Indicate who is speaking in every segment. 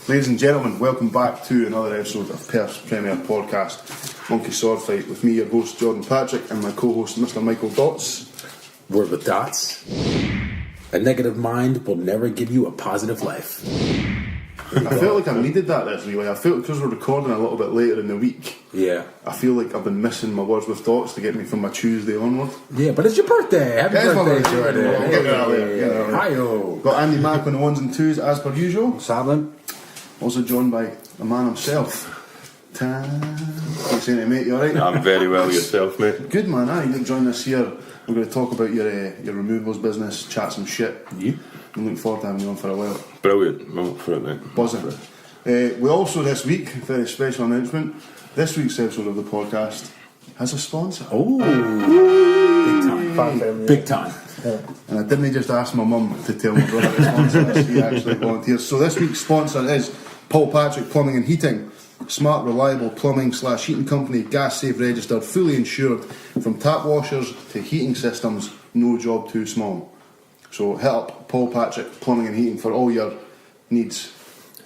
Speaker 1: Ladies and gentlemen, welcome back to another episode of Perth's Premier Podcast, Monkey Sword Fight, with me, your host Jordan Patrick, and my co-host Mr. Michael Dots.
Speaker 2: Word with Dots. A negative mind will never give you a positive life.
Speaker 1: I felt like I needed that this week. I felt because we're recording a little bit later in the week.
Speaker 2: Yeah.
Speaker 1: I feel like I've been missing my words with Dots to get me from my Tuesday onward.
Speaker 2: Yeah, but it's your birthday. Happy birthday, Jordan.
Speaker 1: Get it out there.
Speaker 2: Hi-yo.
Speaker 1: Got Andy Mack on the ones and twos as per usual.
Speaker 3: What's happening?
Speaker 1: Also joined by the man himself, Tam. What you saying, mate? You alright?
Speaker 4: I'm very well, yourself, mate.
Speaker 1: Good, man. You've joined us here. We're going to talk about your removals business, chat some shit.
Speaker 2: Yep.
Speaker 1: I'm looking forward to having you on for a while.
Speaker 4: Brilliant. I'm up for it, mate.
Speaker 1: Buzzing. We also this week, very special announcement, this week's episode of the podcast has a sponsor.
Speaker 2: Oh, big time. Big time.
Speaker 3: Yeah.
Speaker 1: And I didn't just ask my mum to tell my brother to sponsor us, he actually volunteers. So this week's sponsor is Paul Patrick Plumbing and Heating. Smart, reliable plumbing/heating company, gas safe registered, fully insured. From tap washers to heating systems, no job too small. So hit up Paul Patrick Plumbing and Heating for all your needs.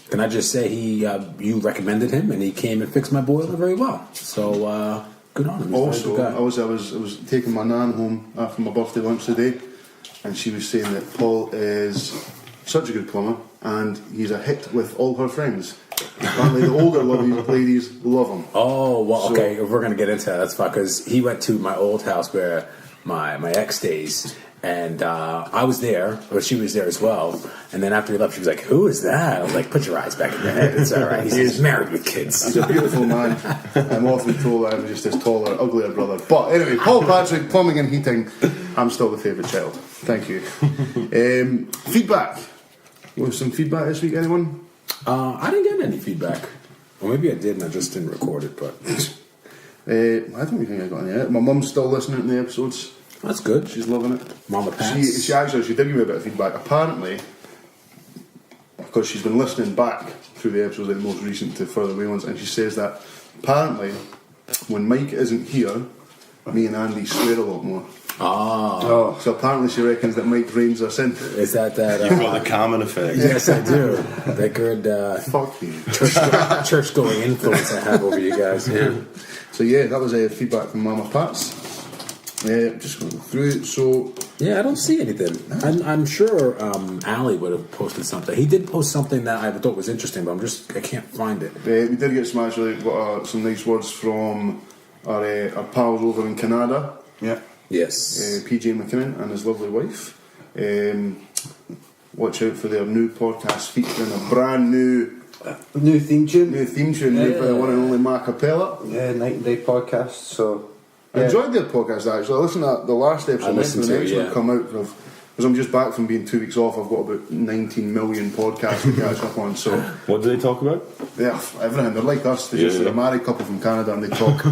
Speaker 2: Can I just say you recommended him and he came and fixed my boiler very well. So good on him. He's
Speaker 1: Also,
Speaker 2: a very good guy.
Speaker 1: I was taking my nan home after my birthday lunch today, and she was saying that Paul is such a good plumber and he's a hit with all her friends. Apparently the older ladies love him.
Speaker 2: Oh, well, okay, if we're going to get into that, that's fine, because he went to my old house where my ex stays, and I was there, but she was there as well, and then after he left, she was like, who is that? I was like, put your eyes back in your head, it's alright, he's married with kids.
Speaker 1: He's a beautiful man. I'm often told I'm just his taller, uglier brother. But anyway, Paul Patrick, Plumbing and Heating, I'm still the favourite child. Thank you. Feedback. Was some feedback this week, anyone?
Speaker 2: I didn't get any feedback. Or maybe I did and I just didn't record it, but
Speaker 1: I don't think I got any. My mum's still listening to the episodes.
Speaker 2: that's good.
Speaker 1: She's loving it.
Speaker 2: Mama Pats.
Speaker 1: She did give me a bit of feedback. Apparently, because she's been listening back through the episodes, like the most recent to further away ones, and she says that apparently when Mike isn't here, me and Andy swear a lot more.
Speaker 2: Oh.
Speaker 1: So apparently she reckons that Mike reigns us in.
Speaker 2: Is that
Speaker 4: You've got the Cameron effect.
Speaker 2: Yes, I do. That good
Speaker 1: Fuck you.
Speaker 2: church-going influence I have over you guys. Yeah.
Speaker 1: So yeah, that was feedback from Mama Pats. Just going through it. So
Speaker 2: Yeah, I don't see anything. I'm sure Ali would have posted something. He did post something that I thought was interesting, but I can't find it.
Speaker 1: we did get some actually some nice words from our pals over in Canada.
Speaker 3: Yeah.
Speaker 2: Yes.
Speaker 1: PJ McKinnon and his lovely wife. Watch out for their new podcast featuring a brand new
Speaker 3: theme tune.
Speaker 1: Made by the one and only Mark Capella.
Speaker 3: Yeah, night and day podcast. So
Speaker 1: I enjoyed their podcast actually. I listened to the last episode.
Speaker 2: I listened to
Speaker 1: the next
Speaker 2: it,
Speaker 1: one
Speaker 2: yeah.
Speaker 1: come out because I'm just back from being 2 weeks off. I've got about 19 million podcasts to catch up on. So
Speaker 4: What do they talk about?
Speaker 1: yeah, everything. They're like us. They're just
Speaker 4: Yeah.
Speaker 1: a married couple from Canada, and they talk.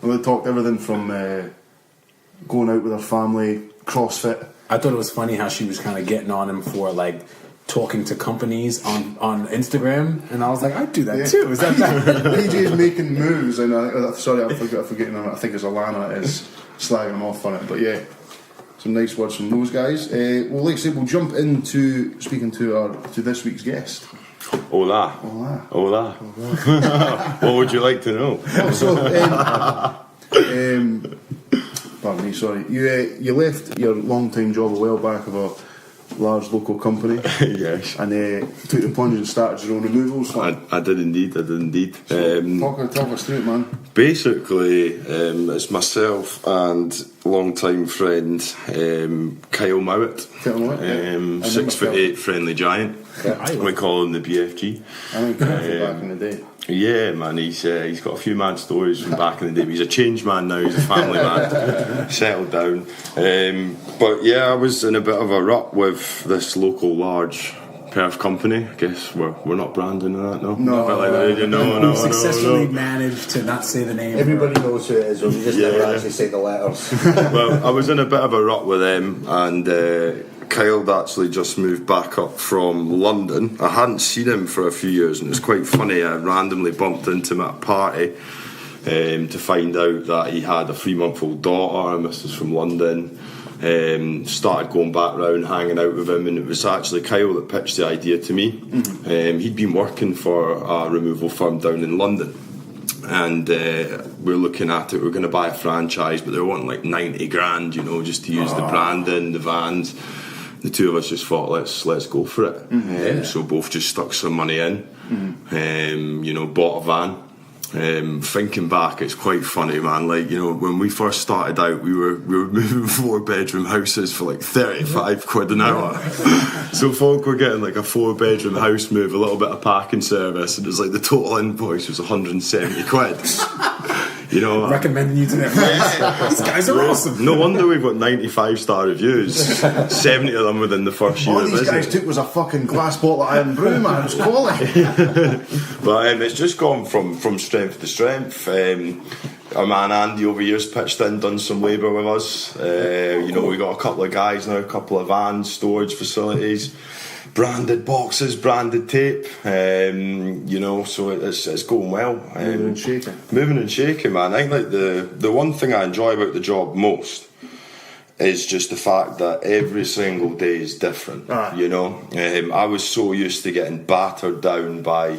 Speaker 1: They talk everything from going out with their family, CrossFit.
Speaker 2: I thought it was funny how she was kind of getting on him for like talking to companies on Instagram, and I was like, I'd do that too. Is that bad?
Speaker 1: PJ's making moves, and sorry, I'm forgetting. I think it's Alana is slagging him off on it, but yeah, some nice words from those guys. Well, like I said, we'll jump into speaking to this week's guest.
Speaker 4: Hola. What would you like to know?
Speaker 1: Pardon me, sorry. You left your long-time job a while back of a large local company.
Speaker 4: Yes.
Speaker 1: And took the plunge and started your own removals.
Speaker 4: I did indeed.
Speaker 1: Talk us through it, man.
Speaker 4: Basically, it's myself and long-time friend Kyle Mowat.
Speaker 1: Kyle Mowat, yeah.
Speaker 4: 6'8" friendly giant.
Speaker 1: Yeah.
Speaker 4: We call him the BFG.
Speaker 1: I think back in the day.
Speaker 4: Yeah, man, he's got a few mad stories from back in the day. But he's a changed man now. He's a family man, settled down. But yeah, I was in a bit of a rut with this local large Perth company. I guess we're not branding that, no.
Speaker 2: We've successfully managed to not say the name.
Speaker 3: everybody knows who it is. We just never actually say the letters.
Speaker 4: Well, I was in a bit of a rut with them, and Kyle actually just moved back up from London. I hadn't seen him for a few years, and it's quite funny. I randomly bumped into him at a party to find out that he had a 3-month-old daughter, and this was from London. Started going back round, hanging out with him, and it was actually Kyle that pitched the idea to me. He'd been working for a removal firm down in London, and we're looking at it. We're going to buy a franchise, but they were wanting like 90 grand, you know, just to use the branding, the vans. The two of us just thought, let's go for it. So both just stuck some money in, you know, bought a van. Thinking back, it's quite funny, man. Like, you know, when we first started out, we were moving 4-bedroom houses for like 35 quid an hour. So folk were getting like a 4-bedroom house move, a little bit of parking service, and it was like the total invoice was 170 quid. You know,
Speaker 2: recommending you to them. These guys are awesome.
Speaker 4: No wonder we've got 95-star reviews. 70 of them within the first year.
Speaker 1: All these guys took was a fucking glass bottle of Iron Brew, man. It was quality.
Speaker 4: But it's just gone from strength to strength. Our man Andy over years pitched in, done some labour with us. You know, we got a couple of guys now, a couple of vans, storage facilities, branded boxes, branded tape. You know, so it's going well.
Speaker 1: Moving and shaking.
Speaker 4: Moving and shaking, man. I think like the one thing I enjoy about the job most is just the fact that every single day is different. You know, I was so used to getting battered down by,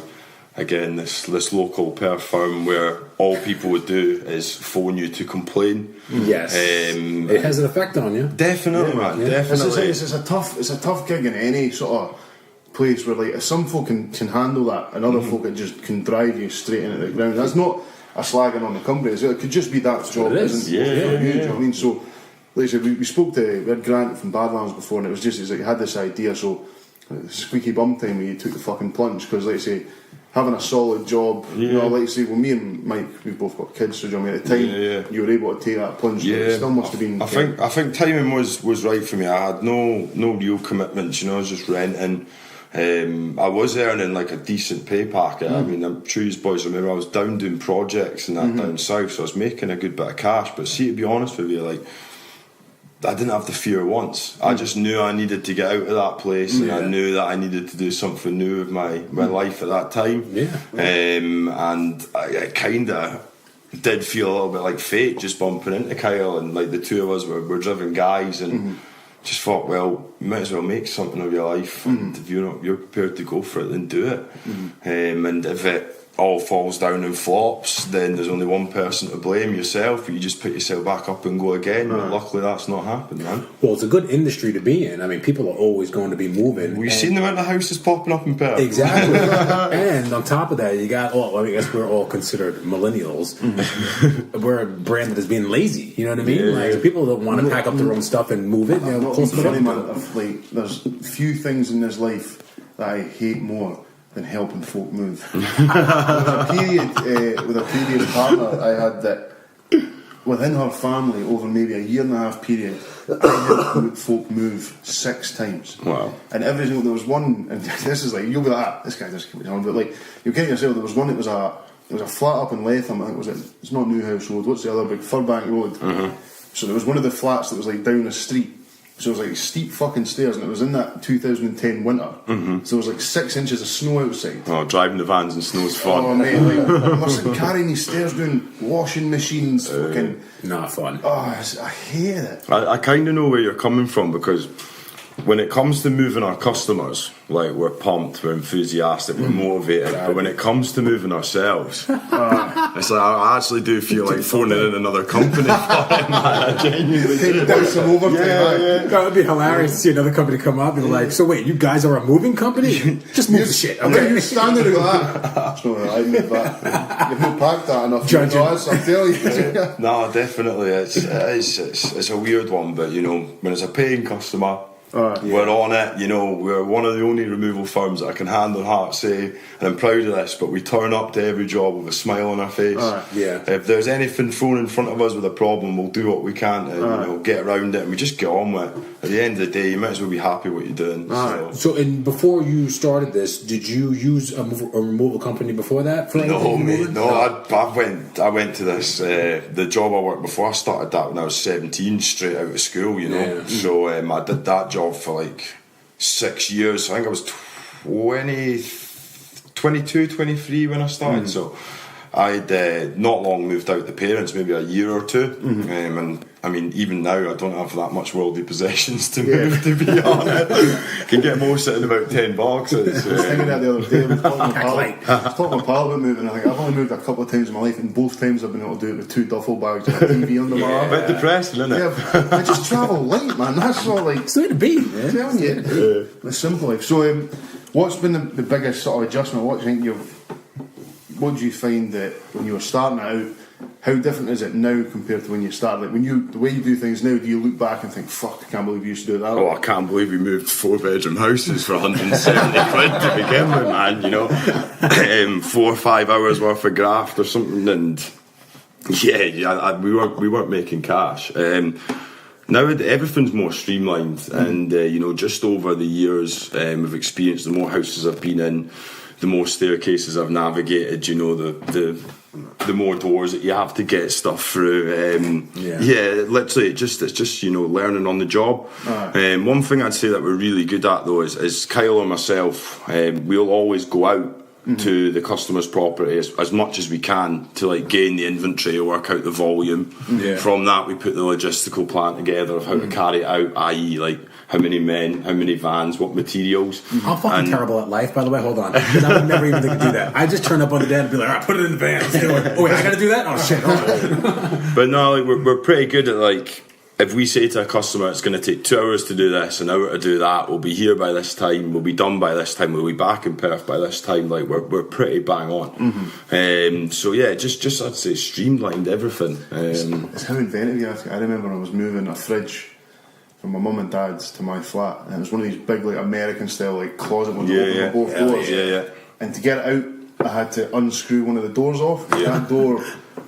Speaker 4: again, this local perf firm where all people would do is phone you to complain.
Speaker 2: Yes, it has an effect on you.
Speaker 4: Definitely, man. Definitely.
Speaker 1: It's a tough gig in any sort of place where like some folk can handle that, and other folk can drive you straight into the ground. That's not a slagging on the company. It could just be that job, isn't it? Do you know what I mean? So, like I said, we had Grant from Badlands before, and it was like he had this idea. So, squeaky bum time when you took the fucking plunge, because like I say, having a solid job, you know, like I say, well, me and Mike, we've both got kids, so do you know what I mean? At the time, you were able to take that plunge. It still must have been.
Speaker 4: I think timing was right for me. I had no real commitments, you know. I was just renting. I was earning like a decent pay packet. I mean, I'm sure you boys remember I was down doing projects and that down south, so I was making a good bit of cash. But see, to be honest with you, like, I didn't have the fear once. I just knew I needed to get out of that place, and I knew that I needed to do something new with my life at that time. And I kind of did feel a little bit like fate just bumping into Kyle, and like the two of us were driven guys, and just thought, well, you might as well make something of your life, and if you're prepared to go for it, then do it. And if it all falls down and flops, then there's only one person to blame, yourself. You just pick yourself back up and go again. But luckily that's not happened, man.
Speaker 2: Well, it's a good industry to be in. I mean, people are always going to be moving.
Speaker 4: We've seen the amount of houses popping up in Perth.
Speaker 2: Exactly. And on top of that, you got, I guess we're all considered millennials. We're branded as being lazy, you know what I mean? Like, people don't want to pack up their own stuff and move it.
Speaker 1: Funny, man, there's few things in this life that I hate more than helping folk move. There was a period with a previous partner I had that within her family, over maybe a 1.5 year period, I helped folk move 6 times.
Speaker 4: Wow.
Speaker 1: And every single, there was one, and this is like, you'll be like, this guy just keep on, but like, you'll get yourself, there was one that was a flat up in Latham, I think it's not Newhouse Road, what's the other big, Furbank Road. So there was one of the flats that was like down a street. So it was like steep fucking stairs, and it was in that 2010 winter. So there was like 6 inches of snow outside.
Speaker 4: Oh, driving the vans in snow's fun.
Speaker 1: Oh, mate, like, must have carrying these stairs, doing washing machines, fucking.
Speaker 2: Not fun.
Speaker 1: Oh, I hate it.
Speaker 4: I kind of know where you're coming from, because when it comes to moving our customers, like, we're pumped, we're enthusiastic, we're motivated. But when it comes to moving ourselves, it's like, I actually do feel like phoning in another company for it, man. I genuinely do.
Speaker 1: Down some overtime.
Speaker 2: That would be hilarious to see another company come up and be like, so wait, you guys are a moving company? Just move the shit, okay?
Speaker 1: You stand there and go, that's not right, move that. You've not packed that enough.
Speaker 2: Judging.
Speaker 1: I'm telling you.
Speaker 4: No, definitely. It's a weird one, but, you know, when it's a paying customer, we're on it, you know. We're one of the only removal firms that I can hand on heart say, and I'm proud of this, but we turn up to every job with a smile on our face. If there's anything thrown in front of us with a problem, we'll do what we can to you know, get around it, and we just get on with it. At the end of the day, you might as well be happy what you're doing.
Speaker 2: So, and before you started this, did you use a removal company before that? For
Speaker 4: No, mate. No, I went to this the job I worked before. I started that when I was 17, straight out of school. You know, so I did that job for like 6 years. I think I was 22, 23 when I started. So I'd not long moved out the parents, maybe a year or two, and I mean, even now I don't have that much worldly possessions to move, to be honest. Can get most in about $10.
Speaker 1: I was thinking that the other day. I was talking to my pal about moving. I think I've only moved a couple of times in my life, and both times I've been able to do it with 2 duffel bags and a TV under my arm.
Speaker 4: A bit depressing, isn't it?
Speaker 1: Yeah, I just travel light, man. That's not like.
Speaker 2: It's the way to be, man.
Speaker 1: I'm telling you, it's simple life. So, what's been the biggest sort of adjustment? What do you think what do you find that when you were starting out? How different is it now compared to when you started? Like the way you do things now, do you look back and think, "Fuck, I can't believe you used to do that"?
Speaker 4: Oh, I can't believe we moved 4-bedroom houses for 170 quid to begin with, man. You know, 4 or 5 hours worth of graft or something, and we weren't making cash. Now everything's more streamlined, and you know, just over the years of experience, the more houses I've been in, the more staircases I've navigated. You know, the more doors that you have to get stuff through. Literally, it's just you know, learning on the job. One thing I'd say that we're really good at though is Kyle and myself. We'll always go out to the customer's property as much as we can to like gain the inventory, work out the volume. From that, we put the logistical plan together of how to carry it out, i.e. like how many men, how many vans, what materials.
Speaker 2: I'm fucking terrible at life, by the way. Hold on, because I would never even think to do that. I just turn up on the day and be like, all right, put it in the van. Let's do it. Oh wait, I gotta do that. Oh shit.
Speaker 4: But no, like we're pretty good at like. If we say to a customer it's going to take 2 hours to do this, an hour to do that, we'll be here by this time, we'll be done by this time, we'll be back in Perth by this time, like we're pretty bang on. So yeah, just I'd say streamlined everything.
Speaker 1: It's how inventive you are. I remember when I was moving a fridge from my mum and dad's to my flat, and it was one of these big like American style like closet ones open both doors. And to get it out, I had to unscrew one of the doors off. That door,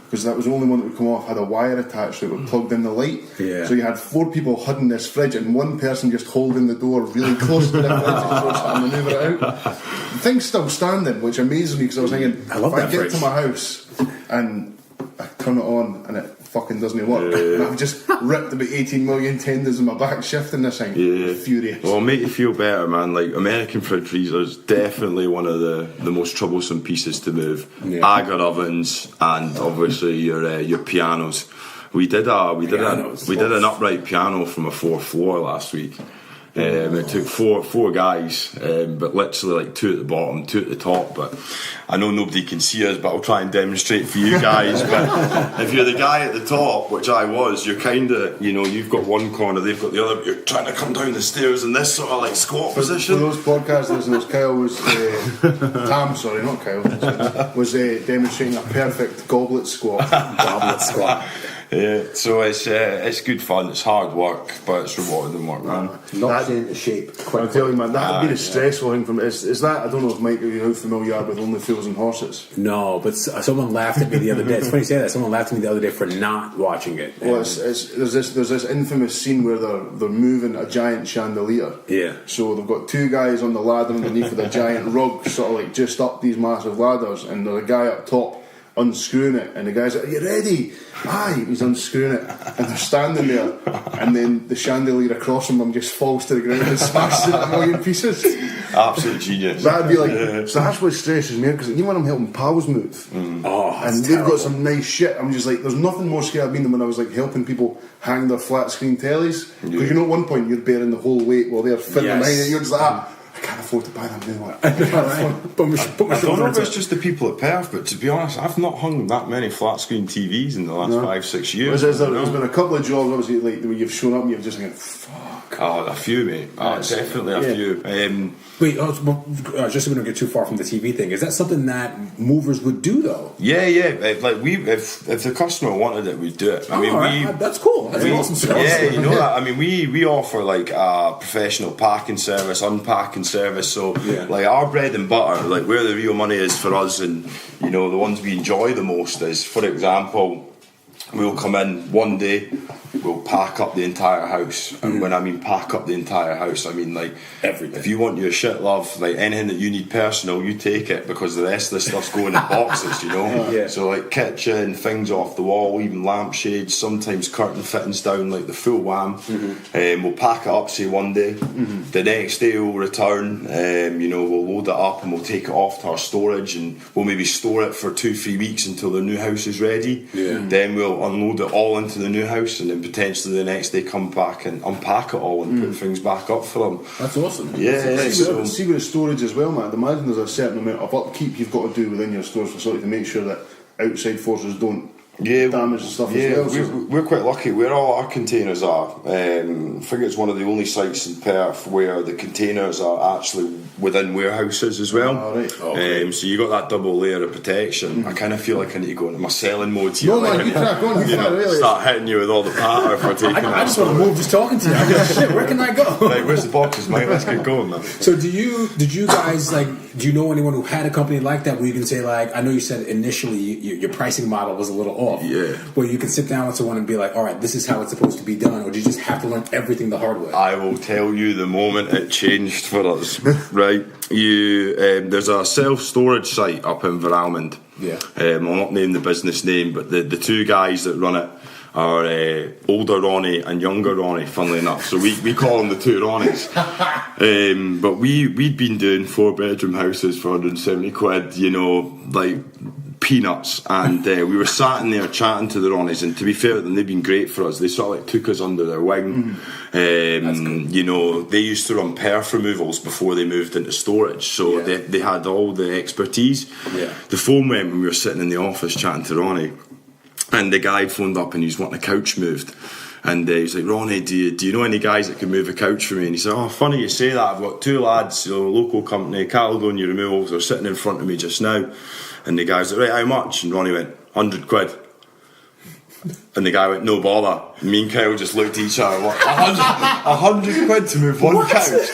Speaker 1: because that was the only one that would come off, had a wire attached that would plug in the light. So you had 4 people hudding this fridge and one person just holding the door really close to the fridge and manoeuvre it out. The thing's still standing, which amazes me because I was thinking, if I get to my house and I turn it on and it fucking doesn't work, and I've just ripped about 18 million tendons in my back shifting this thing. Furious.
Speaker 4: Well, make you feel better, man. Like American fridge freezers, definitely one of the most troublesome pieces to move. Agar ovens and obviously your pianos. We did an upright piano from a 4th floor last week. It took four guys, but literally like 2 at the bottom, 2 at the top. But I know nobody can see us, but I'll try and demonstrate for you guys. But if you're the guy at the top, which I was, you're kind of, you know, you've got one corner, they've got the other. You're trying to come down the stairs in this sort of like squat position.
Speaker 1: For those podcast listeners, Kyle was Tam, sorry, not Kyle, was demonstrating a perfect goblet squat.
Speaker 4: So it's good fun. It's hard work, but it's rewarding work, man.
Speaker 3: Not into shape.
Speaker 1: I'm telling you, man, that'd be the stressful thing from it. Is that, I don't know if Mike, how familiar you are with Only Fools and Horses?
Speaker 2: No, but someone laughed at me the other day. It's funny you say that. Someone laughed at me the other day for not watching it.
Speaker 1: Well, there's this infamous scene where they're moving a giant chandelier. So they've got 2 guys on the ladder underneath with a giant rug, sort of like just up these massive ladders, and there's a guy up top unscrewing it, and the guy's like, "Are you ready?" Aye, he's unscrewing it, and they're standing there, and then the chandelier across from them just falls to the ground and smashes into a million pieces.
Speaker 4: Absolute genius.
Speaker 1: That'd be like, so that's what stresses me, because even when I'm helping pals move, and they've got some nice shit, I'm just like, there's nothing more scared I've been than when I was like helping people hang their flat screen tellies, because you know at one point you're bearing the whole weight while they're fitting them behind, and you're just like, I can't afford to buy them new one.
Speaker 4: I don't know if it's just the people at Perth, but to be honest, I've not hung that many flat screen TVs in the last 5-6 years.
Speaker 1: There's been a couple of jobs, obviously, like where you've shown up and you've just like, fuck.
Speaker 4: Oh, a few, mate. Definitely a few.
Speaker 2: Wait, just so we don't get too far from the TV thing, is that something that movers would do though?
Speaker 4: Yeah. Like if the customer wanted it, we'd do it. I mean,
Speaker 2: that's cool. That's an awesome service.
Speaker 4: Yeah, you know that. I mean, we offer like a professional packing service, unpacking service. So like our bread and butter, like where the real money is for us, and you know the ones we enjoy the most is, for example, we'll come in one day, we'll pack up the entire house, and when I mean pack up the entire house, I mean like everything. If you want your shit, love, like anything that you need personal, you take it, because the rest of the stuff's going in boxes, you know. So like kitchen things off the wall, even lampshades, sometimes curtain fittings down, like the full wham. We'll pack it up, say one day, the next day we'll return, you know, we'll load it up and we'll take it off to our storage, and we'll maybe store it for 2-3 weeks until the new house is ready. Then we'll unload it all into the new house, and then then potentially the next day come back and unpack it all and put things back up for them.
Speaker 2: That's awesome.
Speaker 4: Yeah,
Speaker 1: See with the storage as well, man. I'd imagine there's a certain amount of upkeep you've got to do within your storage facility to make sure that outside forces don't damage the stuff as well.
Speaker 4: We're quite lucky where all our containers are. I think it's one of the only sites in Perth where the containers are actually within warehouses as well.
Speaker 1: Oh, right.
Speaker 4: So you got that double layer of protection. I kind of feel like I need to go into my selling mode here.
Speaker 1: No, man, you crack on.
Speaker 4: Start hitting you with all the patter for taking
Speaker 2: I just want to move just talking to you. I'm like, shit, where can I go?
Speaker 4: Right, where's the boxes, mate? Let's get going, man.
Speaker 2: So did you guys, like, do you know anyone who had a company like that where you can say, like, I know you said initially your pricing model was a little off.
Speaker 4: Yeah.
Speaker 2: Where you can sit down with someone and be like, all right, this is how it's supposed to be done, or do you just have to learn everything the hard way?
Speaker 4: I will tell you the moment it changed for us. Right, there's a self-storage site up in Veralmond.
Speaker 2: Yeah.
Speaker 4: I'll not name the business name, but the two guys that run it are older Ronnie and younger Ronnie, funnily enough. So we call them the two Ronnies. But we'd been doing 4-bedroom houses for 170 quid, you know, like peanuts, and we were sat in there chatting to the Ronnies, and to be fair to them, they've been great for us. They sort of like took us under their wing. You know, they used to run perf removals before they moved into storage, so they had all the expertise. The phone went when we were sitting in the office chatting to Ronnie, and the guy phoned up and he was wanting a couch moved. And he was like, Ronnie, do you know any guys that can move a couch for me? And he said, oh, funny you say that. I've got 2 lads, you know, local company, Caledonia Removals, are sitting in front of me just now. And the guy was like, right, how much? And Ronnie went, 100 quid. And the guy went, no bother. And me and Kyle just looked at each other, like, 100 quid to move one couch?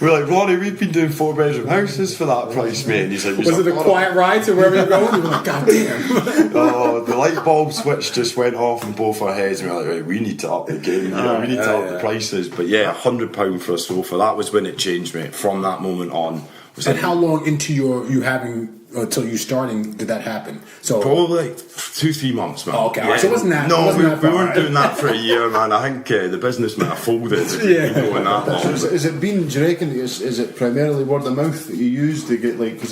Speaker 4: We're like, Ronnie, we've been doing 4-bedroom houses for that price, mate. And he's like,
Speaker 2: was it a quiet ride to wherever you're going? You were like, God damn.
Speaker 4: Oh, the light bulb switch just went off in both our heads, and we were like, right, we need to up the game. You know, we need to up the prices. But yeah, £100 for a sofa. That was when it changed, mate. From that moment on.
Speaker 2: And how long into you having until you starting did that happen? So
Speaker 4: probably like 2-3 months, man.
Speaker 2: Oh, okay, so it wasn't that.
Speaker 4: No,
Speaker 2: we
Speaker 4: weren't doing that for a year, man. I think the business might have folded. Going that long.
Speaker 1: Is it been? Do you reckon? Is it primarily word of mouth that you use to get like?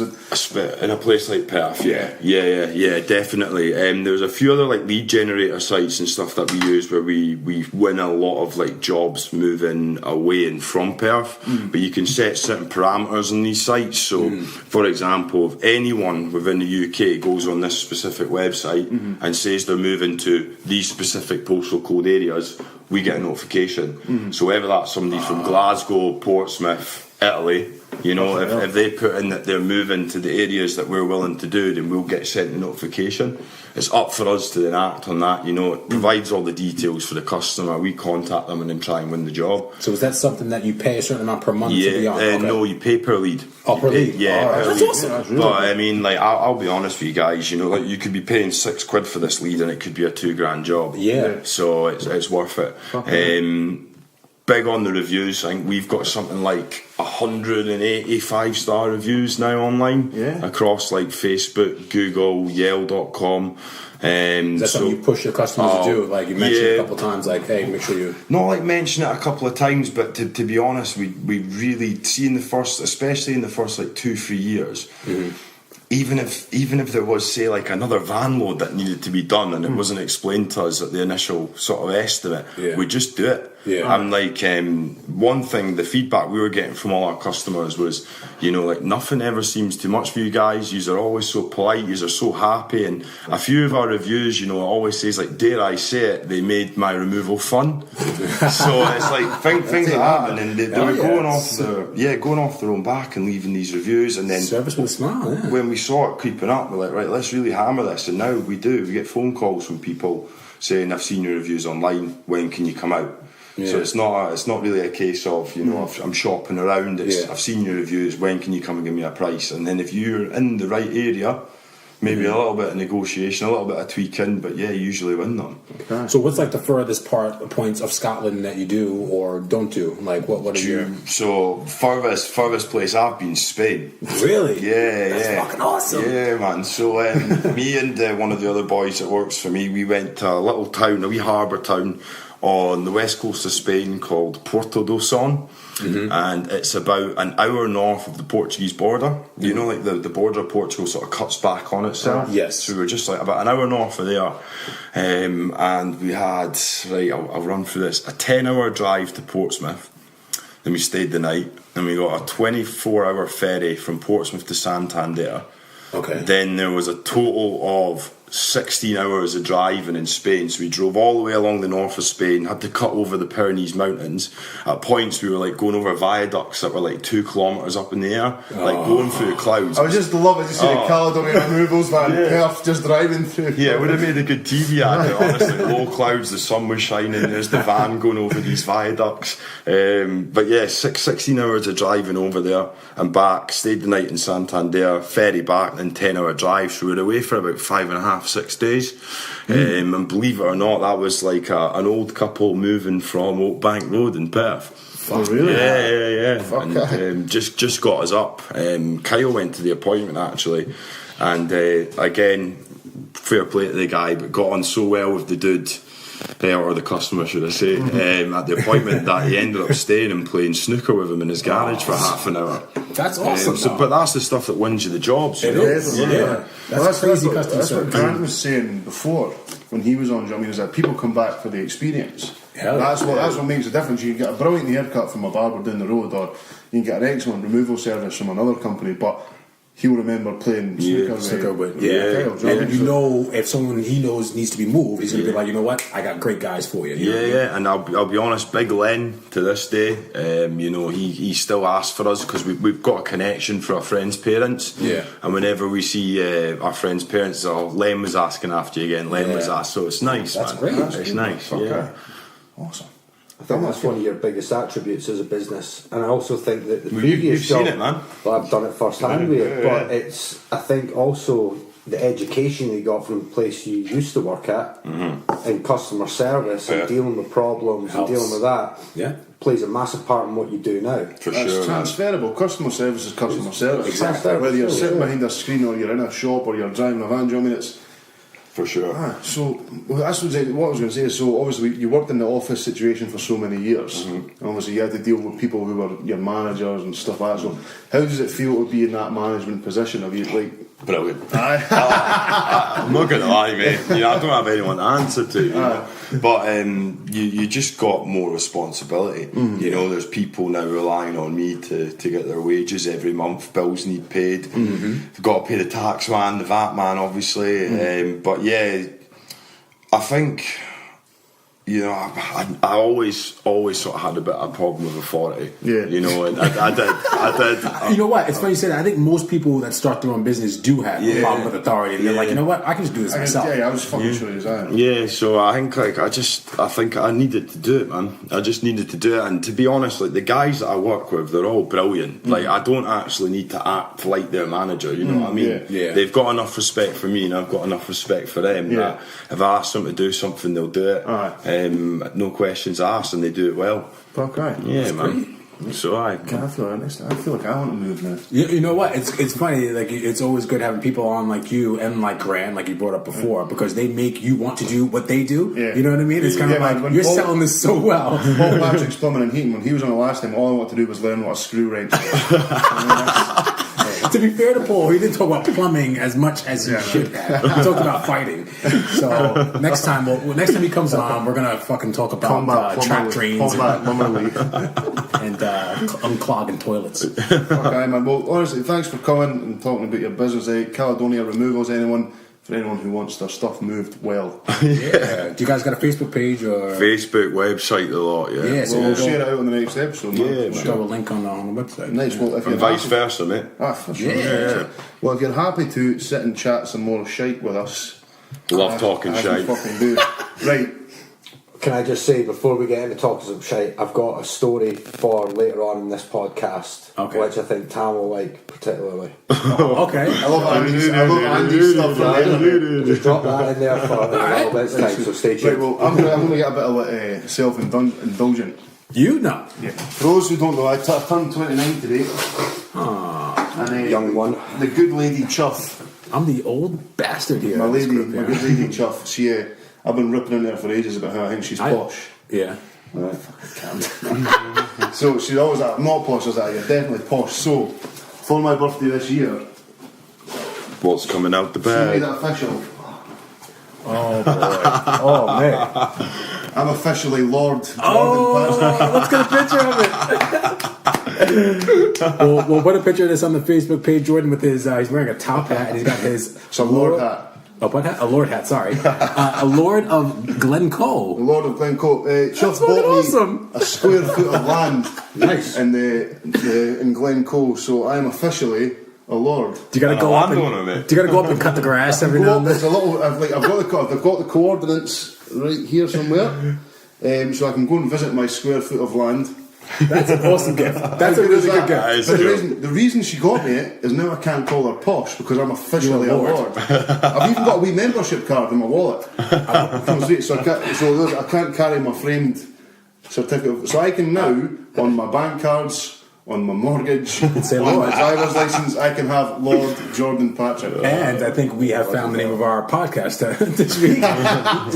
Speaker 4: In a place like Perth, yeah, definitely. There's a few other like lead generator sites and stuff that we use where we win a lot of like jobs moving away and from Perth. But you can set certain parameters on these sites. So, for example, if anyone within the UK goes on this specific website and says they're moving to these specific postal code areas, we get a notification. So whether that's somebody from Glasgow, Portsmouth, Italy, you know, if they put in that they're moving to the areas that we're willing to do, then we'll get sent a notification. It's up for us to then act on that. You know, it provides all the details for the customer. We contact them and then try and win the job.
Speaker 2: So is that something that you pay a certain amount per month to be on? Okay.
Speaker 4: No, you pay per lead.
Speaker 2: Oh, per lead?
Speaker 4: Yeah, per
Speaker 2: that's
Speaker 4: lead.
Speaker 2: awesome. That's
Speaker 4: really but I mean, like, I'll be honest with you guys, you know, like you could be paying £6 for this lead and it could be a £2,000 job.
Speaker 2: Yeah.
Speaker 4: So it's worth it. Okay. Big on the reviews. I think we've got something like 185-star reviews now online across like Facebook, Google, Yale.com.
Speaker 2: Is that something you push your customers to do? Like you mentioned a couple of times, like, hey, make sure you...
Speaker 4: Not like mention it a couple of times, but to be honest, we really see in the first, especially in the first like 2-3 years, even if there was, say, like another van load that needed to be done and it wasn't explained to us at the initial sort of estimate, we'd just do it. And like one thing, the feedback we were getting from all our customers was, you know, like nothing ever seems too much for you guys. You are always so polite. You are so happy. And a few of our reviews, you know, always says like, dare I say it, they made my removal fun. So it's like things like that, and then they were going off their own back and leaving these reviews. And then
Speaker 2: service with a smile. Yeah.
Speaker 4: When we saw it creeping up, we're like, right, let's really hammer this. And now we do. We get phone calls from people saying, I've seen your reviews online. When can you come out? So it's not really a case of, you know, I'm shopping around. It's I've seen your reviews. When can you come and give me a price? And then if you're in the right area, maybe a little bit of negotiation, a little bit of tweaking, but you usually win them.
Speaker 2: Okay. So what's like the furthest points of Scotland that you do or don't do? Like what are you?
Speaker 4: So furthest place I've been, Spain.
Speaker 2: Really?
Speaker 4: That's
Speaker 2: fucking awesome.
Speaker 4: Yeah, man. So me and one of the other boys that works for me, we went to a little town, a wee harbour town on the west coast of Spain called Porto do Son. And it's about an hour north of the Portuguese border. You know, like the border of Portugal sort of cuts back on itself.
Speaker 2: Yes.
Speaker 4: So we were just like about an hour north of there. And we had, right, I'll run through this, a 10-hour drive to Portsmouth. Then we stayed the night. And we got a 24-hour ferry from Portsmouth to Santander.
Speaker 2: Okay.
Speaker 4: Then there was a total of 16 hours of driving in Spain. So we drove all the way along the north of Spain, had to cut over the Pyrenees Mountains. At points we were like going over viaducts that were like 2 kilometres up in the air, like going through the clouds.
Speaker 1: I was just loving to see the Caledonia Removals van, Perth, just driving through.
Speaker 4: Yeah, it would have made a good TV ad, honestly. Low clouds, the sun was shining, there's the van going over these viaducts. But yeah, 16 hours of driving over there and back, stayed the night in Santander, ferry back, then 10-hour drive. So we were away for about 5.5-6 days. And believe it or not, that was like an old couple moving from Oakbank Road in Perth.
Speaker 1: Oh, really?
Speaker 4: Yeah.
Speaker 1: Okay.
Speaker 4: And just got us up. Kyle went to the appointment actually, and again, fair play to the guy, but got on so well with the dude, or the customer should I say, at the appointment that he ended up staying and playing snooker with him in his garage for half an hour.
Speaker 2: That's awesome.
Speaker 4: But that's the stuff that wins you the jobs.
Speaker 2: It
Speaker 4: you know?
Speaker 2: is. Yeah. That's crazy customer
Speaker 1: That's what
Speaker 2: service.
Speaker 1: Grant was saying before when he was on. I mean, is that people come back for the experience.
Speaker 2: Hell
Speaker 1: That's
Speaker 2: yeah.
Speaker 1: what makes a difference. You can get a brilliant haircut from a barber down the road, or you can get an excellent removal service from another company, but he'll remember playing snooker with Kyle, do you know what I
Speaker 2: And
Speaker 1: mean?
Speaker 2: you know, if someone he knows needs to be moved, he's going to be like, you know what, I got great guys for you. You know what I mean?
Speaker 4: Yeah, and I'll be honest, Big Len to this day, you know, he still asks for us because we've got a connection for our friends' parents.
Speaker 2: Yeah.
Speaker 4: And whenever we see our friends' parents, Len was asking after you again, Len was asked, so it's nice,
Speaker 2: That's
Speaker 4: man.
Speaker 2: great.
Speaker 4: It's nice, yeah.
Speaker 1: Awesome.
Speaker 3: I think that's one of your biggest attributes as a business, and I also think that the
Speaker 4: Well,
Speaker 3: previous
Speaker 4: you've
Speaker 3: job,
Speaker 4: seen it, man.
Speaker 3: well, I've done it firsthand with you, but it's, I think also the education you got from the place you used to work at, in customer service and dealing with problems
Speaker 2: Helps.
Speaker 3: and dealing with that, plays a massive part in what you do now.
Speaker 4: For
Speaker 1: That's
Speaker 4: sure, man.
Speaker 1: transferable. Customer service is customer service.
Speaker 3: Exactly.
Speaker 1: Whether you're
Speaker 3: Yeah.
Speaker 1: sitting behind a screen or you're in a shop or you're driving a van, do you know what I mean? It's
Speaker 4: For sure.
Speaker 1: so that's what I was going to say. So obviously you worked in the office situation for so many years, and obviously you had to deal with people who were your managers and stuff like that. So how does it feel to be in that management position? Have you
Speaker 4: Brilliant. I'm not going to lie, mate. You know, I don't have anyone to answer to, you know. But you just got more responsibility. You know, there's people now relying on me to get their wages every month. Bills need paid. You've got to pay the tax man, the VAT man, obviously. But yeah, I think, you know, I always sort of had a bit of a problem with authority.
Speaker 1: Yeah.
Speaker 4: You know, and I did.
Speaker 2: You know what? It's funny you say that. I think most people that start their own business do have a problem with authority. And they're like, you know what? I can just do this myself.
Speaker 1: I was fucking sure as I am.
Speaker 4: Yeah, so I think I think I needed to do it, man. I just needed to do it, and to be honest, like the guys that I work with, they're all brilliant. Like I don't actually need to act like their manager. You know what I mean?
Speaker 2: Yeah.
Speaker 4: They've got enough respect for me, and I've got enough respect for them.
Speaker 1: Yeah.
Speaker 4: That if I ask them to do something, they'll do it. No questions asked, and they do it well.
Speaker 1: Fuck right.
Speaker 4: Yeah, man. So I
Speaker 1: feel like I want to move now.
Speaker 2: You know what? It's funny. Like it's always good having people on like you and like Grant, like you brought up before, because they make you want to do what they do.
Speaker 1: Yeah.
Speaker 2: You know what I mean? It's kind of like
Speaker 1: when
Speaker 2: you're
Speaker 1: Paul-
Speaker 2: selling this so well.
Speaker 1: Paul Patrick's Plumbing and Heating, when he was on the last time, all I wanted to do was learn what a screw wrench was.
Speaker 2: To be fair to Paul, he didn't talk about plumbing as much as he should have. He talked about fighting. So next time he comes on, we're gonna fucking talk about trap drains and unclogging toilets.
Speaker 1: Okay, man. Well, honestly, thanks for coming and talking about your business. Caledonia Removals. For anyone who wants their stuff moved well.
Speaker 2: Yeah. Do you guys got a Facebook page or
Speaker 4: Facebook, website, a lot. Yeah.
Speaker 2: Yeah, so
Speaker 1: We'll share it out on the next episode. Man.
Speaker 4: Yeah,
Speaker 2: we'll throw a link on the website.
Speaker 1: Nice. Well, if
Speaker 4: And
Speaker 1: you're
Speaker 4: vice
Speaker 1: happy,
Speaker 4: versa, mate.
Speaker 1: for sure.
Speaker 2: Yeah.
Speaker 1: Well, if you're happy to sit and chat some more shite with us,
Speaker 4: Love talking
Speaker 1: as we
Speaker 4: shite.
Speaker 1: fucking do. Right.
Speaker 3: Can I just say, before we get into talking some shite, I've got a story for later on in this podcast, which I think Tam will like particularly.
Speaker 2: Okay.
Speaker 1: I love Andy's stuff.
Speaker 3: Just drop that in there for a little bit of time, so stay
Speaker 1: Right,
Speaker 3: tuned.
Speaker 1: well, I'm going to get a bit of self-indulgent.
Speaker 2: You know.
Speaker 1: Yeah. For those who don't know, I turned 29 today. And,
Speaker 3: Young one.
Speaker 1: The good lady Chuff,
Speaker 2: I'm the old bastard here.
Speaker 1: my
Speaker 2: in this
Speaker 1: lady,
Speaker 2: group,
Speaker 1: my good lady Chuff, she, I've been ripping into her for ages about how I think she's posh.
Speaker 2: Yeah.
Speaker 3: Right.
Speaker 1: So she's always like, I'm not posh. I was like, you're definitely posh. So for my birthday this year,
Speaker 4: What's coming out the
Speaker 1: she made
Speaker 4: bag?
Speaker 1: it official.
Speaker 2: Oh boy.
Speaker 3: Oh, mate.
Speaker 1: I'm officially Lord Jordan
Speaker 2: Oh, let's get a picture of it. we'll put a picture of this on the Facebook page. Jordan with his, he's wearing a top hat and he's got his.
Speaker 1: It's a Lord hat.
Speaker 2: Oh, what hat? A Lord hat, sorry. A Lord of Glencoe.
Speaker 1: The Lord of Glencoe. Chuck
Speaker 2: fucking
Speaker 1: bought me
Speaker 2: awesome.
Speaker 1: a square foot of land
Speaker 3: Nice.
Speaker 1: in Glencoe, so I'm officially a lord.
Speaker 2: Do you gotta go up
Speaker 4: landowner,
Speaker 2: and
Speaker 4: mate.
Speaker 2: do you gotta go up and cut the grass every now and
Speaker 1: There's
Speaker 2: then?
Speaker 1: a little. I've got the coordinates right here somewhere, so I can go and visit my square foot of land.
Speaker 2: That's an awesome gift. That's a
Speaker 1: How
Speaker 2: really
Speaker 1: is
Speaker 2: good
Speaker 1: that?
Speaker 2: gift.
Speaker 1: But the reason she got me it is now I can't call her posh because I'm officially a
Speaker 2: You're a lord.
Speaker 1: lord. I've even got a wee membership card in my wallet. So I can't carry my framed certificate. So I can now, on my bank cards, on my mortgage,
Speaker 2: say
Speaker 1: on my
Speaker 2: Lord.
Speaker 1: driver's license, I can have Lord Jordan Patrick.
Speaker 2: And I think we have found the name of our podcast this week.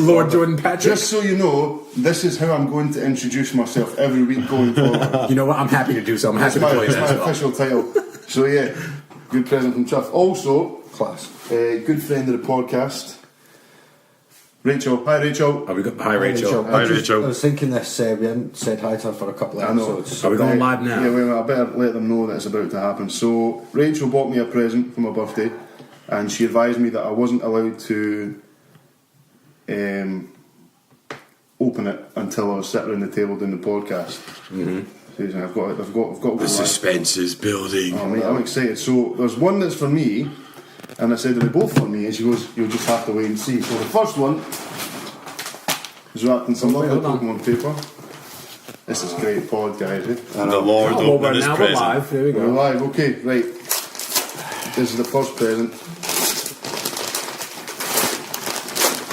Speaker 2: Lord Jordan Patrick.
Speaker 1: Just so you know, this is how I'm going to introduce myself every week going forward.
Speaker 2: You know what? I'm happy to do so. I'm happy to play
Speaker 1: That's
Speaker 2: that
Speaker 1: my
Speaker 2: as well.
Speaker 1: official title. So yeah, good present from Chuff. Also,
Speaker 3: Class.
Speaker 1: good friend of the podcast, Rachel. Hi, Rachel.
Speaker 2: Are we hi, Rachel.
Speaker 4: Hi,
Speaker 3: I
Speaker 4: Rachel.
Speaker 3: was thinking this, we hadn't said hi to her for a couple of
Speaker 1: I know.
Speaker 3: episodes.
Speaker 2: Are we going live now?
Speaker 1: Yeah, well, I better let them know that it's about to happen. So Rachel bought me a present for my birthday, and she advised me that I wasn't allowed to open it until I was sitting around the table doing the podcast. Mm-hmm. So I've got to go
Speaker 4: The
Speaker 1: live.
Speaker 4: suspense is building.
Speaker 1: Oh, mate, I'm excited. So there's one that's for me, and I said, are they both for me? And she goes, you'll just have to wait and see. So the first one is wrapped in some lovely
Speaker 2: hold on.
Speaker 1: Pokemon paper. This is great pod, guys. Eh?
Speaker 4: The Lord
Speaker 2: Oh, well,
Speaker 4: opening
Speaker 2: we're
Speaker 4: his
Speaker 2: now
Speaker 4: present.
Speaker 2: live. There we
Speaker 1: We're
Speaker 2: go.
Speaker 1: live, okay, right. This is the first present.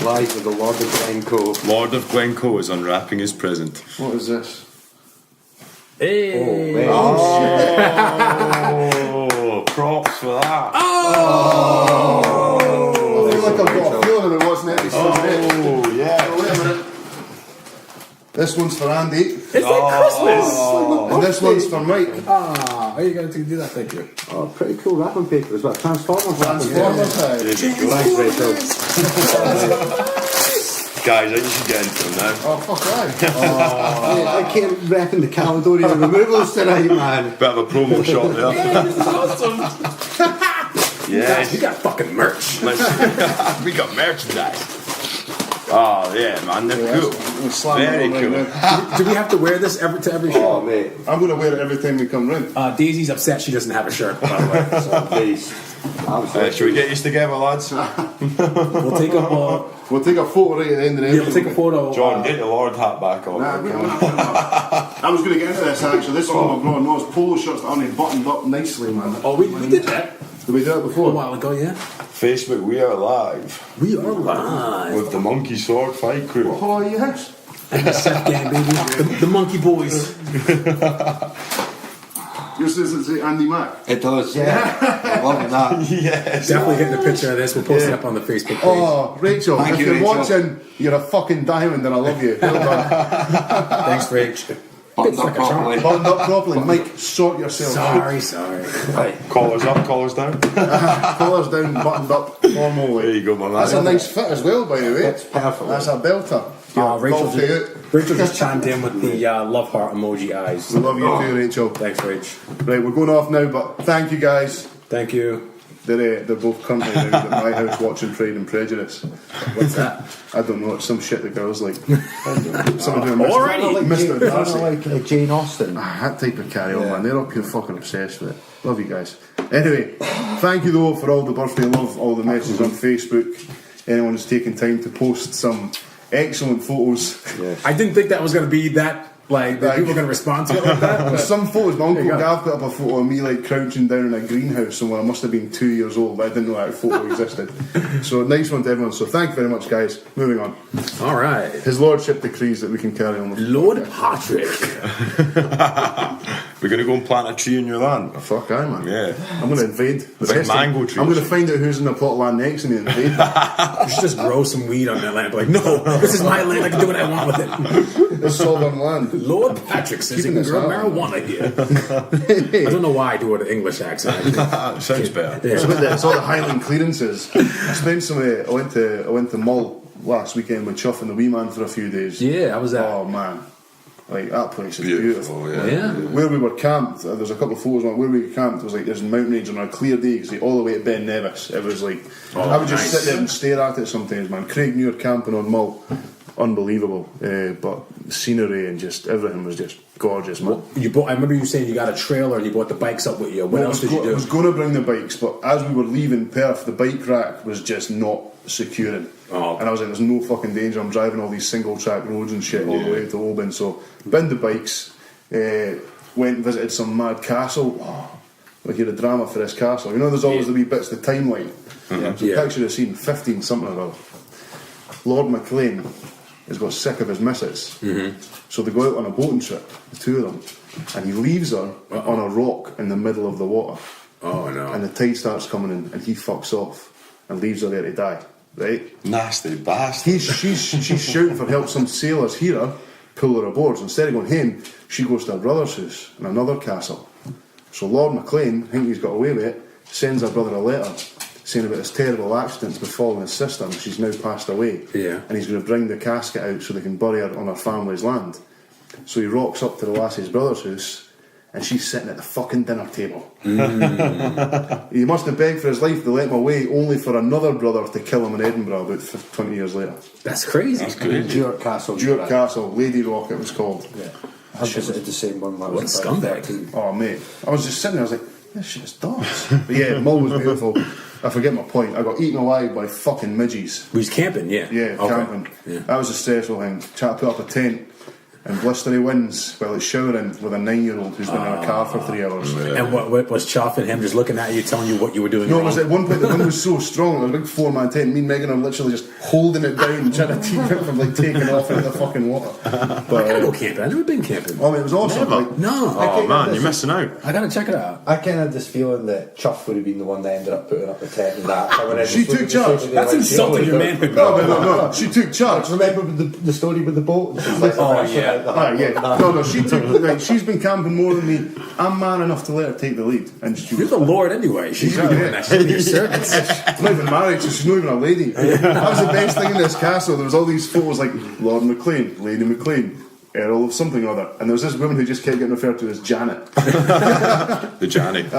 Speaker 3: Live with the Lord of Glencoe.
Speaker 4: Lord of Glencoe is unwrapping his present.
Speaker 1: What is this?
Speaker 2: Hey.
Speaker 4: Oh, props for that.
Speaker 1: I feel like I've got a feeling about what's next.
Speaker 4: Oh, yeah.
Speaker 1: Wait a minute. This one's for Andy,
Speaker 2: It's like Christmas.
Speaker 1: and this one's for Mike.
Speaker 2: Ah, oh, you got to do that. Thank you.
Speaker 3: Oh, pretty cool wrapping paper as well. Transformers wrapping paper.
Speaker 1: Transformers head.
Speaker 3: Thanks, Rachel.
Speaker 4: Guys, I think you should get into them now.
Speaker 1: Oh, fuck aye.
Speaker 3: Mate, I came repping the Caledonia Removals tonight, man.
Speaker 4: Bit of a promo shot there.
Speaker 2: This is awesome.
Speaker 4: Yes.
Speaker 2: You got fucking merch.
Speaker 4: We got merchandise. Oh, yeah, man. They're cool.
Speaker 1: We'll slam it
Speaker 4: Very
Speaker 1: on right
Speaker 4: cool.
Speaker 1: now.
Speaker 2: Do we have to wear this to every
Speaker 3: Oh,
Speaker 2: show?
Speaker 3: mate.
Speaker 1: I'm going to wear it every time we come round.
Speaker 2: Daisy's upset she doesn't have a shirt, by the way.
Speaker 3: So, please.
Speaker 4: Should we get used together, lads?
Speaker 2: We'll take a
Speaker 1: We'll take a photo right at the end of the
Speaker 2: we'll take a photo.
Speaker 4: John, get the Lord hat back on.
Speaker 1: I was going to get into this actually. This one my Braw Or Naw's polo shirts that aren't buttoned up nicely, man.
Speaker 2: Oh, we did that
Speaker 1: Did we do it
Speaker 2: a
Speaker 1: before?
Speaker 2: while ago, yeah.
Speaker 4: Facebook, we are live
Speaker 2: We are live.
Speaker 4: with the Monkey Sword Fight Crew.
Speaker 1: Oh, yes.
Speaker 2: Seth Gang, baby. The Monkey Boys.
Speaker 1: Yours doesn't say Andy Mack.
Speaker 3: It does, yeah. I'm loving that.
Speaker 4: Yes.
Speaker 2: Definitely getting a picture of this. We'll post it up on the Facebook page.
Speaker 1: Oh, Rachel,
Speaker 3: Thank
Speaker 1: if
Speaker 3: you,
Speaker 1: you're
Speaker 3: Rachel.
Speaker 1: watching, you're a fucking diamond and I love you. Well done.
Speaker 2: Thanks, Rach.
Speaker 3: Buttoned up properly.
Speaker 1: Buttoned up properly. Mike, sort yourself out.
Speaker 2: Sorry.
Speaker 3: Right.
Speaker 4: Collars up, collars down.
Speaker 1: Collars down, buttoned up, formally.
Speaker 4: There you go, my man.
Speaker 1: That's a nice fit as well, by the way.
Speaker 3: That's perfect.
Speaker 1: That's a belter.
Speaker 2: Rachel
Speaker 1: Golf out.
Speaker 2: Rachel just chimed in with the love heart emoji eyes.
Speaker 1: We love you too, Rachel.
Speaker 2: Thanks, Rach.
Speaker 1: Right, we're going off now, but thank you guys.
Speaker 2: Thank you.
Speaker 1: They're both currently down at my house watching Pride and Prejudice.
Speaker 2: What's that?
Speaker 1: I don't know, it's some shit the girls like. Someone doing
Speaker 2: Alrighty.
Speaker 1: Mr. Darcy.
Speaker 3: Like Jane Austen.
Speaker 1: That type of carry on, man. They're up here fucking obsessed with it. Love you guys. Anyway, thank you though for all the birthday love, all the messages on Facebook. Anyone who's taken time to post some excellent photos.
Speaker 2: I didn't think that was going to be that, that people were going to respond to it like that.
Speaker 1: There's some photos. My uncle
Speaker 2: you go.
Speaker 1: Gav put up a photo of me like crouching down in a greenhouse somewhere. I must have been 2 years old, but I didn't know that photo existed. So nice one to everyone. So thank you very much, guys. Moving on.
Speaker 2: All right.
Speaker 1: His Lordship decrees that we can carry on with
Speaker 2: Lord Patrick.
Speaker 4: We're going to go and plant a tree in your land.
Speaker 1: Fuck aye, man.
Speaker 4: Yeah.
Speaker 1: I'm going to invade. The
Speaker 4: Like
Speaker 1: rest of-
Speaker 4: mango trees.
Speaker 1: I'm going to find out who's in the plot of land next to me and invade.
Speaker 2: You should just grow some weed on that land. Be like, no, this is my land. I can do what I want with it.
Speaker 1: this southern land.
Speaker 2: Lord Patrick says you can grow marijuana here. I don't know why I do it an English accent.
Speaker 4: Sounds better.
Speaker 1: It's all the Highland clearances. I spent some. I went to Mull last weekend with Chuff and the wee man for a few days.
Speaker 2: Yeah, I was at.
Speaker 1: Oh man, like that place is beautiful.
Speaker 2: Yeah.
Speaker 1: Where we were camped, there's a couple of photos. Where we were camped was like there's a mountain range on a clear day, like, all the way to Ben Nevis. It was like I would just sit there and stare at it sometimes, man. Craig Muir camping on Mull, unbelievable. But the scenery and just everything was just gorgeous, man.
Speaker 2: You bought. I remember you saying you got a trailer and you brought the bikes up with you. What else did you do?
Speaker 1: I was going to bring the bikes, but as we were leaving Perth, the bike rack was just not securing.
Speaker 2: Oh.
Speaker 1: And I was like, there's no fucking danger. I'm driving all these single track roads and shit all the way to Oban. So, binned the bikes, went and visited some mad castle. Oh, like you had a drama for this castle. You know, there's always the wee bits, the timeline. So, picture the scene, 15 something or other. Lord McLean has got sick of his missus. So they go out on a boating trip, the two of them, and he leaves her on a rock in the middle of the water.
Speaker 2: Oh no!
Speaker 1: And the tide starts coming in, and he fucks off and leaves her there to die. Right?
Speaker 4: Nasty bastard.
Speaker 1: She's shouting for help. Some sailors hear her, pull her aboard. So instead of going home, she goes to her brother's house in another castle. So Lord McLean, I think he's got away with it, sends her brother a letter saying about his terrible accidents befalling his sister, and she's now passed away.
Speaker 2: Yeah.
Speaker 1: And he's going to bring the casket out so they can bury her on her family's land. So he rocks up to the lassie's brother's house, and she's sitting at the fucking dinner table. He must have begged for his life to let him away, only for another brother to kill him in Edinburgh about 20 years later.
Speaker 2: That's crazy.
Speaker 4: That's good.
Speaker 3: Duart Castle.
Speaker 1: Duart Castle, Lady Rock it was called.
Speaker 3: Yeah. I visited the same one when I
Speaker 2: What a
Speaker 3: was about
Speaker 2: scumbag.
Speaker 3: 13.
Speaker 1: Oh mate, I was just sitting there, I was like, this shit is dogs. But yeah, Mull was beautiful. I forget my point. I got eaten alive by fucking midges.
Speaker 2: We was camping, yeah.
Speaker 1: Yeah,
Speaker 2: Okay.
Speaker 1: camping.
Speaker 2: Yeah.
Speaker 1: That was a stressful thing. Trying to put up a tent and blistery winds while it's showering with a 9-year-old who's been in a car for 3 hours.
Speaker 2: And what was Choff and him just looking at you, telling you what you were doing
Speaker 1: No, it
Speaker 2: wrong?
Speaker 1: was at one point the wind was so strong, it was a big 4-man tent. Me and Megan are literally just holding it down, trying to keep it from like taking off into the fucking water. But
Speaker 2: I gotta go camping. I've never been camping.
Speaker 1: oh, it was awesome.
Speaker 4: Never.
Speaker 1: Like,
Speaker 2: No.
Speaker 4: Oh man, you're missing out.
Speaker 2: I gotta check it out.
Speaker 3: I kind of had this feeling that Chuff would have been the one that ended up putting up the tent and that. I went in
Speaker 1: She
Speaker 3: and
Speaker 1: took charge.
Speaker 2: That's insulting your manhood.
Speaker 1: no, she took charge.
Speaker 3: Remember the story with the boat?
Speaker 2: Oh, yeah.
Speaker 1: Ah, yeah. No, she took. Like, she's been camping more than me. I'm man enough to let her take the lead, and she
Speaker 2: You're the Lord anyway. She's
Speaker 1: Exactly.
Speaker 2: doing that. She's in your servants.
Speaker 1: She's not even married, so she's not even a lady. That was the best thing in this castle. There was all these photos like Lord McLean, Lady McLean, Earl of something or other, and there was this woman who just kept getting referred to as Janet.
Speaker 4: The Janny.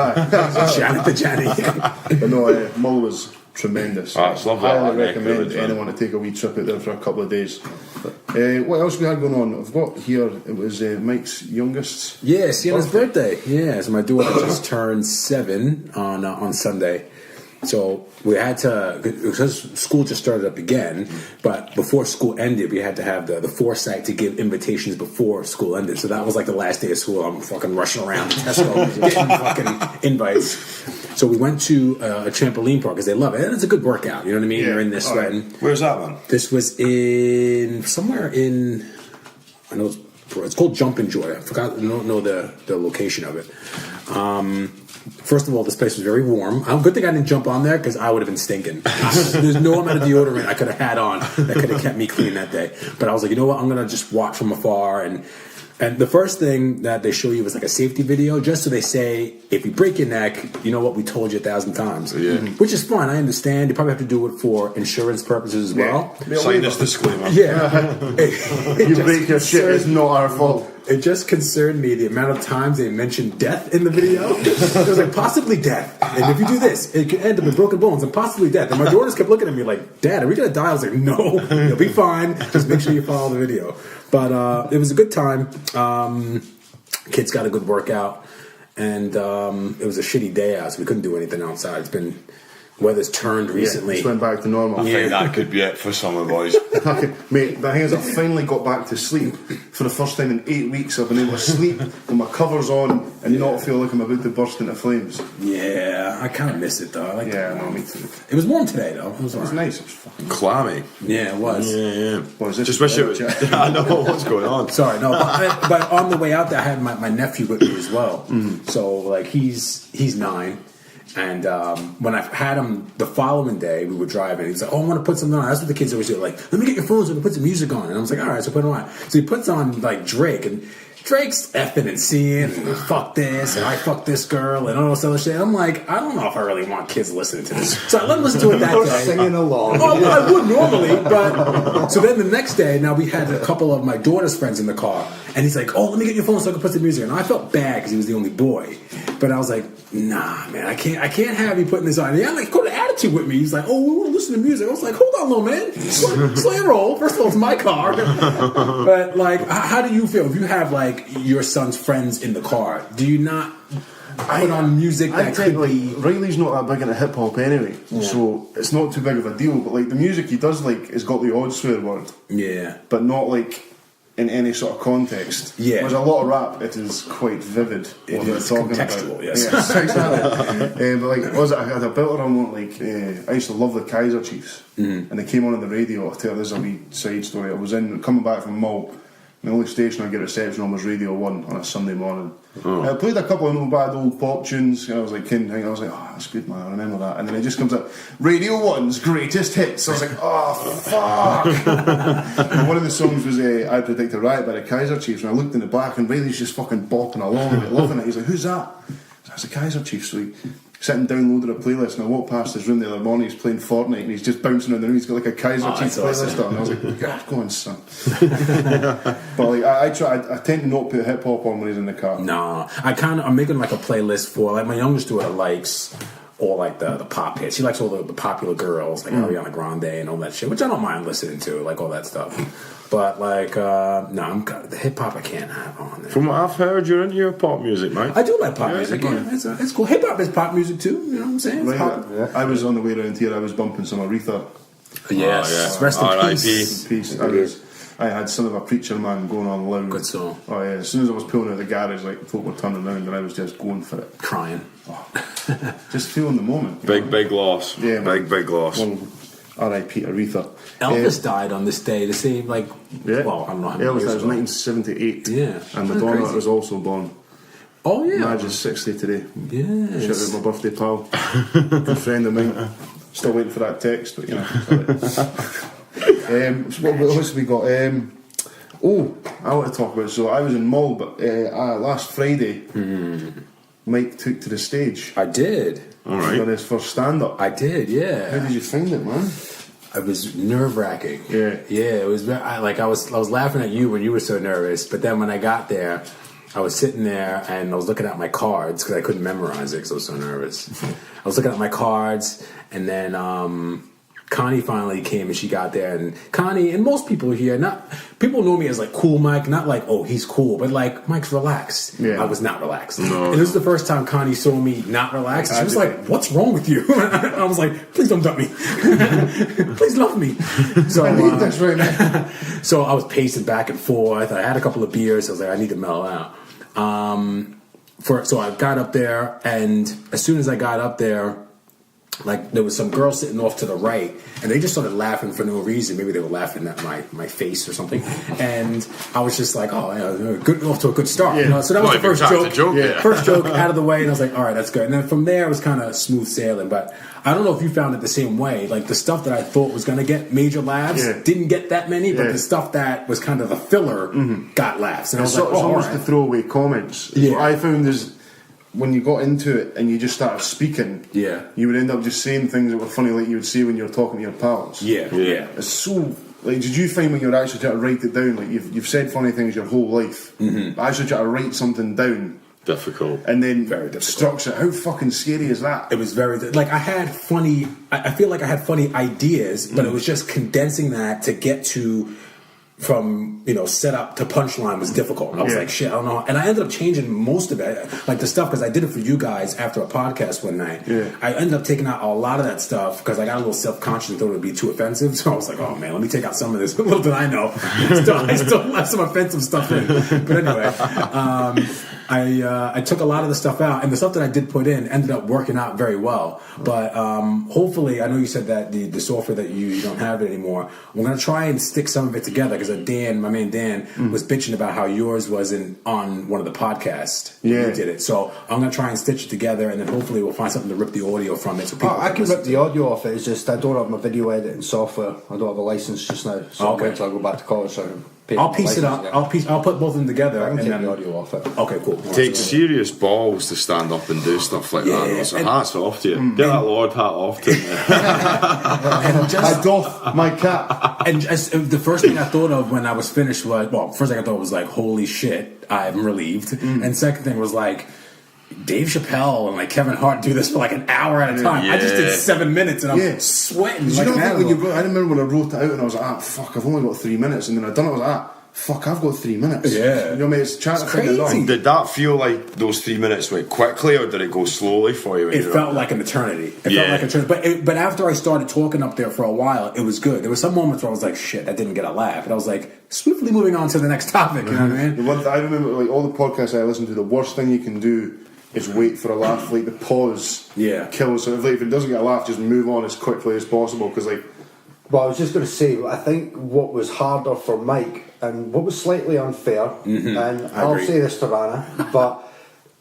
Speaker 2: Janet the Janny.
Speaker 1: But no, Mull was tremendous.
Speaker 4: Ah, it's lovely.
Speaker 1: Highly
Speaker 4: That
Speaker 1: recommend
Speaker 4: village, man.
Speaker 1: anyone to take a wee trip out there for a couple of days. What else we had going on? I've got here. It was Mike's youngest.
Speaker 2: Yeah, Sienna's birthday. Yeah, so my daughter just turned 7 on Sunday. So we had to, because school just started up again, but before school ended, we had to have the foresight to give invitations before school ended. So that was like the last day of school. I'm fucking rushing around to Tesco getting fucking invites. So we went to a trampoline park because they love it. And it's a good workout. You know what I mean?
Speaker 1: Yeah.
Speaker 2: You're in this sweating.
Speaker 4: Where's that one?
Speaker 2: This was in somewhere in, I know it's called Jump and Joy. I forgot, I don't know the location of it. First of all, this place was very warm. Good thing I didn't jump on there because I would have been stinking. There's no amount of deodorant I could have had on that could have kept me clean that day. But I was like, you know what? I'm gonna just watch from afar. And the first thing that they show you was like a safety video, just so they say, if you break your neck, you know what, we told you 1,000 times.
Speaker 4: Yeah.
Speaker 2: Which is fine, I understand. You probably have to do it for insurance purposes as well.
Speaker 4: Sign this disclaimer.
Speaker 2: Yeah.
Speaker 1: You break your shit, it's not our fault.
Speaker 2: It just concerned me the amount of times they mentioned death in the video. It was like, possibly death. And if you do this, it could end up in broken bones and possibly death. And my daughters kept looking at me like, Dad, are we going to die? I was like, no, you'll be fine. Just make sure you follow the video. But it was a good time. Kids got a good workout. And it was a shitty day out, so we couldn't do anything outside. It's been... Weather's turned recently.
Speaker 1: Just went back to normal.
Speaker 4: I think that could be it for summer, boys.
Speaker 1: Mate, the thing is, I finally got back to sleep. For the first time in 8 weeks, I've been able to sleep with my covers on and not feel like I'm about to burst into flames.
Speaker 2: Yeah, I kind of miss it though. I like
Speaker 1: Yeah, no, me too.
Speaker 2: It was warm today though. It was
Speaker 1: It was
Speaker 2: alright.
Speaker 1: nice. It was fucking.
Speaker 4: Clammy.
Speaker 2: Yeah, it was.
Speaker 4: Yeah.
Speaker 1: What is this?
Speaker 4: Just wish it was. I know what's going on.
Speaker 2: Sorry, no, but on the way out there, I had my nephew with me as well. So like he's 9. And when I had him the following day, we were driving. He was like, "Oh, I want to put something on." That's what the kids always do. Like, "Let me get your phone so I can put some music on." And I was like, "All right," so put it on. So he puts on like Drake, and Drake's effing and seeing, and fuck this, and I fuck this girl, and all this other shit. I'm like, I don't know if I really want kids listening to this. So I let him listen to it that day.
Speaker 3: Singing along.
Speaker 2: Oh, well, I would normally, but so then the next day, now we had a couple of my daughter's friends in the car, and he's like, "Oh, let me get your phone so I can put some music on." And I felt bad because he was the only boy, but I was like, "Nah, man, I can't have you putting this on." And he had like quite an attitude with me. He's like, "Oh, we want to listen to music." I was like, "Hold on, little man, slow your roll. First of all, it's my car." But like, how do you feel if you have like your son's friends in the car? Do you not put on music that could be?
Speaker 1: Riley's not that big into hip hop anyway, so it's not too big of a deal. But like the music he does like has got the odd swear word, but not like in any sort of context. There's a lot of rap. It is quite vivid.
Speaker 2: It
Speaker 1: what
Speaker 2: is
Speaker 1: they're talking
Speaker 2: contextual.
Speaker 1: about.
Speaker 2: Yes,
Speaker 1: exactly. But like, I had a belter on one. Like, I used to love the Kaiser Chiefs, and they came on the radio. I'll tell you, this is a wee side story. I was coming back from Mull. The only station I get reception on was Radio 1 on a Sunday morning. I played a couple of no bad old pop tunes, and I was like, I was like, "Oh, that's good, man, I remember that." And then it just comes up, Radio 1's greatest hits. I was like, "Oh, fuck." And one of the songs was I Predict a Riot by the Kaiser Chiefs, and I looked in the back, and Riley's just fucking bopping along with it, loving it. He's like, "Who's that?" That's the Kaiser Chiefs. So he sat and downloaded a playlist, and I walked past his room the other morning. He's playing Fortnite, and he's just bouncing around the room. He's got like a Kaiser Chiefs playlist on. And I was like, "God, go on, son." But like, I tend to not put hip hop on when he's in the car.
Speaker 2: No, I'm making like a playlist for like my youngest daughter likes all like the pop hits. She likes all the popular girls like Ariana Grande and all that shit, which I don't mind listening to, like all that stuff. But like, the hip hop I can't have on there.
Speaker 4: From what I've heard, you're into your pop music, mate.
Speaker 2: I do like pop music. Yeah, it's cool. Hip hop is pop music too. You know what I'm saying? It's pop.
Speaker 1: I was on the way around here. I was bumping some Aretha.
Speaker 2: Yes. Rest in peace.
Speaker 1: I had Son of a Preacher Man going on loud.
Speaker 2: Good song.
Speaker 1: Oh yeah. As soon as I was pulling out of the garage, like folk were turning around, and I was just going for it,
Speaker 2: Crying.
Speaker 1: just feeling the moment.
Speaker 4: Big loss.
Speaker 1: Yeah, man.
Speaker 4: Big loss.
Speaker 1: Well, R.I.P. Aretha.
Speaker 2: Elvis died on this day. The same, like, well, I don't know how many
Speaker 1: Elvis
Speaker 2: years
Speaker 1: died
Speaker 2: ago.
Speaker 1: in 1978.
Speaker 2: Yeah.
Speaker 1: And Madonna was also born.
Speaker 2: Oh yeah.
Speaker 1: Madge's 60 today.
Speaker 2: Yes.
Speaker 1: Shout out my birthday pal. Good friend of mine. Still waiting for that text, but you know. So what else have we got? I want to talk about. So I was in Mull, but last Friday, Mike took to the stage.
Speaker 2: I did.
Speaker 4: All right.
Speaker 1: On his first stand-up.
Speaker 2: I did. Yeah.
Speaker 1: How did you find it, man?
Speaker 2: It was nerve-wracking.
Speaker 1: Yeah.
Speaker 2: It was. I was laughing at you when you were so nervous, but then when I got there, I was sitting there and I was looking at my cards because I couldn't memorize it because I was so nervous. I was looking at my cards, and then Connie finally came and she got there, and Connie and most people here, people know me as like Cool Mike, not like, oh, he's cool, but like Mike's relaxed.
Speaker 1: Yeah.
Speaker 2: I was not relaxed.
Speaker 4: No.
Speaker 2: And this is the first time Connie saw me not relaxed. She was like, "What's wrong with you?" I was like, "Please don't dump me. Please love me." So
Speaker 1: I need this right now.
Speaker 2: So I was pacing back and forth. I had a couple of beers. I was like, I need to mellow out. So I got up there, and as soon as I got up there, like there was some girl sitting off to the right, and they just started laughing for no reason. Maybe they were laughing at my face or something. And I was just like, "Oh, yeah, good, off to a good start."
Speaker 1: Yeah.
Speaker 2: You know? So that was the first joke.
Speaker 4: Yeah.
Speaker 2: First joke out of the way, and I was like, "All right, that's good." And then from there, it was kind of smooth sailing. But I don't know if you found it the same way. Like the stuff that I thought was going to get major laughs didn't get that many, but the stuff that was kind of the filler got laughs. And I was like,
Speaker 1: It's almost
Speaker 2: all right.
Speaker 1: the throwaway comments.
Speaker 2: Yeah.
Speaker 1: What I found is when you got into it and you just started speaking, you would end up just saying things that were funny, like you would say when you were talking to your pals.
Speaker 2: Yeah.
Speaker 1: It's so. Like, did you find when you were actually trying to write it down, like you've said funny things your whole life, but actually trying to write something down,
Speaker 4: Difficult.
Speaker 1: and then
Speaker 2: Very difficult.
Speaker 1: structure? How fucking scary is that?
Speaker 2: It was very like I had funny. I feel like I had funny ideas, but it was just condensing that to get to from setup to punchline was difficult. I was like, shit, I don't know. And I ended up changing most of it, like the stuff, because I did it for you guys after a podcast one night. I ended up taking out a lot of that stuff because I got a little self-conscious and thought it would be too offensive. So I was like, oh man, let me take out some of this. Little did I know, I still left some offensive stuff in. But anyway, I took a lot of the stuff out, and the stuff that I did put in ended up working out very well. But hopefully, I know you said that the software that you don't have it anymore. I'm going to try and stick some of it together because my man Dan, was bitching about how yours wasn't on one of the podcasts.
Speaker 1: Yeah.
Speaker 2: You did it. So I'm going to try and stitch it together, and then hopefully we'll find something to rip the audio from it. So people
Speaker 3: I can rip the audio off it. It's just I don't have my video editing software. I don't have a license just now. So I'll wait till I go back to college. So I can pay
Speaker 2: I'll
Speaker 3: for
Speaker 2: piece it
Speaker 3: my
Speaker 2: up.
Speaker 3: license again.
Speaker 2: I'll put both of them together,
Speaker 3: I can
Speaker 2: and
Speaker 3: take
Speaker 2: then
Speaker 3: the audio off it.
Speaker 2: Okay, cool.
Speaker 4: Takes serious balls to stand up and do stuff like that.
Speaker 2: Yeah,
Speaker 4: So
Speaker 2: and-
Speaker 4: hats off to you. Get that Lord hat off to me.
Speaker 1: I doff my cap.
Speaker 2: And just, the first thing I thought of when I was finished was, first thing I thought was like, holy shit, I'm relieved. And second thing was like, Dave Chappelle and like Kevin Hart do this for like an hour at a time. I just did 7 minutes and I'm sweating.
Speaker 1: Did
Speaker 2: Like
Speaker 1: you
Speaker 2: an
Speaker 1: know when
Speaker 2: animal.
Speaker 1: I remember when I wrote it out and I was like, fuck, I've only got 3 minutes, and then I done it, I was like, fuck, I've got 3 minutes.
Speaker 2: Yeah.
Speaker 1: You know what I mean? It's trying to figure it
Speaker 2: crazy.
Speaker 1: out.
Speaker 4: Did that feel like those 3 minutes went quickly, or did it go slowly for you? When
Speaker 2: It
Speaker 4: you
Speaker 2: felt like an eternity. It
Speaker 4: Yeah.
Speaker 2: felt like an eternity. But after I started talking up there for a while, it was good. There were some moments where I was like, shit, that didn't get a laugh. And I was like, swiftly moving on to the next topic. You know what I mean?
Speaker 1: The one that I remember, like all the podcasts I listen to, the worst thing you can do is wait for a laugh. Like the pause kills. So if it doesn't get a laugh, just move on as quickly as possible. Because like,
Speaker 3: Well, I was just going to say, I think what was harder for Mike and what was slightly unfair, and I'll
Speaker 2: agree.
Speaker 3: say this to Rana, but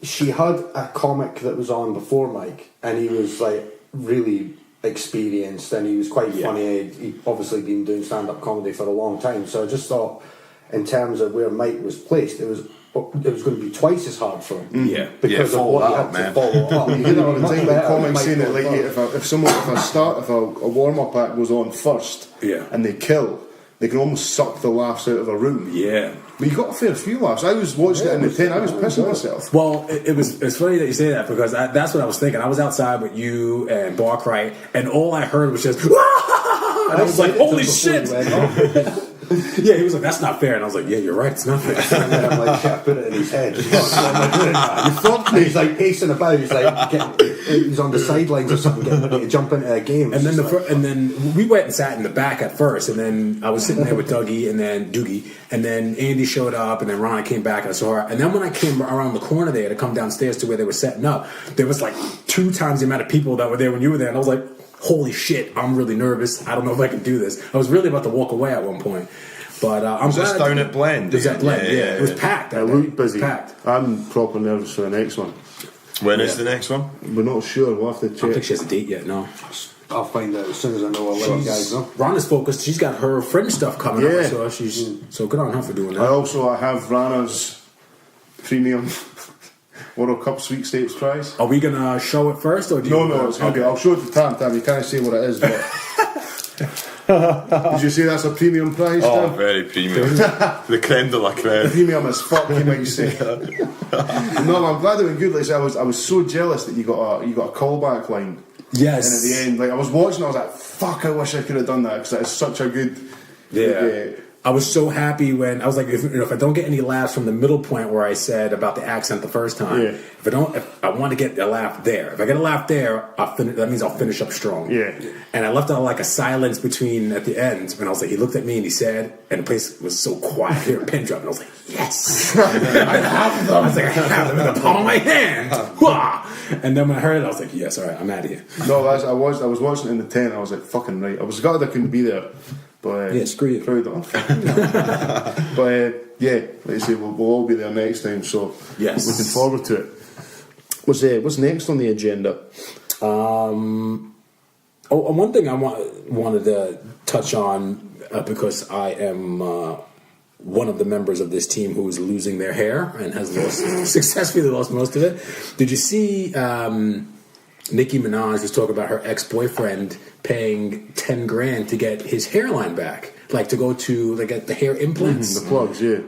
Speaker 3: she had a comic that was on before Mike, and he was like really experienced and he was quite funny. He'd obviously been doing stand-up comedy for a long time, so I just thought, in terms of where Mike was placed, it was going to be twice as hard for him.
Speaker 2: Yeah.
Speaker 3: Because of
Speaker 4: follow
Speaker 3: what he
Speaker 4: that
Speaker 3: had
Speaker 4: up,
Speaker 3: to
Speaker 4: man.
Speaker 3: follow up.
Speaker 1: you hear that all the
Speaker 3: Much
Speaker 1: time.
Speaker 3: better
Speaker 1: The comics
Speaker 3: than
Speaker 1: saying that
Speaker 3: Mike
Speaker 1: like if a warm-up act goes on first, and they kill, they can almost suck the laughs out of a room.
Speaker 2: Yeah.
Speaker 1: But you got a fair few laughs. I was watching it in the tent. I was pissing myself.
Speaker 2: Well, it's funny that you say that because that's what I was thinking. I was outside with you and Barcry, and all I heard was just, and I was like, holy shit. Yeah, he was like, that's not fair. And I was like, yeah, you're right, it's not fair.
Speaker 3: And then I'm like, I put it in his head. You thought he's like pacing about. He's like, he's on the sidelines or something, getting ready to jump into a game.
Speaker 2: And then and then we went and sat in the back at first, and then I was sitting there with Dougie and then Doogie, and then Andy showed up, and then Ron came back and I saw her. And then when I came around the corner there to come downstairs to where they were setting up, there was like 2 times the amount of people that were there when you were there, and I was like, holy shit, I'm really nervous. I don't know if I can do this. I was really about to walk away at one point. But I'm
Speaker 4: Was this
Speaker 2: glad
Speaker 4: down at Blend?
Speaker 2: It was at Blend,
Speaker 4: Yeah,
Speaker 2: yeah. It was packed.
Speaker 1: I looked busy.
Speaker 2: Packed.
Speaker 1: I'm proper nervous for the next one.
Speaker 4: When is the next one?
Speaker 1: We're not sure. We'll have to
Speaker 2: I don't think
Speaker 1: check.
Speaker 2: she has a date yet, no.
Speaker 3: I'll find out as soon as I know. I'll let you guys know.
Speaker 2: Rana's focused. She's got her French stuff coming
Speaker 1: Yeah.
Speaker 2: up, so so good on her for doing
Speaker 1: I
Speaker 2: that.
Speaker 1: have Rana's premium World Cup sweepstakes prize.
Speaker 2: Are we gonna show it first, or do you?
Speaker 1: No, it's going to be. I'll show it to Tam. You can't say what it is, but did you say that's a premium prize?
Speaker 4: Oh,
Speaker 1: Tam?
Speaker 4: very premium. The creme de la creme.
Speaker 1: Premium as fuck, you might say. No, I'm glad it went good. Like I said, I was so jealous that you got a callback line.
Speaker 2: Yes.
Speaker 1: And at the end, like I was watching, I was like, "Fuck! I wish I could have done that because that is such a good."
Speaker 2: I was so happy when I was like, if I don't get any laughs from the middle point where I said about the accent the first time, if I want to get a laugh there. If I get a laugh there, that means I'll finish up strong.
Speaker 1: Yeah.
Speaker 2: And I left out like a silence between at the end when I was like, he looked at me and he said, and the place was so quiet here, a pin drop, and I was like, yes, I have them. I was like, I have them in the palm of my hand. And then when I heard it, I was like, yes, all right, I'm out of here.
Speaker 1: No, I was watching it in the tent. I was like, fucking right. I was gutted I couldn't be there. But
Speaker 2: Yeah, screw you.
Speaker 1: Proud of. But yeah, like I say, we'll all be there next time. So
Speaker 2: Yes.
Speaker 1: looking forward to it. What's next on the agenda?
Speaker 2: One thing I wanted to touch on because I am one of the members of this team who is losing their hair and has successfully lost most of it. Did you see Nicki Minaj was talking about her ex-boyfriend paying $10,000 to get his hairline back, like to go to get the hair implants?
Speaker 1: The plugs, yeah.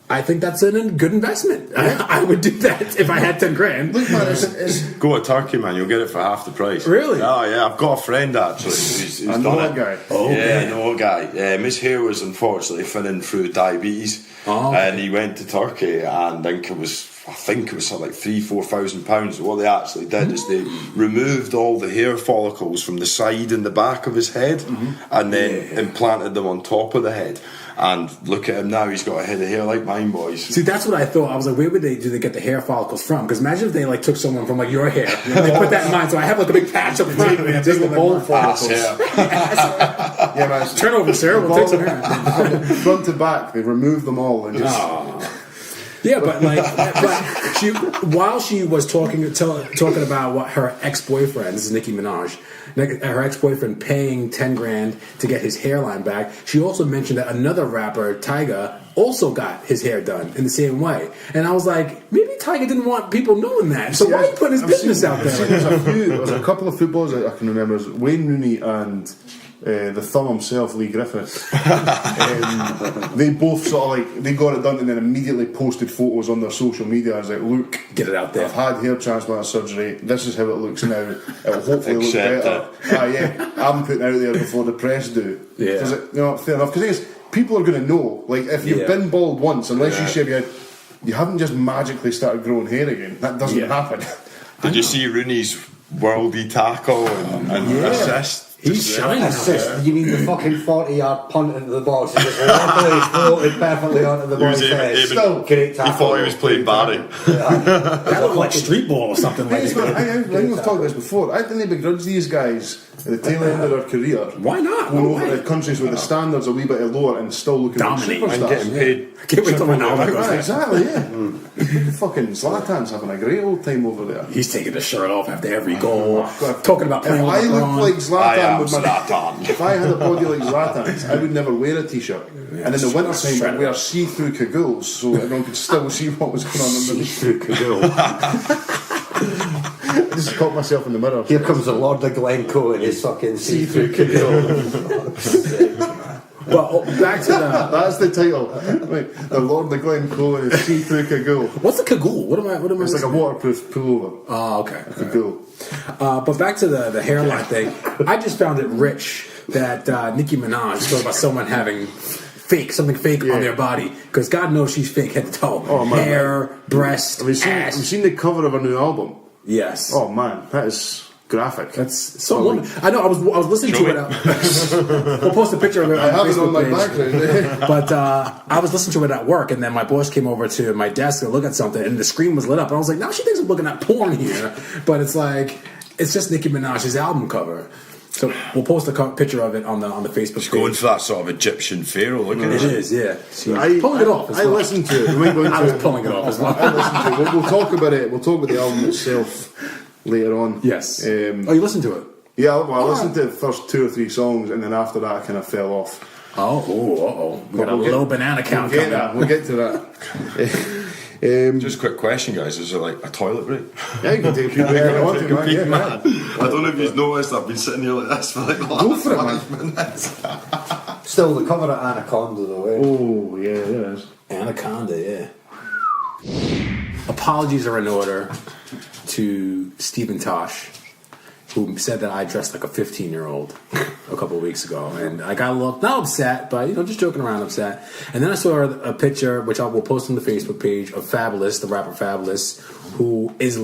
Speaker 2: I think that's a good investment. I would do that if I had $10,000.
Speaker 1: Look, man, it's
Speaker 4: Go to Turkey, man. You'll get it for half the price.
Speaker 2: Really?
Speaker 4: Oh, yeah. I've got a friend actually who's
Speaker 1: I know
Speaker 4: done
Speaker 1: that
Speaker 4: it.
Speaker 1: guy.
Speaker 2: Oh,
Speaker 4: yeah,
Speaker 2: man.
Speaker 4: I know a guy. His hair was unfortunately thinning through diabetes,
Speaker 2: Oh, okay.
Speaker 4: and he went to Turkey, and I think it was I think it was something like £3,000-4,000. What they actually did is they removed all the hair follicles from the side and the back of his head, and then implanted them on top of the head. And look at him now; he's got a head of hair like mine, boys.
Speaker 2: See, that's what I thought. I was like, where do they get the hair follicles from? Because imagine if they like took someone from like your hair, and they put that in mine. So I have like a big patch up front.
Speaker 1: Take the ball follicles.
Speaker 2: Yeah, man. Turn over, sir. We'll take some hair.
Speaker 1: Front to back, they remove them all and just.
Speaker 2: Yeah, but while she was talking about what her ex-boyfriend, this is Nicki Minaj, her ex-boyfriend paying $10,000 to get his hairline back, she also mentioned that another rapper, Tyga, also got his hair done in the same way. And I was like, maybe Tyga didn't want people knowing that. So why are you putting his business out there?
Speaker 1: There's a couple of footballers that I can remember. It was Wayne Rooney and the thumb himself, Lee Griffiths. They both sort of like, they got it done and then immediately posted photos on their social media. I was like, look,
Speaker 2: get it out there.
Speaker 1: I've had hair transplant surgery. This is how it looks now. It'll hopefully look better. I'm putting it out there before the press do. Yeah. Fair enough. Because people are going to know. Like, if you've been bald once, unless you shave your head, you haven't just magically started growing hair again. That doesn't happen.
Speaker 4: Did you see Rooney's worldie tackle and assist?
Speaker 2: He's shining.
Speaker 3: Assist. You mean the fucking 40-yard punt into the box and just luckily floated perfectly onto the boy's head. Still great tackle.
Speaker 4: He thought he was playing Barry.
Speaker 2: That looked like street ball or something like that.
Speaker 1: I think we've talked about this before. I didn't begrudge these guys at the tail end of their career.
Speaker 2: Why not?
Speaker 1: Going over to countries where the standards are a wee bit lower and still looking
Speaker 2: dominate
Speaker 1: like superstars.
Speaker 4: And getting paid.
Speaker 2: I can't wait till my album goes there.
Speaker 1: Exactly, Fucking Zlatan's having a great old time over there.
Speaker 2: He's taking the shirt off after every goal. Talking about playing
Speaker 1: if
Speaker 2: with
Speaker 1: I looked like Zlatan with
Speaker 4: Zlatan.
Speaker 1: If I had a body like Zlatan's, I would never wear a t-shirt. And in the winter time, I'd wear see-through cagoules so everyone could still see what was going on underneath.
Speaker 3: See-through cagoule.
Speaker 1: I just caught myself in the mirror.
Speaker 3: Here comes the Lord of Glencoe and his fucking see-through cagoule.
Speaker 2: But back to the...
Speaker 1: That's the title. Right. The Lord of Glencoe and his see-through cagoule.
Speaker 2: What's a cagoule? What am I
Speaker 1: It's like a waterproof pullover.
Speaker 2: Oh, okay.
Speaker 1: A cagoule.
Speaker 2: But back to the hairline thing. I just found it rich that Nicki Minaj talked about someone having something fake on their body, because God knows she's fake head to toe.
Speaker 1: Oh, man.
Speaker 2: Hair, breast,
Speaker 1: Have you seen the cover of her new album?
Speaker 2: Yes.
Speaker 1: Oh man, that is graphic.
Speaker 2: That's so wonderful. I know. I was listening to it. We'll post a picture of it on
Speaker 1: I have it
Speaker 2: Facebook
Speaker 1: on my
Speaker 2: page.
Speaker 1: background.
Speaker 2: But I was listening to it at work, and then my boss came over to my desk to look at something, and the screen was lit up, and I was like, "Now she thinks I'm looking at porn here," but it's like it's just Nicki Minaj's album cover. So we'll post a picture of it on the Facebook page.
Speaker 4: Going for that sort of Egyptian pharaoh looking at
Speaker 2: It is, yeah. She's pulling it off.
Speaker 1: I listened to it. We might go into
Speaker 2: I was
Speaker 1: it.
Speaker 2: pulling it off as well.
Speaker 1: I listened to it. We'll talk about it. We'll talk about the album itself later on.
Speaker 2: Yes. Oh, you listened to it?
Speaker 1: Yeah, well, I listened to the first 2 or 3 songs, and then after that, I kind of fell off.
Speaker 2: Oh. We got a low banana count coming up.
Speaker 1: We'll get to that.
Speaker 4: Just a quick question, guys. Is there like a toilet break?
Speaker 1: Yeah, you can take a few break if you want to, man. Yeah, man.
Speaker 4: I don't know if you've noticed, I've been sitting here like this for like the last
Speaker 1: Go for it,
Speaker 4: 5 minutes.
Speaker 3: Still the cover of Anaconda though, eh?
Speaker 1: Oh, yeah, it is.
Speaker 2: Anaconda, yeah. Apologies are in order to Stephen Tosh, who said that I dressed like a 15-year-old a couple of weeks ago, and I got a little not upset, but just joking around upset. And then I saw a picture, which I will post on the Facebook page, of Fabulous, the rapper Fabulous, who is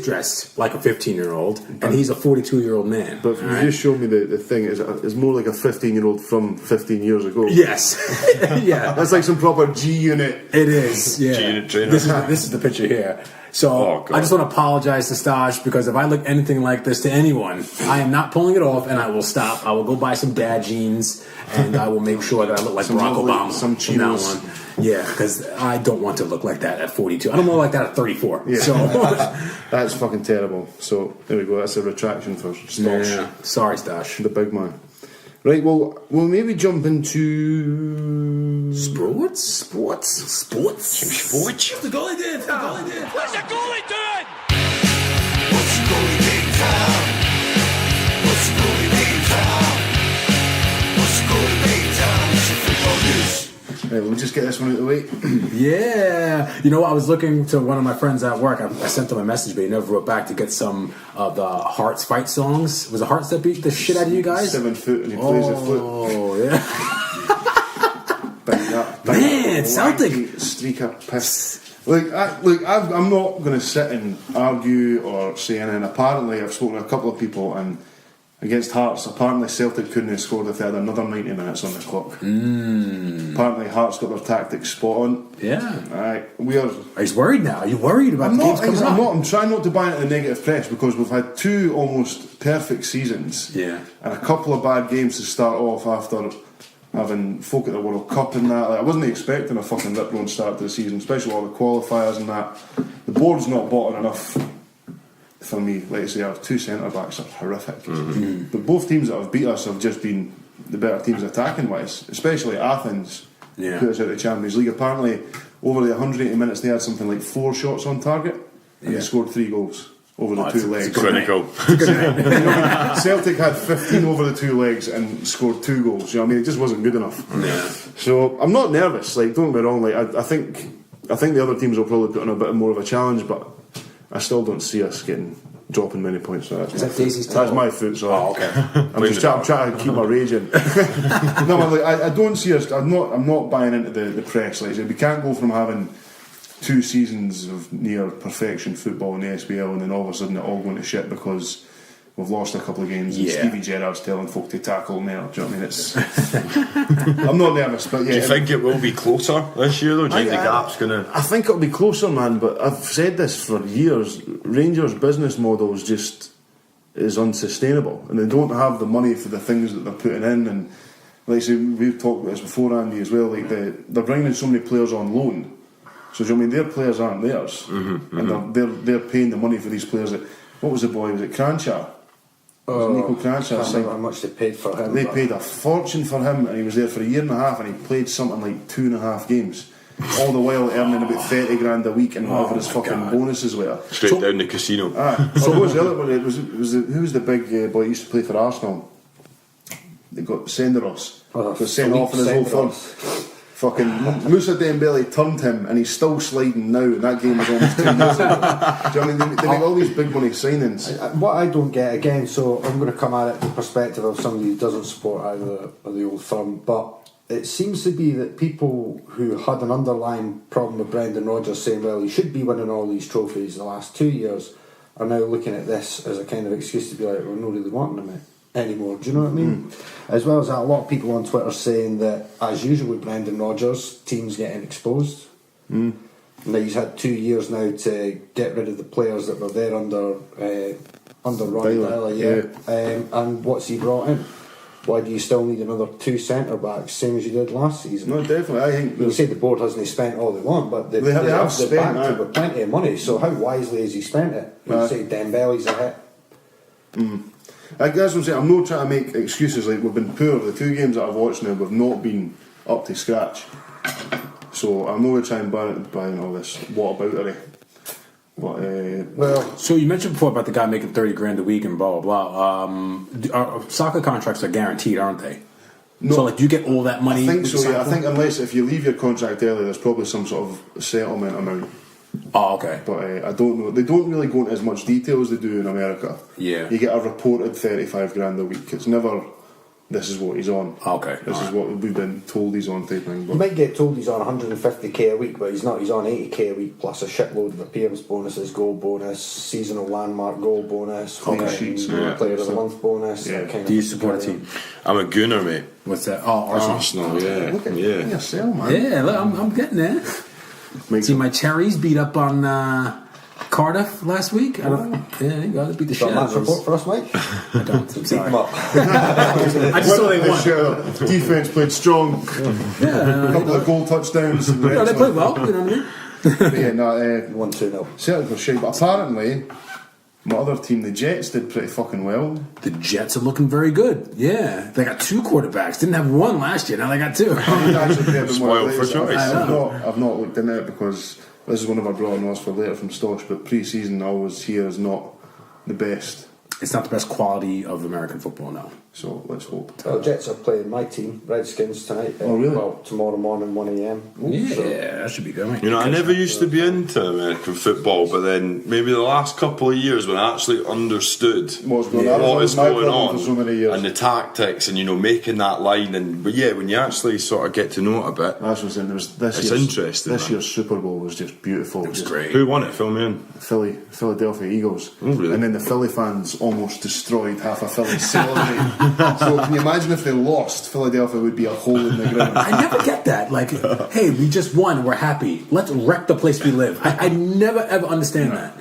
Speaker 2: dressed like a 15-year-old, and he's a 42-year-old man.
Speaker 1: But you just showed me the thing is more like a 15-year-old from 15 years ago.
Speaker 2: Yes, yeah,
Speaker 1: that's like some proper G Unit.
Speaker 2: It is. Yeah,
Speaker 4: G Unit trainer.
Speaker 2: This is the picture here. So I just want to apologize to Stash, because if I look anything like this to anyone, I am not pulling it off, and I will stop. I will go buy some dad jeans, and I will make sure that I look like Barack Obama.
Speaker 1: Some chinos.
Speaker 2: Yeah, because I don't want to look like that at 42. I don't want to look like that at 34.
Speaker 1: Yeah.
Speaker 2: So
Speaker 1: that's fucking terrible. So there we go. That's a retraction for Stash.
Speaker 2: Yeah. Sorry, Stash.
Speaker 1: The big man. Right, well, we'll maybe jump into...
Speaker 2: Sports.
Speaker 4: What's the goalie doing?
Speaker 5: What's the goalie doing?
Speaker 6: What's the goalie doing, Tom? What's the goalie doing, Tom? What's the goalie doing, Tom? It's the football news.
Speaker 1: Right, we'll just get this one out of the way.
Speaker 2: Yeah. You know what? I was looking to one of my friends at work. I sent him a message, but he never wrote back, to get some of the Hearts fight songs. Was it Hearts that beat the shit out of you guys?
Speaker 1: 7 foot and he plays the flute.
Speaker 2: Oh, yeah.
Speaker 1: That
Speaker 2: Man, Celtic.
Speaker 1: Streaker piss. I'm not going to sit and argue or say anything. Apparently, I've spoken to a couple of people, and against Hearts, apparently Celtic couldn't have scored if they had another 90 minutes on the clock. Apparently, Hearts got their tactics spot on.
Speaker 2: Yeah.
Speaker 1: We are.
Speaker 2: He's worried now. Are you worried about the games coming up?
Speaker 1: I'm trying not to buy into the negative press because we've had 2 almost perfect seasons.
Speaker 2: Yeah.
Speaker 1: And a couple of bad games to start off after having folk at the World Cup and that. Like, I wasn't expecting a fucking rip-roaring start to the season, especially all the qualifiers and that. The board's not bought on enough for me. Like I say, our 2 centre-backs are horrific. But both teams that have beat us have just been the better teams attacking-wise, especially Athens. Put us out of the Champions League. Apparently, over the 180 minutes, they had something like 4 shots on target, and they scored 3 goals over the 2 legs.
Speaker 4: Clinical.
Speaker 1: Celtic had 15 over the 2 legs and scored 2 goals. You know what I mean? It just wasn't good enough. So I'm not nervous. Like, don't get me wrong. Like, I think the other teams will probably put on a bit more of a challenge, but I still don't see us dropping many points. So
Speaker 2: Is that Daisy's
Speaker 1: that's my foot. So
Speaker 2: okay.
Speaker 1: I'm trying to keep my rage in. No, man, like, I don't see us. I'm not buying into the press. Like I said, we can't go from having 2 seasons of near perfection football in the SPL and then all of a sudden it all going to shit because we've lost a couple of games and Stevie Gerrard's telling folk to tackle now. Do you know what I mean? It's I'm not nervous, but yeah.
Speaker 4: Do you think it will be closer this year though? Do you think the gap's gonna?
Speaker 1: I think it'll be closer, man, but I've said this for years. Rangers' business model is unsustainable and they don't have the money for the things that they're putting in, and like I say, we've talked about this before, Andy, as well, like they're bringing so many players on loan. So do you know what I mean, their players aren't theirs, and they're paying the money for these players. What was the boy? Was it Cranshaw? Nico Cranshaw.
Speaker 3: I can't remember how much they paid for him.
Speaker 1: They paid a fortune for him, and he was there for 1.5 years, and he played something like 2.5 games, all the while earning about 30 grand a week and whatever his fucking bonuses were.
Speaker 4: Straight down the casino.
Speaker 1: So what was the other one? Who was the big boy who used to play for Arsenal? They got Senderos. Got sent off in his whole firm. Fucking Moussa Dembele turned him and he's still sliding now, and that game was almost 2 years ago. Do you know what I mean? They make all these big money signings.
Speaker 3: What I don't get, again, so I'm going to come at it from the perspective of somebody who doesn't support either of the old firm, but it seems to be that people who had an underlying problem with Brendan Rogers saying, well, he should be winning all these trophies the last 2 years, are now looking at this as a kind of excuse to be like, we're not really wanting him anymore. Do you know what I mean? As well as that, a lot of people on Twitter saying that, as usual with Brendan Rogers, teams getting exposed. Now he's had 2 years now to get rid of the players that were there under Ronnie Dyler, and what's he brought in? Why do you still need another 2 centre backs, same as you did last season?
Speaker 1: No, definitely. I think
Speaker 3: you say the board hasn't spent all they want, but they
Speaker 1: have spent
Speaker 3: backed it with plenty of money. So how wisely has he spent it? You say Dembele's a hit.
Speaker 1: That's what I'm saying. I'm not trying to make excuses. Like, we've been poor. The 2 games that I've watched now, we've not been up to scratch. So I'm not going to try and buy all this whataboutery. But
Speaker 2: so you mentioned before about the guy making 30 grand a week and blah blah blah. Our soccer contracts are guaranteed, aren't they? No, so like, do you get all that money?
Speaker 1: I think so. Yeah, I think unless if you leave your contract early, there's probably some sort of settlement amount.
Speaker 2: Oh, okay.
Speaker 1: But I don't know. They don't really go into as much detail as they do in America.
Speaker 2: Yeah.
Speaker 1: You get a reported 35 grand a week. It's never, this is what he's on.
Speaker 2: Okay.
Speaker 1: This is what we've been told he's on type thing.
Speaker 3: You might get told he's on 150k a week, but he's not. He's on 80k a week plus a shitload of appearance bonuses, goal bonus, seasonal landmark goal bonus,
Speaker 1: Cover sheets,
Speaker 3: player of the month bonus.
Speaker 1: Yeah.
Speaker 3: That kind
Speaker 2: Do you
Speaker 3: of
Speaker 2: support a team?
Speaker 4: I'm a gooner, mate.
Speaker 2: What's that? Oh, Arsenal.
Speaker 1: Look at yourself, man.
Speaker 2: Yeah, look, I'm getting there. See my Cherries beat up on Cardiff last week. Yeah, you got to beat the shit out of
Speaker 3: support for us, Mike.
Speaker 2: I don't. I'm sorry.
Speaker 3: I
Speaker 2: just saw they won.
Speaker 1: Defense played strong.
Speaker 2: Yeah,
Speaker 1: a couple of goal touchdowns.
Speaker 2: no, they played well. You know what I mean?
Speaker 1: Yeah, no,
Speaker 3: 1-2-0.
Speaker 1: Celtic were shit, but apparently my other team, the Jets, did pretty fucking well.
Speaker 2: The Jets are looking very good. Yeah, they got 2 quarterbacks. Didn't have 1 last year. Now they got 2.
Speaker 4: Spoiled for choice.
Speaker 1: I've not looked into it because this is one of our Braw Or Naws for later from Stosh, but pre-season I always hear is not the best.
Speaker 2: it's not the best quality of American football, no.
Speaker 1: So let's hope.
Speaker 3: Well, Jets are playing my team, Redskins, tonight.
Speaker 1: Oh, really?
Speaker 3: Well, tomorrow morning, 1 a.m.
Speaker 2: Yeah, that should be good.
Speaker 4: You know, I never used to be into American football, but then maybe the last couple of years when I actually understood
Speaker 1: What's going on?
Speaker 4: what is
Speaker 1: My
Speaker 4: going
Speaker 1: problem
Speaker 4: on
Speaker 1: for so many years.
Speaker 4: and the tactics and, you know, making that line. But yeah, when you actually sort of get to know it a bit,
Speaker 1: That's what I'm saying. There was this
Speaker 4: It's
Speaker 1: year's,
Speaker 4: interesting,
Speaker 1: This
Speaker 4: man.
Speaker 1: year's Super Bowl was just beautiful.
Speaker 2: It was great.
Speaker 4: who won it? Fill me in.
Speaker 1: Philadelphia Eagles.
Speaker 4: Oh, really?
Speaker 1: And then the Philly fans almost destroyed half of Philly celebrating. So can you imagine if they lost? Philadelphia would be a hole in the ground.
Speaker 2: I never get that. Like, hey, we just won. We're happy. Let's wreck the place we live. I never ever understand that.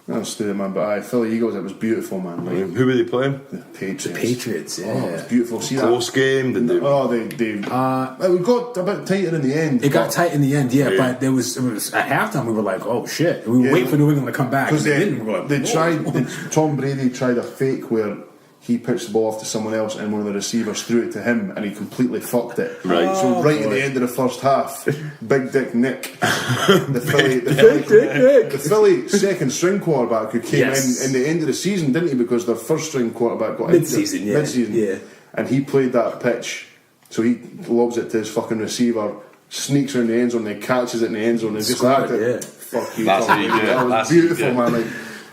Speaker 1: That's stupid, man. But Philly Eagles, it was beautiful, man. Like,
Speaker 4: Who were they playing?
Speaker 1: the Patriots.
Speaker 2: Patriots, yeah.
Speaker 1: Oh, it was beautiful. See
Speaker 4: Close
Speaker 1: that?
Speaker 4: game? Did they?
Speaker 1: Oh, they we got a bit tighter in the end.
Speaker 2: It got
Speaker 1: but-
Speaker 2: tight in the end, yeah.
Speaker 4: Yeah.
Speaker 2: But it was at halftime. We were like, "Oh shit!" We were
Speaker 1: Yeah.
Speaker 2: waiting for New England to come back.
Speaker 1: Because
Speaker 2: and they didn't. We were like,
Speaker 1: they
Speaker 2: "Whoa."
Speaker 1: Tom Brady tried a fake where he pitched the ball off to someone else and one of the receivers threw it to him and he completely fucked it.
Speaker 4: Right.
Speaker 1: So right at the end of the first half, Big Dick Nick, the Philly second string quarterback who came
Speaker 2: Yes.
Speaker 1: in the end of the season, didn't he? Because their first string quarterback got
Speaker 2: Mid-season,
Speaker 1: injured.
Speaker 2: yeah.
Speaker 1: Mid-season.
Speaker 2: Yeah.
Speaker 1: And he played that pitch, so he lobs it to his fucking receiver, sneaks around the end zone, and then catches it in the end zone and just
Speaker 2: Scored,
Speaker 1: like
Speaker 2: yeah.
Speaker 1: fuck you.
Speaker 4: That's
Speaker 1: Tom
Speaker 4: how you
Speaker 1: Brady.
Speaker 4: do it.
Speaker 1: That was
Speaker 4: That's how you
Speaker 1: beautiful,
Speaker 4: do it.
Speaker 1: man. Like,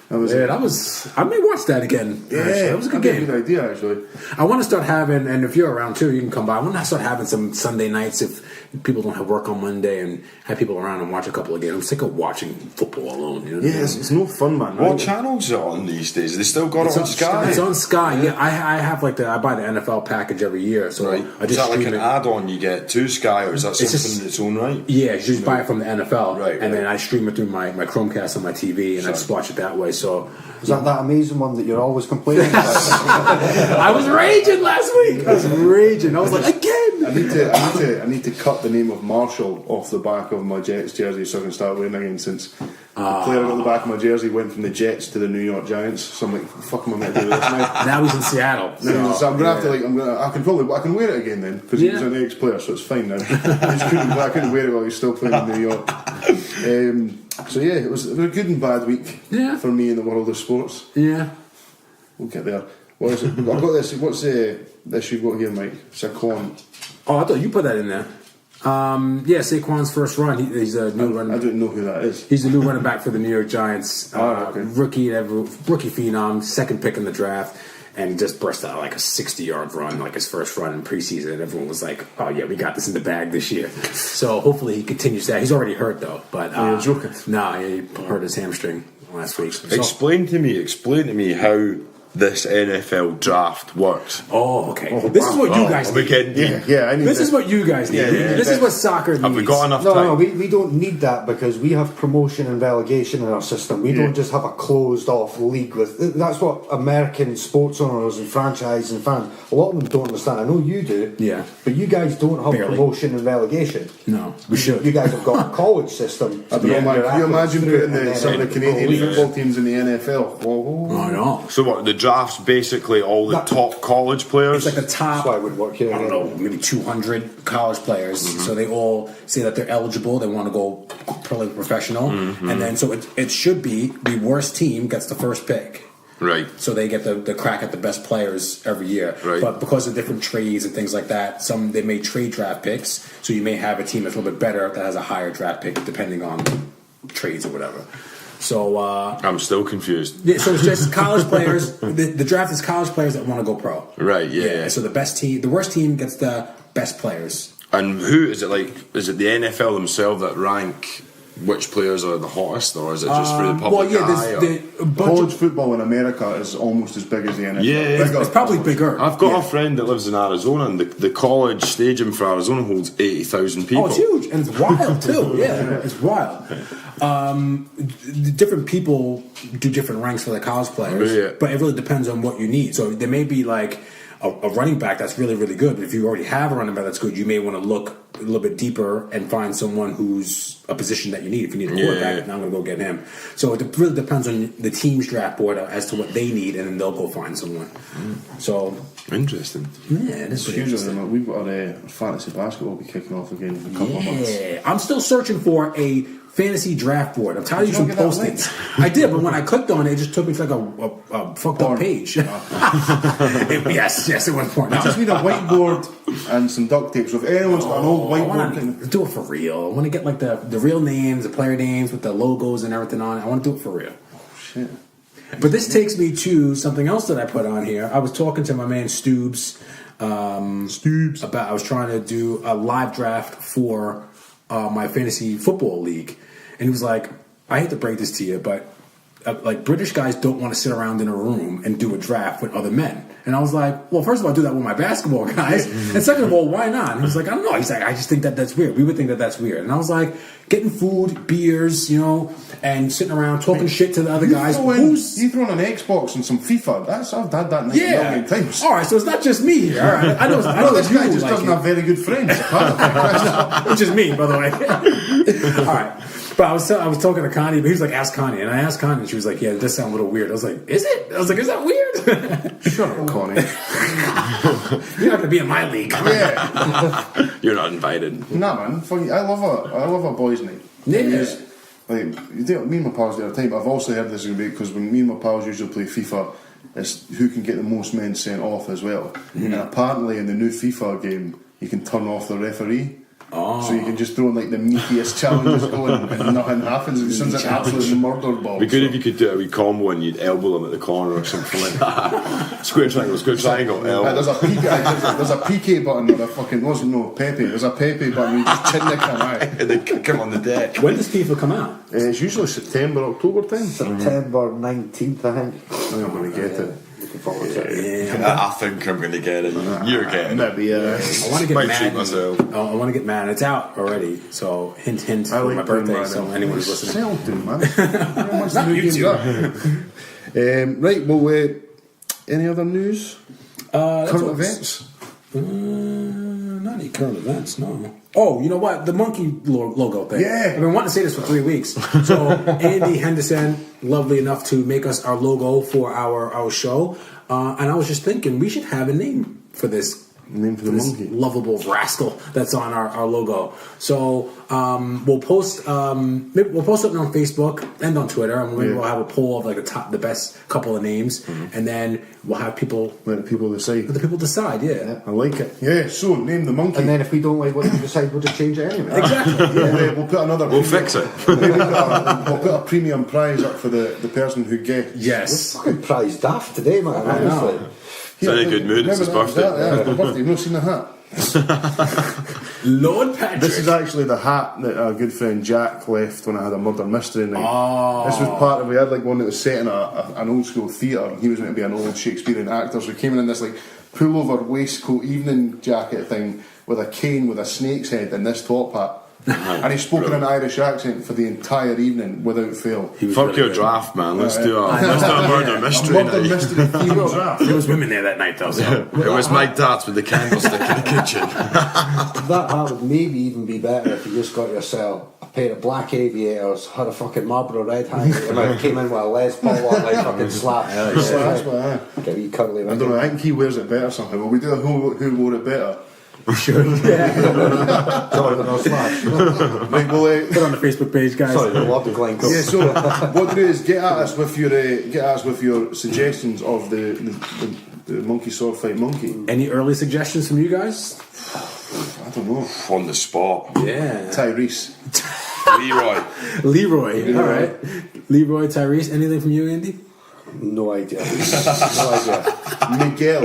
Speaker 1: that was
Speaker 2: Yeah, that was. I may watch that again.
Speaker 1: yeah,
Speaker 2: actually. That was a good
Speaker 1: that'd
Speaker 2: game.
Speaker 1: be a good idea, actually.
Speaker 2: I want to start having, and if you're around too, you can come by. I want to start having some Sunday nights if people don't have work on Monday and have people around and watch a couple of games. I'm sick of watching football alone. You know what I
Speaker 1: Yeah,
Speaker 2: mean?
Speaker 1: it's no fun, man.
Speaker 4: What
Speaker 1: Right?
Speaker 4: channels is it on these days? They still got
Speaker 2: It's
Speaker 4: it on Sky.
Speaker 2: It's on Sky. Yeah, I have like I buy the NFL package every year, so
Speaker 4: Right.
Speaker 2: I
Speaker 4: Is
Speaker 2: just
Speaker 4: that like
Speaker 2: stream
Speaker 4: an
Speaker 2: it.
Speaker 4: add-on you get to Sky, or is that something
Speaker 2: just-
Speaker 4: in its own right?
Speaker 2: Yeah, you just buy it from the NFL,
Speaker 4: Right,
Speaker 2: and then
Speaker 4: right.
Speaker 2: I stream it through my Chromecast on my TV, and I just watch it that way. So
Speaker 3: Is that amazing one that you're always complaining about?
Speaker 2: I was raging last week. I was raging. I was like, again.
Speaker 1: I need to cut the name of Marshall off the back of my Jets jersey so I can start wearing again. Since the player on the back of my jersey went from the Jets to the New York Giants, so I'm like, fuck, am I meant to do this now?
Speaker 2: Now he's in Seattle.
Speaker 1: So I'm gonna have to I can wear it again then because he was an ex-player, so it's fine now. I couldn't wear it while he's still playing in New York. So yeah, it was a good and bad week for me in the world of sports.
Speaker 2: Yeah.
Speaker 1: We'll get there. What is it? I've got this. What's this you've got here, Mike? Saquon.
Speaker 2: Oh, I thought you put that in there. Yeah, Saquon's first run. He's a new
Speaker 1: I
Speaker 2: running.
Speaker 1: don't know who that is.
Speaker 2: He's the new running back for the New York Giants.
Speaker 1: Okay.
Speaker 2: Rookie phenom, second pick in the draft, and he just burst out like a 60-yard run, like his first run in preseason. And everyone was like, "Oh yeah, we got this in the bag this year." So hopefully he continues that. He's already hurt though, but
Speaker 1: You're joking.
Speaker 2: No, he hurt his hamstring last week. So,
Speaker 4: Explain to me how this NFL draft works.
Speaker 2: oh, okay. This is what you guys
Speaker 4: Are we
Speaker 2: need.
Speaker 4: getting deep?
Speaker 1: Yeah, I need
Speaker 2: This is what you guys need.
Speaker 1: Yeah,
Speaker 2: This is what soccer needs.
Speaker 4: Have we got enough
Speaker 3: No,
Speaker 4: time?
Speaker 3: no, we don't need that because we have promotion and relegation in our system. We don't just have a closed off league with. That's what American sports owners and franchise and fans, a lot of them don't understand. I know you do.
Speaker 2: Yeah.
Speaker 3: But you guys don't have
Speaker 2: Barely.
Speaker 3: promotion and relegation.
Speaker 2: No, we should.
Speaker 3: You guys have got a college system.
Speaker 1: I don't know, man. Can you imagine putting some of the Canadian
Speaker 4: Yeah.
Speaker 1: football teams in the NFL?
Speaker 2: Oh no.
Speaker 4: So what? The draft's basically all the top college players.
Speaker 2: It's like the top,
Speaker 3: That's why it would work here.
Speaker 2: I don't know, maybe 200 college players. So they all say that they're eligible. They want to go professional. And then so it should be the worst team gets the first pick.
Speaker 4: Right.
Speaker 2: So they get the crack at the best players every year.
Speaker 4: Right.
Speaker 2: But because of different trades and things like that, they may trade draft picks. So you may have a team that's a little bit better that has a higher draft pick depending on trades or whatever. So
Speaker 4: I'm still confused.
Speaker 2: yeah, so it's just college players. The draft is college players that want to go pro.
Speaker 4: Right, yeah.
Speaker 2: So the worst team gets the best players.
Speaker 4: And who is it? Like, is it the NFL themselves that rank which players are the hottest, or is it just through the public eye? Or?
Speaker 2: there's a bunch
Speaker 1: College
Speaker 2: of,
Speaker 1: football in America is almost as big as the NFL.
Speaker 4: Yeah,
Speaker 1: Bigger.
Speaker 2: it's probably bigger.
Speaker 4: I've got
Speaker 2: Yeah.
Speaker 4: a friend that lives in Arizona, and the college stadium for Arizona holds 80,000 people.
Speaker 2: Oh, it's huge and it's wild too. Yeah, it's wild. The different people do different ranks for the college players,
Speaker 4: Yeah.
Speaker 2: but it really depends on what you need. So there may be like a running back that's really, really good. But if you already have a running back that's good, you may want to look a little bit deeper and find someone who's a position that you need. If you need a quarterback, now I'm going to go get him. So it really depends on the team's draft board as to what they need, and then they'll go find someone. So
Speaker 4: Interesting.
Speaker 2: yeah, it is
Speaker 1: It's
Speaker 2: pretty
Speaker 1: huge.
Speaker 2: interesting.
Speaker 1: We've got our fantasy basketball will be kicking off again in a couple of months.
Speaker 2: Yeah, I'm still searching for a fantasy draft board. I'm tired of you
Speaker 1: Did you
Speaker 2: from
Speaker 1: not get that
Speaker 2: posting. I did, but when I clicked on it, it just took me to like a fucked up page. Yes, it was porn.
Speaker 1: I just need a whiteboard and some duct tape. So if anyone's got an old
Speaker 2: I
Speaker 1: whiteboard,
Speaker 2: want to do it for real. I want to get like the real names, the player names with the logos and everything on it. I want to do it for real.
Speaker 1: shit.
Speaker 2: But this takes me to something else that I put on here. I was talking to my man Stoobs. About I was trying to do a live draft for my fantasy football league, and he was like, "I hate to break this to you, but like British guys don't want to sit around in a room and do a draft with other men." And I was like, "Well, first of all, I do that with my basketball guys, and second of all, why not?" And he was like, "I don't know." He's like, "I just think that's weird. We would think that's weird." And I was like, "Getting food, beers, and sitting around talking shit to the other guys."
Speaker 1: You throw in an Xbox and some FIFA. I've had that 90 million times.
Speaker 2: All right, so it's not just me here. All right, I know.
Speaker 1: This
Speaker 2: you
Speaker 1: guy just
Speaker 2: like
Speaker 1: doesn't
Speaker 2: it.
Speaker 1: have very good friends. apparently.
Speaker 2: Which is me, by the way. All right. But I was talking to Connie, but he was like, ask Connie. And I asked Connie, and she was like, yeah, it does sound a little weird. I was like, is it? I was like, is that weird?
Speaker 1: Shut up, Connie.
Speaker 2: You're not going to be in my league.
Speaker 1: Yeah.
Speaker 4: You're not invited.
Speaker 1: Nah, man. I love a boys' night.
Speaker 2: Yeah.
Speaker 1: Me and my pals the other time. I've also heard this is going to be because when me and my pals usually play FIFA, it's who can get the most men sent off as well. And apparently in the new FIFA game, you can turn off the referee.
Speaker 2: Oh.
Speaker 1: So you can just throw in like the meatiest challenges going and nothing happens. It sounds like an absolute murder ball.
Speaker 4: It'd be good if you could do a wee combo and you'd elbow them at the corner or something like that. Square triangle, elbow.
Speaker 1: There's a PK button or a fucking Pepe. There's a Pepe button. You just chin the guy.
Speaker 4: And they kick him on the deck.
Speaker 2: When does FIFA come out?
Speaker 1: It's usually September, October time.
Speaker 3: September 19th, I think.
Speaker 1: I think I'm going to get it.
Speaker 3: Looking forward to it.
Speaker 4: I think I'm going to get it. You're getting it.
Speaker 1: Maybe,
Speaker 2: I want to get
Speaker 4: Might
Speaker 2: mad.
Speaker 4: treat myself.
Speaker 2: I want to get mad. It's out already. So hint
Speaker 1: I
Speaker 2: for
Speaker 1: like
Speaker 2: my birthday.
Speaker 1: playing
Speaker 2: So
Speaker 1: Madden.
Speaker 2: anyone who's listening.
Speaker 1: Celtic, man. How much
Speaker 2: Not
Speaker 1: do we
Speaker 2: you
Speaker 1: get that? Right, well, any other news?
Speaker 2: That's
Speaker 1: Current
Speaker 2: what-
Speaker 1: events?
Speaker 2: Not any current events, no. Oh, you know what? The monkey logo thing.
Speaker 1: Yeah.
Speaker 2: I've been wanting to say this for 3 weeks. So Andy Henderson, lovely enough to make us our logo for our show. And I was just thinking we should have a name for this.
Speaker 1: Name for the
Speaker 2: this
Speaker 1: monkey.
Speaker 2: lovable rascal that's on our logo. So we'll post maybe we'll post something on Facebook and on Twitter, and maybe we'll have a poll of like the best couple of names, and then we'll have people
Speaker 1: Let the people decide.
Speaker 2: let the people decide. Yeah.
Speaker 1: I like it. Yeah, so name the monkey.
Speaker 3: And then if we don't like what you decide, we'll just change it anyway.
Speaker 2: Exactly.
Speaker 1: Yeah, we'll put another.
Speaker 4: We'll fix it.
Speaker 1: We'll put a premium prize up for the person who gets.
Speaker 2: Yes.
Speaker 3: Fucking prize daft today, man. Honestly.
Speaker 4: It's in a good mood. It's his
Speaker 1: Remember
Speaker 4: birthday.
Speaker 1: that? Yeah, it's my birthday. You've not seen the hat.
Speaker 2: Lord Patrick.
Speaker 1: This is actually the hat that our good friend Jack left when I had a murder mystery night.
Speaker 2: Oh.
Speaker 1: This was part of, we had like one that was set in an old school theatre, and he was meant to be an old Shakespearean actor, so he came in this like pullover waistcoat evening jacket thing with a cane with a snake's head and this top hat. And he spoke in an Irish accent for the entire evening without fail.
Speaker 4: Fuck your draft, man. Let's do a murder mystery
Speaker 1: A murder
Speaker 4: night.
Speaker 1: mystery themed draft.
Speaker 2: There was women there that night though. So.
Speaker 4: It was Mike Darts with the candlestick in the kitchen.
Speaker 3: That hat would maybe even be better if you just got yourself a pair of black aviators, had a fucking Marlboro Red hanging, and came in with a Les Paul on like fucking slap.
Speaker 1: So that's what I
Speaker 3: Get a wee curly
Speaker 1: don't know, I think he wears it better somehow. Will we do a who wore it better?
Speaker 3: Jonathan or Slash.
Speaker 1: Right, well,
Speaker 2: Put it on the Facebook page, guys.
Speaker 3: Sorry, the love of Glencoe.
Speaker 1: yeah, so what do is get at us with your suggestions of the monkey sword fight monkey.
Speaker 2: Any early suggestions from you guys?
Speaker 1: I don't know.
Speaker 4: On the spot.
Speaker 2: Yeah.
Speaker 1: Tyrese.
Speaker 2: Leroy. All right. Leroy, Tyrese. Anything from you, Andy?
Speaker 3: No idea. No idea.
Speaker 1: Miguel.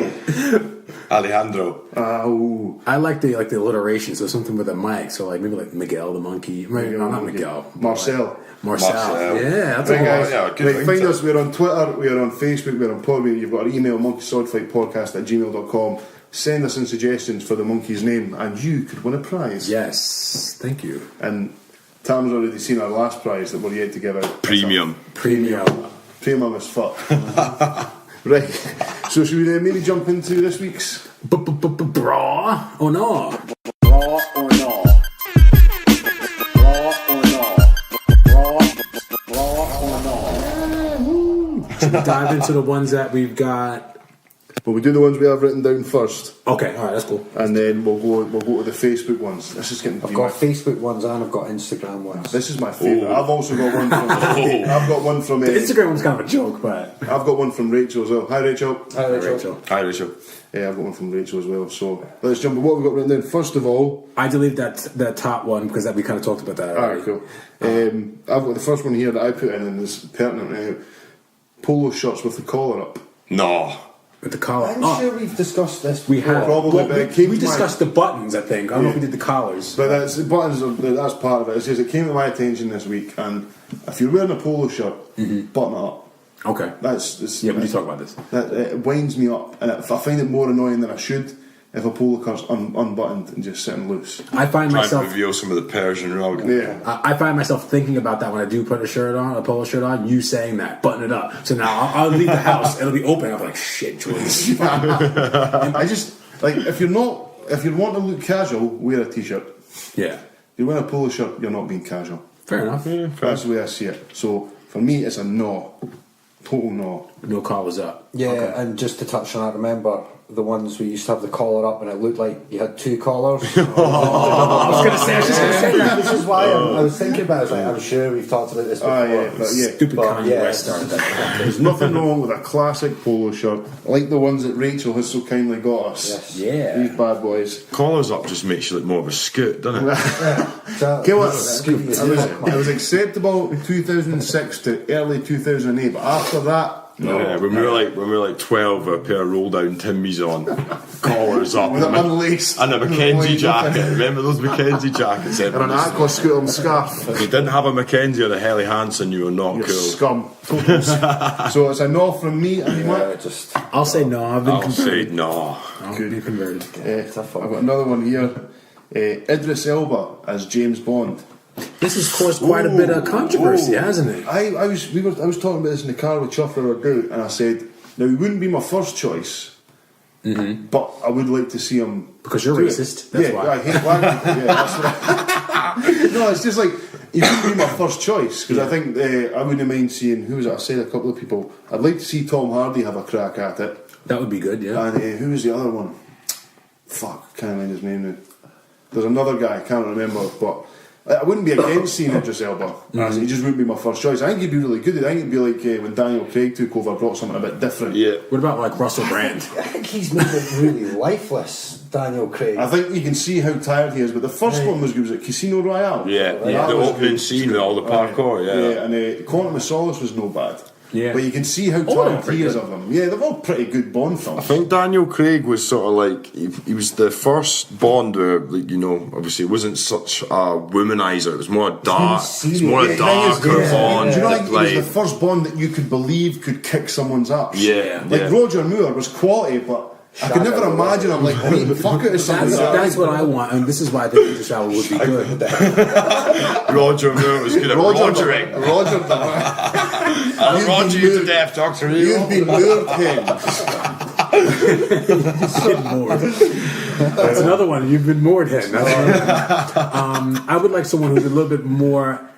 Speaker 4: Alejandro.
Speaker 1: Oh,
Speaker 2: I like the alliteration, so something with a mic. So like maybe like Miguel the monkey. No, not Miguel.
Speaker 1: Marcel.
Speaker 2: Marcel. Yeah, that's
Speaker 1: Right,
Speaker 2: a
Speaker 1: guys.
Speaker 4: yeah, good
Speaker 1: Right,
Speaker 4: thing
Speaker 1: find
Speaker 4: to-
Speaker 1: us. We're on Twitter. We're on Facebook. We're on Podbean. You've got our email, monkeyswordfightpodcast@gmail.com. Send us in suggestions for the monkey's name, and you could win a prize.
Speaker 2: Yes. Thank you.
Speaker 1: And Tam's already seen our last prize that we're yet to give out.
Speaker 4: Premium.
Speaker 2: Premium.
Speaker 1: Premium as fuck. Right. So should we maybe jump into this week's?
Speaker 2: Braw or Naw? Braw or Naw? Braw or Naw? Braw or Naw? Should we dive into the ones that we've got
Speaker 1: But we do the ones we have written down first,
Speaker 2: Okay, all right, that's cool.
Speaker 1: and then we'll go to the Facebook ones. This is getting.
Speaker 3: I've got Facebook ones and I've got Instagram ones.
Speaker 1: This is my favourite. I've also got one from. I've got one from.
Speaker 2: The Instagram one's kind of a joke, but
Speaker 1: I've got one from Rachel as well. Hi, Rachel.
Speaker 3: Hi, Rachel.
Speaker 4: Hi, Rachel.
Speaker 1: Yeah, I've got one from Rachel as well. So let's jump. What we've got written down. First of all,
Speaker 2: I deleted the top one because we kind of talked about that already.
Speaker 1: alright, cool. I've got the first one here that I put in, and it's pertinent now. Polo shirts with the collar up.
Speaker 4: No.
Speaker 2: With the collar.
Speaker 3: I'm sure we've discussed this.
Speaker 2: We
Speaker 3: before.
Speaker 2: have.
Speaker 1: Probably,
Speaker 2: Well,
Speaker 1: but it came
Speaker 2: we
Speaker 1: to my-
Speaker 2: discussed the buttons, I think. I don't know if we did the collars.
Speaker 1: But that's the buttons. That's part of it. It's just it came to my attention this week, and if you're wearing a polo shirt, button it up.
Speaker 2: Okay.
Speaker 1: That's
Speaker 2: Yeah, we do talk about this.
Speaker 1: That it winds me up, and I find it more annoying than I should if a polo car's unbuttoned and just sitting loose.
Speaker 2: I find
Speaker 4: Trying to
Speaker 2: myself.
Speaker 4: reveal some of the Persian rug.
Speaker 1: Yeah.
Speaker 2: I find myself thinking about that when I do put a shirt on, a polo shirt on. You saying that, button it up. So now I'll leave the house. It'll be open. I'm like, shit, Jordan.
Speaker 1: I just like if you want to look casual, wear a t-shirt.
Speaker 2: Yeah.
Speaker 1: If you wear a polo shirt, you're not being casual.
Speaker 2: Fair enough.
Speaker 1: That's the way I see it. So for me, it's a no, total no.
Speaker 2: No collars up.
Speaker 3: Yeah,
Speaker 2: Okay.
Speaker 3: and just to touch on that, remember the ones we used to have the collar up and it looked like you had two collars?
Speaker 2: I was just going to say that.
Speaker 3: This is why I was thinking about it. It's like, I'm sure we've talked about this before.
Speaker 1: Yeah.
Speaker 2: Stupid
Speaker 3: But,
Speaker 2: Kanye
Speaker 3: yeah,
Speaker 2: West started that.
Speaker 1: There's nothing wrong with a classic polo shirt, like the ones that Rachel has so kindly got us.
Speaker 3: Yes.
Speaker 2: Yeah.
Speaker 1: These bad boys.
Speaker 4: Collars up just makes you look more of a scoot, doesn't it?
Speaker 3: So,
Speaker 1: Okay, what?
Speaker 3: it
Speaker 1: It was acceptable in 2006 to early 2008, but after that, no.
Speaker 4: Yeah, when we were like 12 with a pair of roll down Timbies on, collars up,
Speaker 1: With it unlaced.
Speaker 4: and a Mackenzie
Speaker 1: Nothing.
Speaker 4: jacket. Remember those Mackenzie jackets?
Speaker 1: And an aqua scooter scarf.
Speaker 4: If you didn't have a Mackenzie or a Helly Hansen, you were not
Speaker 1: You're
Speaker 4: cool.
Speaker 1: scum. Total So it's a no from me. And you
Speaker 3: Yeah,
Speaker 1: might.
Speaker 3: just
Speaker 2: I'll say no. I've been
Speaker 4: I'll say
Speaker 2: converted.
Speaker 4: no.
Speaker 2: I'll be converted.
Speaker 1: I've got another one here. Idris Elba as James Bond.
Speaker 2: This has caused quite a bit of controversy, hasn't it?
Speaker 1: I was talking about this in the car with Chuff the other day, and I said, now he wouldn't be my first choice, but I would like to see him
Speaker 2: Because you're
Speaker 1: do it.
Speaker 2: racist, that's
Speaker 1: yeah,
Speaker 2: why.
Speaker 1: I hate black people. Yeah, that's no, it's just like he wouldn't be my first choice because I think I wouldn't mind seeing who was it? I said a couple of people. I'd like to see Tom Hardy have a crack at it,
Speaker 2: That would be good, yeah.
Speaker 1: and who was the other one? Fuck, can't remember his name now. There's another guy, I can't remember, but. I wouldn't be against seeing Idris Elba. He just wouldn't be my first choice. I think he'd be really good. I think it'd be like when Daniel Craig took over, brought something a bit different.
Speaker 4: Yeah.
Speaker 2: What about like Russell Brand?
Speaker 3: I think he's made it really lifeless, Daniel Craig.
Speaker 1: I think you can see how tired he is. But the first one was good. Was it Casino Royale?
Speaker 4: Yeah,
Speaker 1: That
Speaker 4: the
Speaker 1: was
Speaker 4: opening
Speaker 1: good.
Speaker 4: scene with all the parkour, yeah.
Speaker 1: and Quantum of Solace was no bad.
Speaker 2: Yeah.
Speaker 1: But you can see how
Speaker 2: All of them
Speaker 1: tired
Speaker 2: pretty
Speaker 1: he is
Speaker 2: good.
Speaker 1: of them. Yeah, they're all pretty good Bond films.
Speaker 4: I think Daniel Craig was sort of like he was the first Bond where, like, you know, obviously it wasn't such a womanizer. It was more a dark. It's more a
Speaker 1: Yeah, the thing is,
Speaker 4: darker Bond.
Speaker 1: Do you know,
Speaker 4: that,
Speaker 1: he was the first Bond that you could believe could kick someone's ass.
Speaker 4: Yeah,
Speaker 1: Like
Speaker 4: yeah.
Speaker 1: Roger Moore was quality, but I could never imagine him like beating fuck out of somebody.
Speaker 2: That's what I want, and this is why I think Idris Elba would be good.
Speaker 4: Roger Moore was good at rogering.
Speaker 1: Roger,
Speaker 4: I'll
Speaker 1: You've
Speaker 4: roger
Speaker 1: been
Speaker 4: you to
Speaker 1: moved.
Speaker 4: death, Doctor
Speaker 1: you've
Speaker 4: Evil.
Speaker 1: been lured, Ken.
Speaker 2: That's another one. You've been moored in. I would like someone who's a little bit more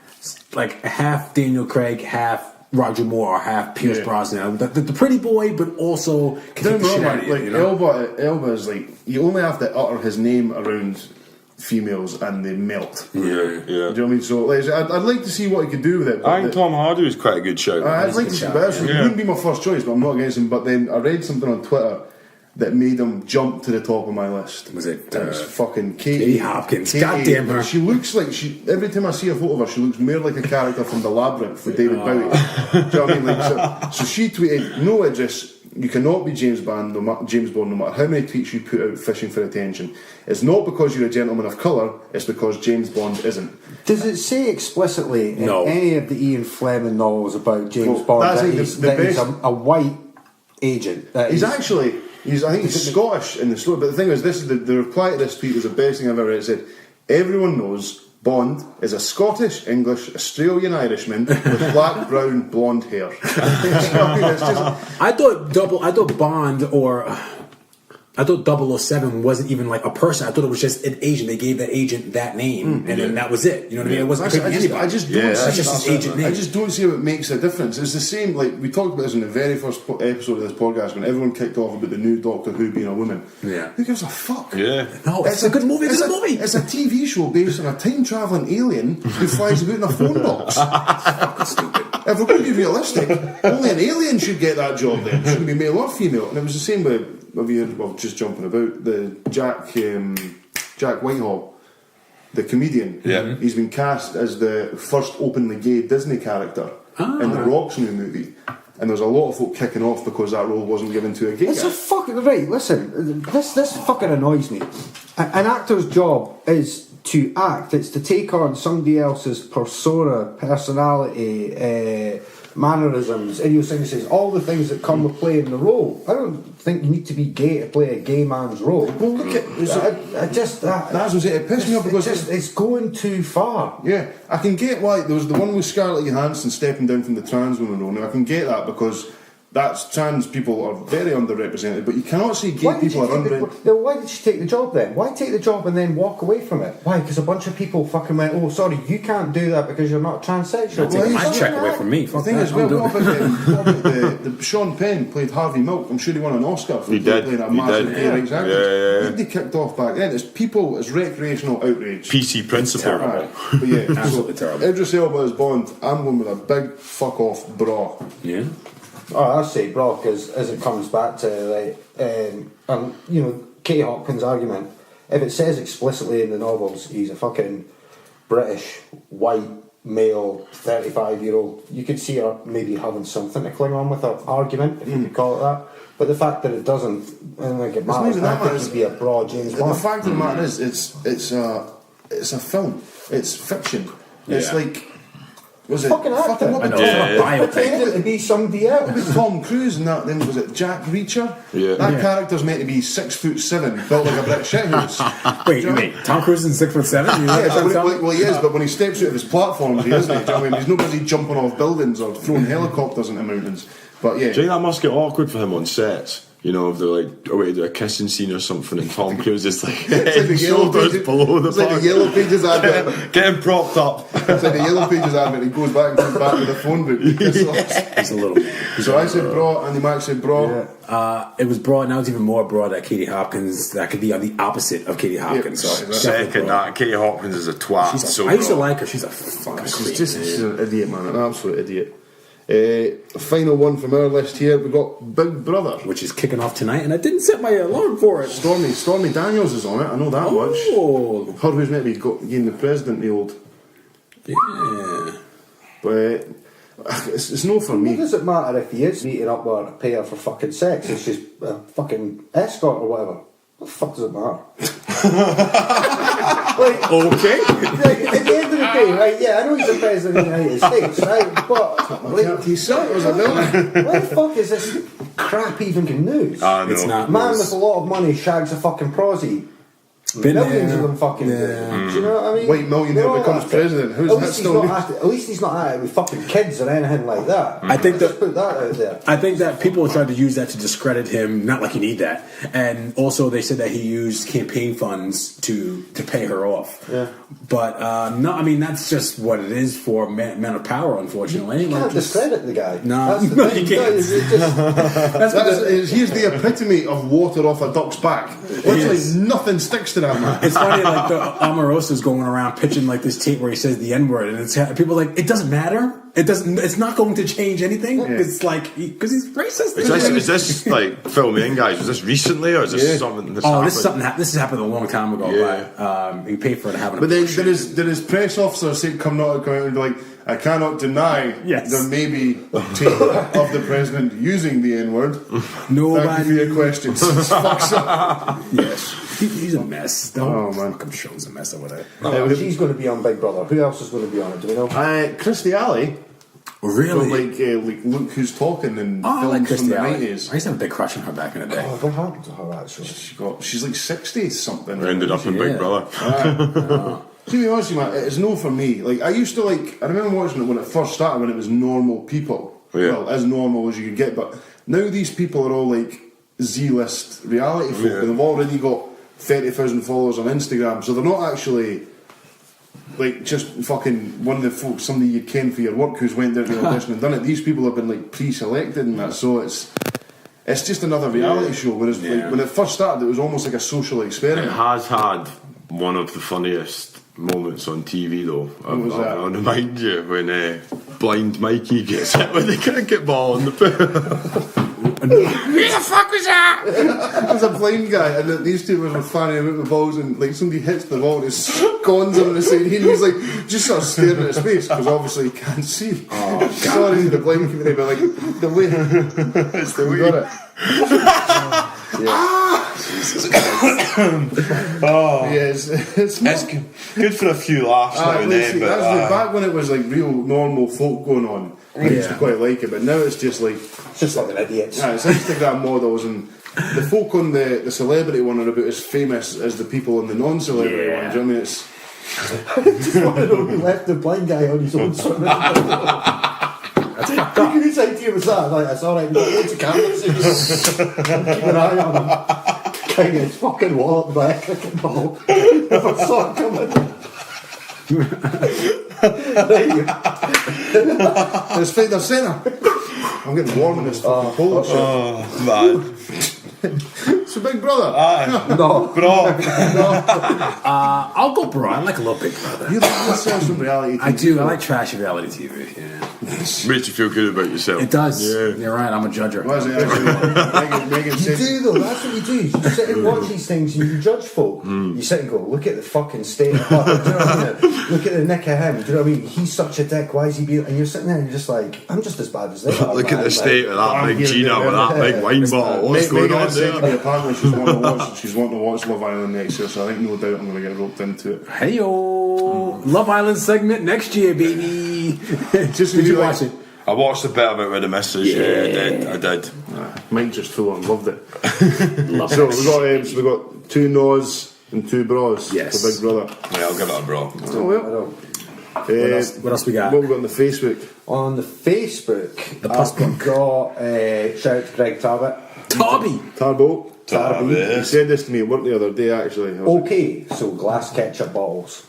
Speaker 2: like half Daniel Craig, half Roger Moore, or half Pierce Brosnan. The pretty boy, but also can
Speaker 1: Don't
Speaker 2: take the shit
Speaker 1: know,
Speaker 2: out
Speaker 1: man.
Speaker 2: of you.
Speaker 1: Like
Speaker 2: You know?
Speaker 1: Elba is like you only have to utter his name around females and they melt.
Speaker 4: Yeah,
Speaker 1: Do
Speaker 4: yeah.
Speaker 1: you know what I mean? So like, I'd like to see what he could do with it. but
Speaker 4: I think Tom Hardy was quite a good shout.
Speaker 1: I'd like to see, but he
Speaker 4: yeah.
Speaker 1: wouldn't be my first choice. But I'm not against him. But then I read something on Twitter that made him jump to the top of my list.
Speaker 2: Was it,
Speaker 1: And it was fucking Katie
Speaker 2: Katie Hopkins. Goddamn her.
Speaker 1: She looks like every time I see a photo of her, she looks more like a character from The Labyrinth with David Bowie. Do you know what I mean? Like, so she tweeted, "No, Idris, you cannot be James Bond, no matter how many tweets you put out fishing for attention. It's not because you're a gentleman of colour, it's because James Bond isn't."
Speaker 3: Does it say explicitly in
Speaker 2: No.
Speaker 3: any of the Ian Fleming novels about James
Speaker 1: Well,
Speaker 3: Bond
Speaker 1: that's
Speaker 3: that
Speaker 1: like
Speaker 3: he's,
Speaker 1: the
Speaker 3: that he's
Speaker 1: best-
Speaker 3: a white agent? That
Speaker 1: He's actually, I think he's Scottish in the story. But the thing is, this is the reply to this tweet is the best thing I've ever read. It said, "Everyone knows Bond is a Scottish, English, Australian Irishman with black, brown, blonde hair." It's just,
Speaker 2: I thought Bond or I thought 007 wasn't even like a person. I thought it was just an agent. They gave that agent that name, and then that was it. You know what I mean? It wasn't.
Speaker 1: I just don't
Speaker 2: That's
Speaker 1: see
Speaker 2: just his agent name.
Speaker 1: I just don't see how it makes a difference. It's the same. Like we talked about this in the very first episode of this podcast when everyone kicked off about the new Doctor Who being a woman.
Speaker 2: Yeah.
Speaker 1: Who gives a fuck?
Speaker 4: Yeah.
Speaker 2: No, it's a good movie. It's a movie.
Speaker 1: It's a TV show based on a time traveling alien who flies about in a phone box.
Speaker 2: Fucking stupid.
Speaker 1: If we're going to be realistic, only an alien should get that job then. It shouldn't be male or female. And it was the same with just jumping about, the Jack Whitehall, the comedian.
Speaker 4: Yeah.
Speaker 1: He's been cast as the first openly gay Disney character in the Rock's new movie. And there's a lot of folk kicking off because that role wasn't given to a gay
Speaker 3: It's
Speaker 1: guy.
Speaker 3: a fucking right. Listen, this fucking annoys me. An actor's job is to act. It's to take on somebody else's persona, personality, mannerisms, idiosyncrasies, all the things that come with playing the role. I don't think you need to be gay to play a gay man's role.
Speaker 1: Well, look at
Speaker 3: That's
Speaker 1: what I'm saying. It pissed me off because
Speaker 3: it's going too far.
Speaker 1: yeah, I can get why there was the one with Scarlett Johansson stepping down from the trans woman role. Now I can get that because that's trans people are very underrepresented, but you cannot say gay people are underrepresented.
Speaker 3: Why did she take the job then? Why take the job and then walk away from it? Why? Because a bunch of people fucking went, oh, sorry, you can't do that because you're not transsexual.
Speaker 2: Take my check away from me.
Speaker 1: The
Speaker 2: Fuck
Speaker 1: thing
Speaker 2: that.
Speaker 1: is, what about the Sean Penn played Harvey Milk. I'm sure he won an Oscar for
Speaker 4: He did.
Speaker 1: playing a
Speaker 4: He
Speaker 1: massive
Speaker 4: did.
Speaker 1: gay rights actor.
Speaker 4: Yeah.
Speaker 1: He'd be kicked off back then. It's people, it's recreational outrage.
Speaker 4: PC principle.
Speaker 2: terrible.
Speaker 1: But yeah,
Speaker 2: Absolutely terrible.
Speaker 1: Idris Elba as Bond. I'm going with a big fuck off bra.
Speaker 2: Yeah.
Speaker 3: Oh, I say Brock as it comes back to Katie Hopkins' argument. If it says explicitly in the novels he's a fucking British white male 35-year-old, you could see her maybe having something to cling on with her argument, if you could call it that. But the fact that it doesn't, I don't think it matters. I think he'd be a broad James Bond.
Speaker 1: The fact of the matter is, it's a film. It's fiction. It's
Speaker 2: Yeah.
Speaker 1: like. Was it
Speaker 3: Fucking actor.
Speaker 1: what
Speaker 2: I know.
Speaker 1: was it?
Speaker 2: Yeah.
Speaker 3: Pretending to be somebody else.
Speaker 1: It was Tom Cruise and that. Then was it Jack Reacher?
Speaker 4: Yeah.
Speaker 1: That character's meant to be 6'7", built like a brick shithouse.
Speaker 2: Wait. Tom Cruise is 6'7"?
Speaker 1: Well, he is, but when he steps out of his platforms, he isn't. Do you know what I mean? He's not busy jumping off buildings or throwing helicopters into mountains. But yeah,
Speaker 4: Do you think that must get awkward for him on sets? You know, if they're like away to do a kissing scene or something, and Tom Cruise is like head and shoulders below the
Speaker 1: It's like the Yellow Pages advert.
Speaker 4: getting propped up.
Speaker 1: It's like the Yellow Pages advert. He goes back and comes back with a phone book.
Speaker 2: It's a little.
Speaker 1: So I said bra, Andy Mac said bra.
Speaker 2: It was broad. Now it's even more broad that Katie Hopkins. That could be on the opposite of Katie Hopkins.
Speaker 1: Yeah,
Speaker 2: So
Speaker 1: right.
Speaker 4: Second, that Katie Hopkins is a twat.
Speaker 2: I used to like her. She's a fucking
Speaker 1: She's
Speaker 2: creep.
Speaker 1: an idiot, man. An absolute idiot. Final one from our list here. We've got Big Brother.
Speaker 2: Which is kicking off tonight, and I didn't set my alarm for it.
Speaker 1: Stormy Daniels is on it. I know that much.
Speaker 2: Oh,
Speaker 1: Her who's meant to be getting the president the old.
Speaker 2: yeah.
Speaker 1: But it's no for
Speaker 3: What
Speaker 1: me.
Speaker 3: does it matter if he is meeting up with her to pay her for fucking sex? It's just a fucking escort or whatever. What the fuck does it matter?
Speaker 2: Okay.
Speaker 3: At the end of the day, right, yeah, I know he's the president of the United States, right, but like,
Speaker 1: He said it was a villain.
Speaker 3: why the fuck is this crap even news?
Speaker 4: I know.
Speaker 2: It's not.
Speaker 3: Man with a lot of money shags a fucking prosy.
Speaker 2: Been
Speaker 3: Millions
Speaker 2: there.
Speaker 3: of them fucking do. Do you know what I mean?
Speaker 1: White millionaire
Speaker 3: They're all
Speaker 1: becomes
Speaker 3: at it.
Speaker 1: president. Who's
Speaker 3: At
Speaker 1: that
Speaker 3: least he's
Speaker 1: still?
Speaker 3: not at least he's not at it with fucking kids or anything like that.
Speaker 2: I think
Speaker 3: Just
Speaker 2: that.
Speaker 3: put that out there.
Speaker 2: I think that people tried to use that to discredit him. Not like you need that. And also, they said that he used campaign funds to pay her off.
Speaker 3: Yeah.
Speaker 2: But no, I mean that's just what it is for men of power. Unfortunately,
Speaker 3: You can't discredit the guy.
Speaker 2: No,
Speaker 3: That's the
Speaker 2: no,
Speaker 3: thing.
Speaker 2: you can't.
Speaker 3: It's just,
Speaker 1: He's the epitome of water off a duck's back. Literally
Speaker 2: is.
Speaker 1: nothing sticks to that man.
Speaker 2: It's funny, like the Omarosa's going around pitching like this tape where he says the N-word, and it's people are like, it doesn't matter. It doesn't. It's not going to change anything. It's like because he's racist.
Speaker 4: Is this like filming in, guys? Was this recently or is this something that's happened?
Speaker 2: This is something. This has happened a long time ago.
Speaker 4: Yeah.
Speaker 2: But he paid for it to happen.
Speaker 1: But then did his press officer say come out and be like, I cannot deny
Speaker 2: Yes.
Speaker 1: there may be tape of the president using the N-word.
Speaker 2: Nobody.
Speaker 1: Thank you for your questions. Fuck's up.
Speaker 2: Yes, he's a mess. The
Speaker 1: Oh,
Speaker 2: whole
Speaker 1: man.
Speaker 2: fucking show's a mess over there.
Speaker 3: she's going to be on Big Brother. Who else is going to be on it? Do we know?
Speaker 1: Christy Alley.
Speaker 2: Really?
Speaker 1: Like Look Who's Talking and
Speaker 2: Oh, I like
Speaker 1: films from
Speaker 2: Christy
Speaker 1: the
Speaker 2: Alley.
Speaker 1: 90s.
Speaker 2: I used to have a big crush on her back in the day.
Speaker 3: Oh, what happened to her actually?
Speaker 1: She's like 60 something.
Speaker 4: Ended up in
Speaker 2: Yeah.
Speaker 4: Big Brother.
Speaker 1: To be honest with you, man, it's no for me. Like I used to like. I remember watching it when it first started, when it was normal people.
Speaker 4: Yeah.
Speaker 1: Well, as normal as you could get. But now these people are all like Z-list reality folk,
Speaker 4: Yeah.
Speaker 1: and they've already got 30,000 followers on Instagram, so they're not actually like just fucking one of the folks, somebody you ken for your work who's went there to the audition and done it. These people have been like pre-selected and that, so it's just another reality show. Whereas like, when it first started, it was almost like a social
Speaker 4: It
Speaker 1: experiment.
Speaker 4: has had one of the funniest moments on TV though.
Speaker 1: was that?
Speaker 4: I'll remind you when blind Mikey gets hit with the cricket ball in the pool.
Speaker 2: Who the fuck was that?
Speaker 1: There's a blind guy, and these two were fanning about with balls, and like somebody hits the ball, and it scones him on the side, and he's like just sort of staring at his face because obviously he can't see. Oh, sorry to the blind community, but like the way
Speaker 4: It's the
Speaker 1: we
Speaker 4: way.
Speaker 1: got it. Yeah, it's not.
Speaker 4: It's good for a few laughs now and then, but
Speaker 1: Back when it was like real normal folk going on, I used to quite like it, but now it's just like
Speaker 3: Just like an idiot.
Speaker 1: yeah, it's Instagram models, and the folk on the celebrity one are about as famous as the people on the non-celebrity
Speaker 2: Yeah.
Speaker 1: ones. I mean, it's
Speaker 3: Just want to know who left the blind guy on his own swimming.
Speaker 2: That's fucked up.
Speaker 3: Whose idea was that? Like, it's alright, we've got loads of cameras, so just keep an eye on him. Kind of fucking walloped by a cricket ball. Never saw it coming.
Speaker 1: it's fake their centre. I'm getting warm in this fucking polo shirt.
Speaker 4: oh man.
Speaker 1: It's a big brother.
Speaker 3: No.
Speaker 4: Bro.
Speaker 2: I'll go Braw. I like a little Big Brother.
Speaker 1: You like yourself some reality TV.
Speaker 2: I do. I like trashy reality TV. Yeah.
Speaker 4: Makes you feel good about yourself.
Speaker 2: It does.
Speaker 4: Yeah.
Speaker 2: You're right. I'm a judger.
Speaker 1: Why is it actually? Megan
Speaker 3: You
Speaker 1: said,
Speaker 3: do though, that's what you do. You sit and watch these things and you judge folk. You sit and go, look at the fucking state of her. Do you know what I mean? Look at the nick of him. Do you know what I mean? He's such a dick. Why is he being? And you're sitting there and you're just like, I'm just as bad as they are.
Speaker 4: Look at
Speaker 3: man.
Speaker 4: the state of that
Speaker 1: I'm
Speaker 4: big
Speaker 1: here
Speaker 4: Gina
Speaker 1: to
Speaker 4: with that big wine bottle. What's going
Speaker 1: Megan
Speaker 4: on
Speaker 1: had said to me
Speaker 4: there?
Speaker 1: apparently she's wanting to watch Love Island next year, so I think no doubt I'm going to get roped into it.
Speaker 2: Hey yo, Love Island segment next year, baby.
Speaker 1: Just
Speaker 2: Did you
Speaker 1: like-
Speaker 2: watch it?
Speaker 4: I watched a bit of it with the missus. Yeah, I did.
Speaker 1: Mike just full on loved it. So we got 2 Naws and 2 Bras
Speaker 2: Yes.
Speaker 1: for Big Brother.
Speaker 4: Yeah, I'll give it a bro.
Speaker 1: Oh well.
Speaker 3: I don't.
Speaker 2: What else we got?
Speaker 1: What we got on the Facebook?
Speaker 3: On the Facebook,
Speaker 2: The post
Speaker 3: I've got shout out to Greg Talbot.
Speaker 2: Tobby.
Speaker 1: Tarbo.
Speaker 4: Tarbo.
Speaker 1: He said this to me at work the other day actually. I was like,
Speaker 3: Okay, so glass ketchup bottles.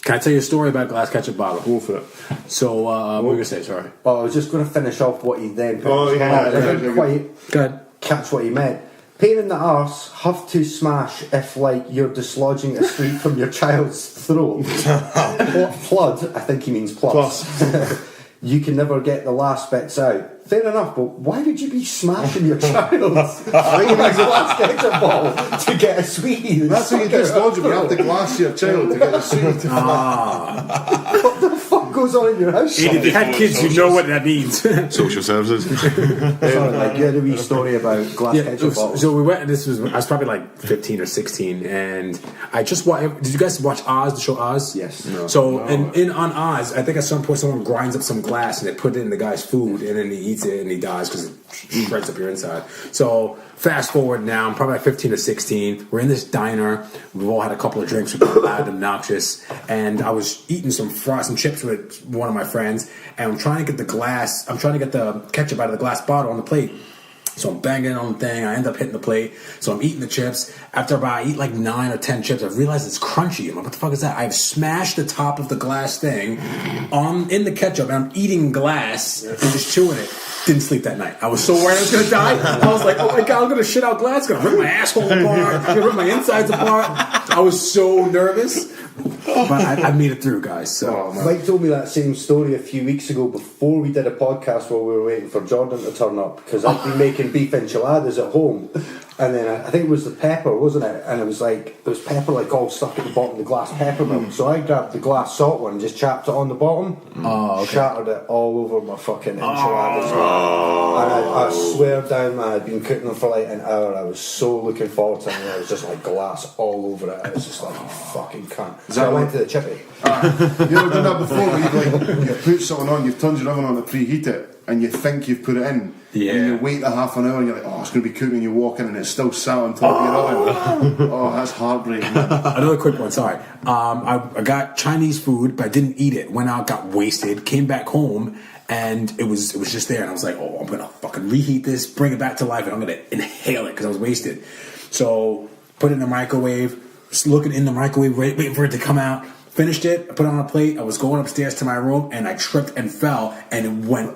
Speaker 2: Can I tell you a story about glass ketchup bottle?
Speaker 1: go for it.
Speaker 2: So, what were you gonna say? Sorry.
Speaker 3: Well, I was just going to finish off what he then put.
Speaker 1: Oh,
Speaker 3: in his
Speaker 1: yeah,
Speaker 3: comment. I
Speaker 1: yeah,
Speaker 3: didn't
Speaker 1: yeah.
Speaker 3: quite
Speaker 2: Go ahead.
Speaker 3: catch what he meant. Pain in the arse, have to smash if like you're dislodging a sweet from your child's throat. Flood, I think he means plus. You can never get the last bits out. Fair enough, but why would you be smashing your child's glass ketchup bottle to get a sweet?
Speaker 1: That's how you dislodge it. You have to glass your child to get the sweet.
Speaker 3: What the fuck goes on in your house?
Speaker 2: If you had kids, you know what that means.
Speaker 4: Social services.
Speaker 3: Sorry, like you had a wee story about glass ketchup bottles.
Speaker 2: So we went, and I was probably like 15 or 16, and I just watched. Did you guys watch Oz, the show Oz?
Speaker 3: Yes.
Speaker 1: No.
Speaker 2: So on Oz, I think at some point someone grinds up some glass and they put it in the guy's food, and then he eats it and he dies because it shreds up your inside. So fast forward now, I'm probably like 15 or 16. We're in this diner. We've all had a couple of drinks. We're getting loud and obnoxious, and I was eating some chips with one of my friends, and I'm trying to get the ketchup out of the glass bottle on the plate. So I'm banging on the thing. I end up hitting the plate. So I'm eating the chips. After I eat like 9 or 10 chips, I realize it's crunchy. I'm like, what the fuck is that? I've smashed the top of the glass thing in the ketchup, and I'm eating glass and just chewing it. Didn't sleep that night. I was so worried I was gonna die. I was like, oh my god, I'm gonna shit out glass. It's gonna rip my asshole apart. It's gonna rip my insides apart. I was so nervous. But I made it through, guys. So
Speaker 3: Mike told me that same story a few weeks ago before we did a podcast while we were waiting for Jordan to turn up, because I'd been making beef enchiladas at home, and then I think it was the pepper, wasn't it? And it was pepper like all stuck at the bottom of the glass pepper milk. So I grabbed the glass salt one and just chapped it on the bottom, shattered it all over my fucking enchiladas. And I swear down, man, I'd been cooking them for like an hour. I was so looking forward to it, and I was just like glass all over it. I was just like, you fucking cunt. So I went to the chippy.
Speaker 1: You ever done that before where you've put something on, you've turned your oven on to preheat it, and you think you've put it in, and you wait a half an hour and you're like, oh, it's going to be cooking, and you walk in and it's still sat on top of your oven. Oh, that's heartbreaking.
Speaker 2: another quick one, sorry. I got Chinese food, but I didn't eat it. Went out, got wasted, came back home, and it was just there, and I was like, oh, I'm gonna fucking reheat this, bring it back to life, and I'm gonna inhale it because I was wasted. So put it in the microwave, just looking in the microwave, waiting for it to come out. Finished it, put it on a plate. I was going upstairs to my room, and I tripped and fell, and it went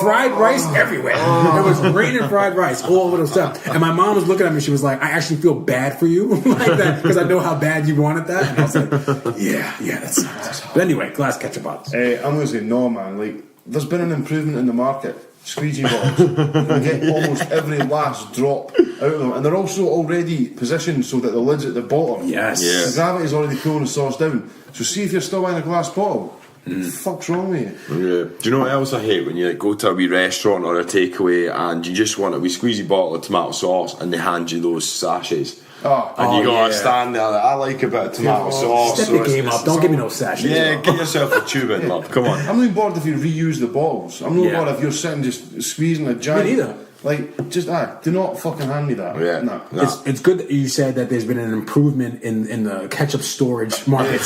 Speaker 2: fried rice everywhere. It was raining fried rice all over the stuff. And my mom was looking at me. She was like, "I actually feel bad for you like that because I know how bad you wanted that." And I was like, "Yeah, that sucks." But anyway, glass ketchup bottles.
Speaker 1: I'm going to say no, man. Like, there's been an improvement in the market. Squeegee bottles. You can get almost every last drop out of them, and they're also already positioned so that the lid's at the bottom.
Speaker 2: Yes.
Speaker 4: Yeah.
Speaker 1: The gravity's already pulling the sauce down. So see if you're still buying a glass bottle. What the fuck's wrong with you?
Speaker 4: Yeah. Do you know what else I hate? When you like, go to a wee restaurant or a takeaway and you just want a wee squeezy bottle of tomato sauce and they hand you those sachets. And you gotta stand there like, I like a bit of tomato sauce.
Speaker 2: Step the game up. Don't give me no sachets.
Speaker 4: Yeah, get yourself a tube in, love. Come on.
Speaker 1: I'm not bored if you reuse the bottles. I'm not bored if you're sitting just squeezing a giant.
Speaker 2: Me neither.
Speaker 1: Like, just do not fucking hand me that.
Speaker 4: Yeah.
Speaker 1: No.
Speaker 2: It's good that you said that there's been an improvement in the ketchup storage market.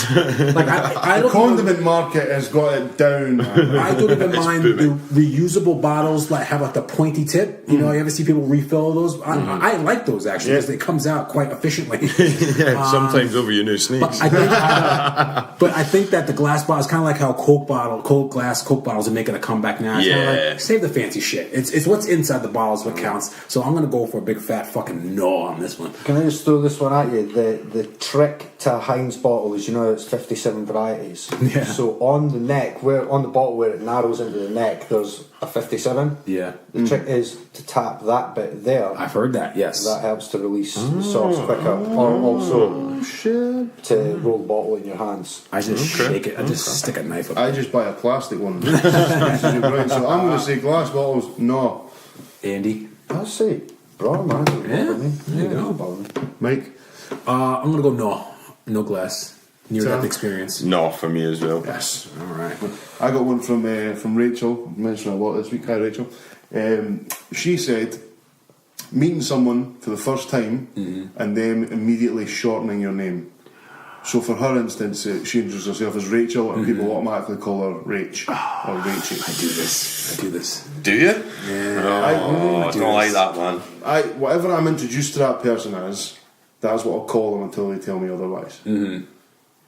Speaker 2: Like I
Speaker 1: The
Speaker 2: don't
Speaker 1: condiment market has got it down. Man.
Speaker 2: I don't even mind
Speaker 4: booming.
Speaker 2: the reusable bottles that have like the pointy tip. You know, you ever see people refill those? I like those actually because it comes out quite efficiently.
Speaker 4: Sometimes over your new sneaks.
Speaker 2: But I think that the glass bottle is kind of like how Coke glass Coke bottles are making a comeback now. It's kinda like, save the fancy shit. It's what's inside the bottle is what counts. So I'm gonna go for a big fat fucking no on this one.
Speaker 3: Can I just throw this one at you? The trick to a Heinz bottle is, you know, it's 57 varieties.
Speaker 2: Yeah.
Speaker 3: So on the neck, on the bottle where it narrows into the neck, there's a 57.
Speaker 2: Yeah.
Speaker 3: The trick is to tap that bit there.
Speaker 2: I've heard that. Yes.
Speaker 3: That helps to release the sauce quicker. Or also to roll the bottle in your hands.
Speaker 2: I just shake it. I just stick a knife up.
Speaker 1: I just buy a plastic one. So I'm going to say glass bottles, no.
Speaker 2: Andy.
Speaker 3: I'll say, Braw Or Naw.
Speaker 2: There you go.
Speaker 1: Mike?
Speaker 2: I'm gonna go no glass. Near-death experience.
Speaker 4: No, for me as well.
Speaker 1: Yes.
Speaker 2: All right.
Speaker 1: I got one from Rachel. I mentioned a lot this week. Hi, Rachel. She said, meeting someone for the first time and then immediately shortening your name. So for her instance, she introduced herself as Rachel, and people automatically call her Rach or Rachie.
Speaker 2: I do this.
Speaker 4: Do you?
Speaker 2: Yeah.
Speaker 4: I don't like that, man.
Speaker 1: Whatever I'm introduced to that person as, that's what I'll call them until they tell me otherwise.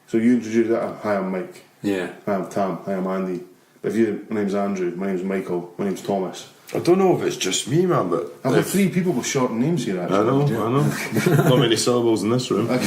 Speaker 1: So you introduce that, hi, I'm Mike.
Speaker 2: Yeah.
Speaker 1: Hi, I'm Tam. Hi, I'm Andy. But if my name's Andrew, my name's Michael, my name's Thomas.
Speaker 4: I don't know if it's just me, man, but
Speaker 1: I've got 3 people with short names here, actually.
Speaker 4: I know. Not many syllables in this room.
Speaker 1: Brain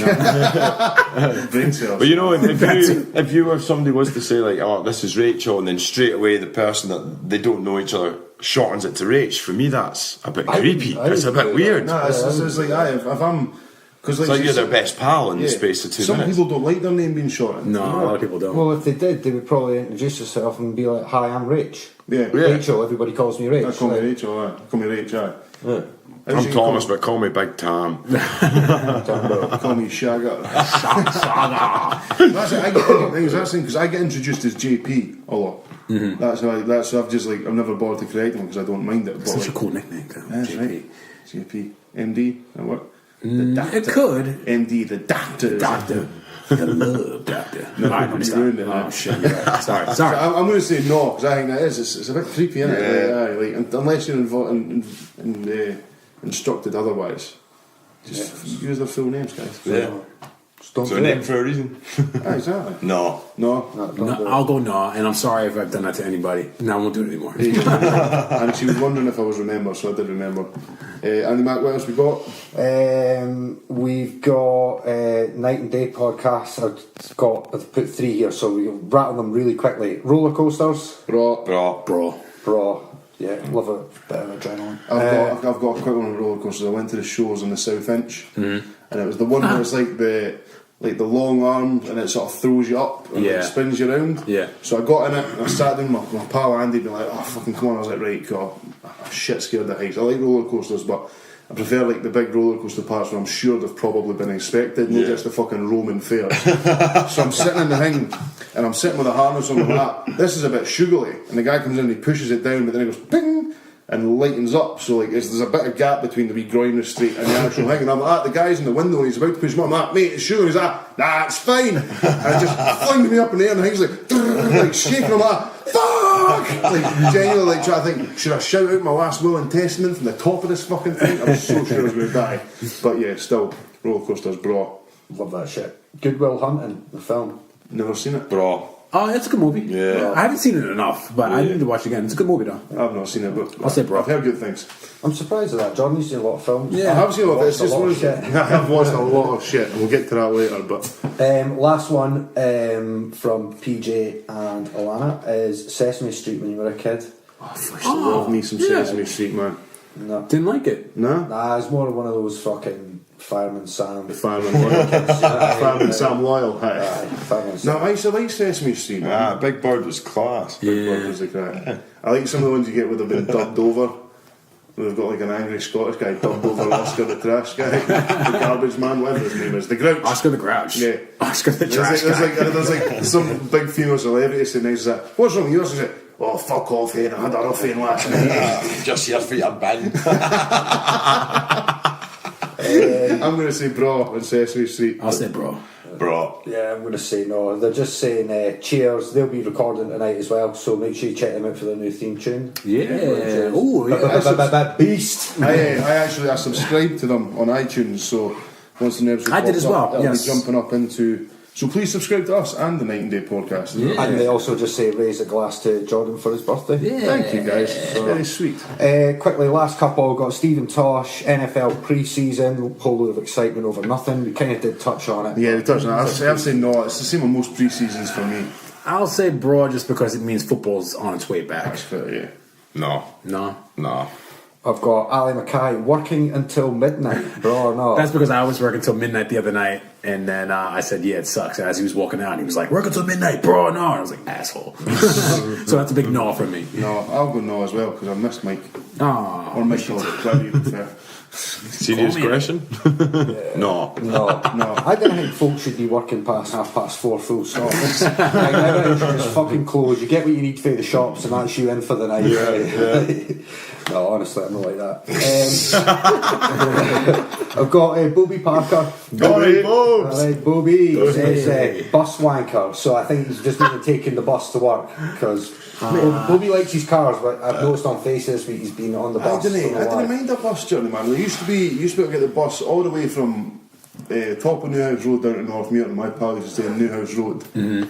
Speaker 1: cells.
Speaker 4: But you know, if somebody was to say like, "Oh, this is Rachel," and then straight away the person that they don't know each other shortens it to Rach, for me that's a bit creepy. It's a bit weird.
Speaker 1: No, it's like, if I'm... Cause
Speaker 4: It's like you're their best pal in the space of 2
Speaker 1: Some
Speaker 4: minutes.
Speaker 1: people don't like their name being shortened.
Speaker 2: No, a lot of people don't.
Speaker 3: Well, if they did, they would probably introduce themselves and be like, hi, I'm Rach.
Speaker 1: Yeah.
Speaker 3: Rachel, everybody calls me Rach.
Speaker 1: Call me Rachel, aye. Call me Rach, aye.
Speaker 4: I'm Thomas, but call me Big Tam.
Speaker 1: Call me Shagger. That's it. I get because I get introduced as JP a lot. That's how I've just like, I'm never bothered to correct them because I don't mind it. But
Speaker 2: Such
Speaker 1: like,
Speaker 2: a cool nickname.
Speaker 1: that's
Speaker 2: JP.
Speaker 1: right. JP. MD. That work? The doctor.
Speaker 2: It could.
Speaker 1: MD, the doctor.
Speaker 2: Doctor. The love doctor. No, I
Speaker 1: you
Speaker 2: understand.
Speaker 1: ruined it,
Speaker 2: Oh
Speaker 1: man.
Speaker 2: shit. You're right. Sorry.
Speaker 1: I'm going to say no because I think that is. It's a bit creepy, isn't it? Like, unless you're instructed otherwise, just use their full names, guys.
Speaker 4: Yeah.
Speaker 3: Don't
Speaker 4: So
Speaker 3: do
Speaker 4: name
Speaker 3: it.
Speaker 4: for a reason.
Speaker 1: Exactly.
Speaker 4: No.
Speaker 1: No.
Speaker 3: Don't
Speaker 2: No,
Speaker 3: do it.
Speaker 2: I'll go no, and I'm sorry if I've done that to anybody. No, I won't do it anymore.
Speaker 1: And she was wondering if I was remembered, so I did remember. Andy Mac, what else we got?
Speaker 3: We've got Night and Day podcast. I've put 3 here, so we'll rattle them really quickly. Rollercoasters.
Speaker 1: Braw.
Speaker 3: Braw. Yeah, love a bit of adrenaline.
Speaker 1: I've got a quick one on roller coasters. I went to the shows on the South Inch, and it was the one where it's like the long arm and it sort of throws you up and it spins you around.
Speaker 2: Yeah.
Speaker 1: So I got in it and I sat down. My pal Andy being like, "Oh fucking come on!" I was like, "Right, God, I'm shit scared of heights. I like roller coasters, but I prefer like the big roller coaster parts where I'm sure they've probably been inspected, not just the fucking Roman fairs." So I'm sitting in the thing and I'm sitting with a harness on my lap. This is a bit sugary, and the guy comes in and he pushes it down, but then he goes ping and lightens up. So like there's a bit of gap between the wee groin restraint and the actual thing. And I'm like, the guy's in the window and he's about to push me up. I'm like, mate, it's sugary. He's like, nah, it's fine. And it just flinged me up in the air and the thing's like shaking. I'm like, fuck! fuck? Like, genuinely, like, trying to think, should I shout out my last will and testament from the top of this fucking thing? I'm so sure I was going to die. But yeah, still, rollercoasters, Braw.
Speaker 3: Love that shit. Good Will Hunting, the film.
Speaker 1: Never seen it.
Speaker 4: Bro.
Speaker 2: Oh, it's a good movie.
Speaker 4: Yeah.
Speaker 2: I haven't seen it enough, but I need to watch it again. It's a good movie, though.
Speaker 1: I've not seen it, but
Speaker 2: I'll say Braw.
Speaker 1: I've heard good things.
Speaker 3: I'm surprised at that. Jordan's seen a lot of films.
Speaker 2: Yeah.
Speaker 1: I have seen a lot of it. It's
Speaker 3: Watched
Speaker 1: just
Speaker 3: a lot
Speaker 1: one
Speaker 3: of
Speaker 1: of
Speaker 3: shit.
Speaker 1: I have watched a lot of shit, and we'll get to that later. But
Speaker 3: Last one from PJ and Alana is Sesame Street when you were a kid.
Speaker 1: I love me some Sesame Street, man.
Speaker 3: No.
Speaker 2: Didn't like it.
Speaker 1: No?
Speaker 3: Nah, it's more one of those fucking Fireman Sam.
Speaker 1: Fireman Sam Loyal.
Speaker 3: Aye, Fireman Sam.
Speaker 1: No, I used to like Sesame Street, man.
Speaker 4: Ah, Big Bird was class.
Speaker 1: Big Bird was the crack. I like some of the ones you get where they've been dubbed over. Where they've got like an angry Scottish guy dubbed over Oscar the trash guy, the garbage man, whatever his name is, the Grouch.
Speaker 2: Oscar the Grouch.
Speaker 1: Yeah.
Speaker 2: Oscar the trash guy.
Speaker 1: There's like some big female celebrity sitting next to that. What's wrong with yours? Is it? Oh, fuck off here, I had a rough in last night.
Speaker 4: Just here for your bin.
Speaker 1: I'm going to say Braw on Sesame Street.
Speaker 2: I'll say Braw.
Speaker 4: Bro.
Speaker 3: Yeah, I'm going to say no. They're just saying cheers. They'll be recording tonight as well, so make sure you check them out for their new theme tune.
Speaker 2: Yeah. Oh, yeah.
Speaker 3: Beast.
Speaker 1: I actually subscribed to them on iTunes, so once the episode
Speaker 2: I did
Speaker 1: pops
Speaker 2: as well,
Speaker 1: up,
Speaker 2: yes.
Speaker 1: I'll be jumping up into. So please subscribe to us and the Night and Day podcast.
Speaker 2: Yeah.
Speaker 3: And they also just say raise a glass to Jordan for his birthday.
Speaker 2: Yeah.
Speaker 1: Thank you guys, very sweet.
Speaker 3: Quickly, last couple, got Stephen Tosh, NFL pre-season, whole load of excitement over nothing. We kind of did touch on it.
Speaker 1: Yeah, we touched on it. I'd say no. It's the same with most pre-seasons for me.
Speaker 2: I'll say Braw just because it means football's on its way back.
Speaker 1: That's fair, yeah.
Speaker 2: No.
Speaker 4: No.
Speaker 3: I've got Ali Mackay working until midnight, Braw or Naw.
Speaker 2: That's because I was working till midnight the other night, and then I said, yeah, it sucks. And as he was walking out, he was like, working till midnight, Braw or Naw. And I was like, asshole. So that's a big no from me.
Speaker 1: No, I'll go no as well because I missed Mike.
Speaker 2: Aw.
Speaker 1: Or Michael, that'd be fair.
Speaker 4: Serious
Speaker 2: Call me
Speaker 4: question? No.
Speaker 3: No. I don't think folks should be working past 4:30 full stop. Like, everything should just fucking close. You get what you need for the shops and that's you in for the night. Yeah. No, honestly, I'm not like that. I've got Bobby Parker.
Speaker 1: Bobby.
Speaker 3: Alright, Bobby says bus wanker. So I think he's just been taking the bus to work because Bobby likes his cars, but I've noticed on Face this week he's been on the bus.
Speaker 1: I didn't mind that bus journey, man. It used to be able to get the bus all the way from top of Newhouse Road down to Northmuir. My pal used to stay on Newhouse Road.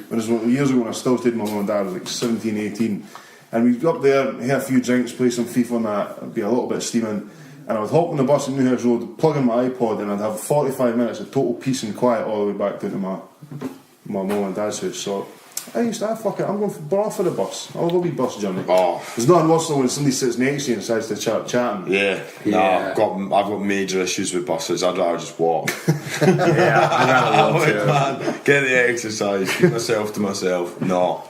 Speaker 1: Whereas years ago when I still stayed with my mum and dad, I was like 17, 18. And we'd go up there, have a few drinks, play some FIFA and that, it'd be a little bit of steaming. And I would hop on the bus in Newhouse Road, plug in my iPod, and I'd have 45 minutes of total peace and quiet all the way back down to my mum and dad's house. So I used to, fuck it, I'm going for Braw for the bus. I'll go be bus journey.
Speaker 4: Oh.
Speaker 1: There's nothing worse than when somebody sits next to you and decides to start chatting.
Speaker 4: Yeah.
Speaker 2: Yeah.
Speaker 4: No, I've got major issues with buses. I'd rather just walk.
Speaker 2: Yeah, I'd rather walk too.
Speaker 4: Man, get the exercise, keep myself to myself. No.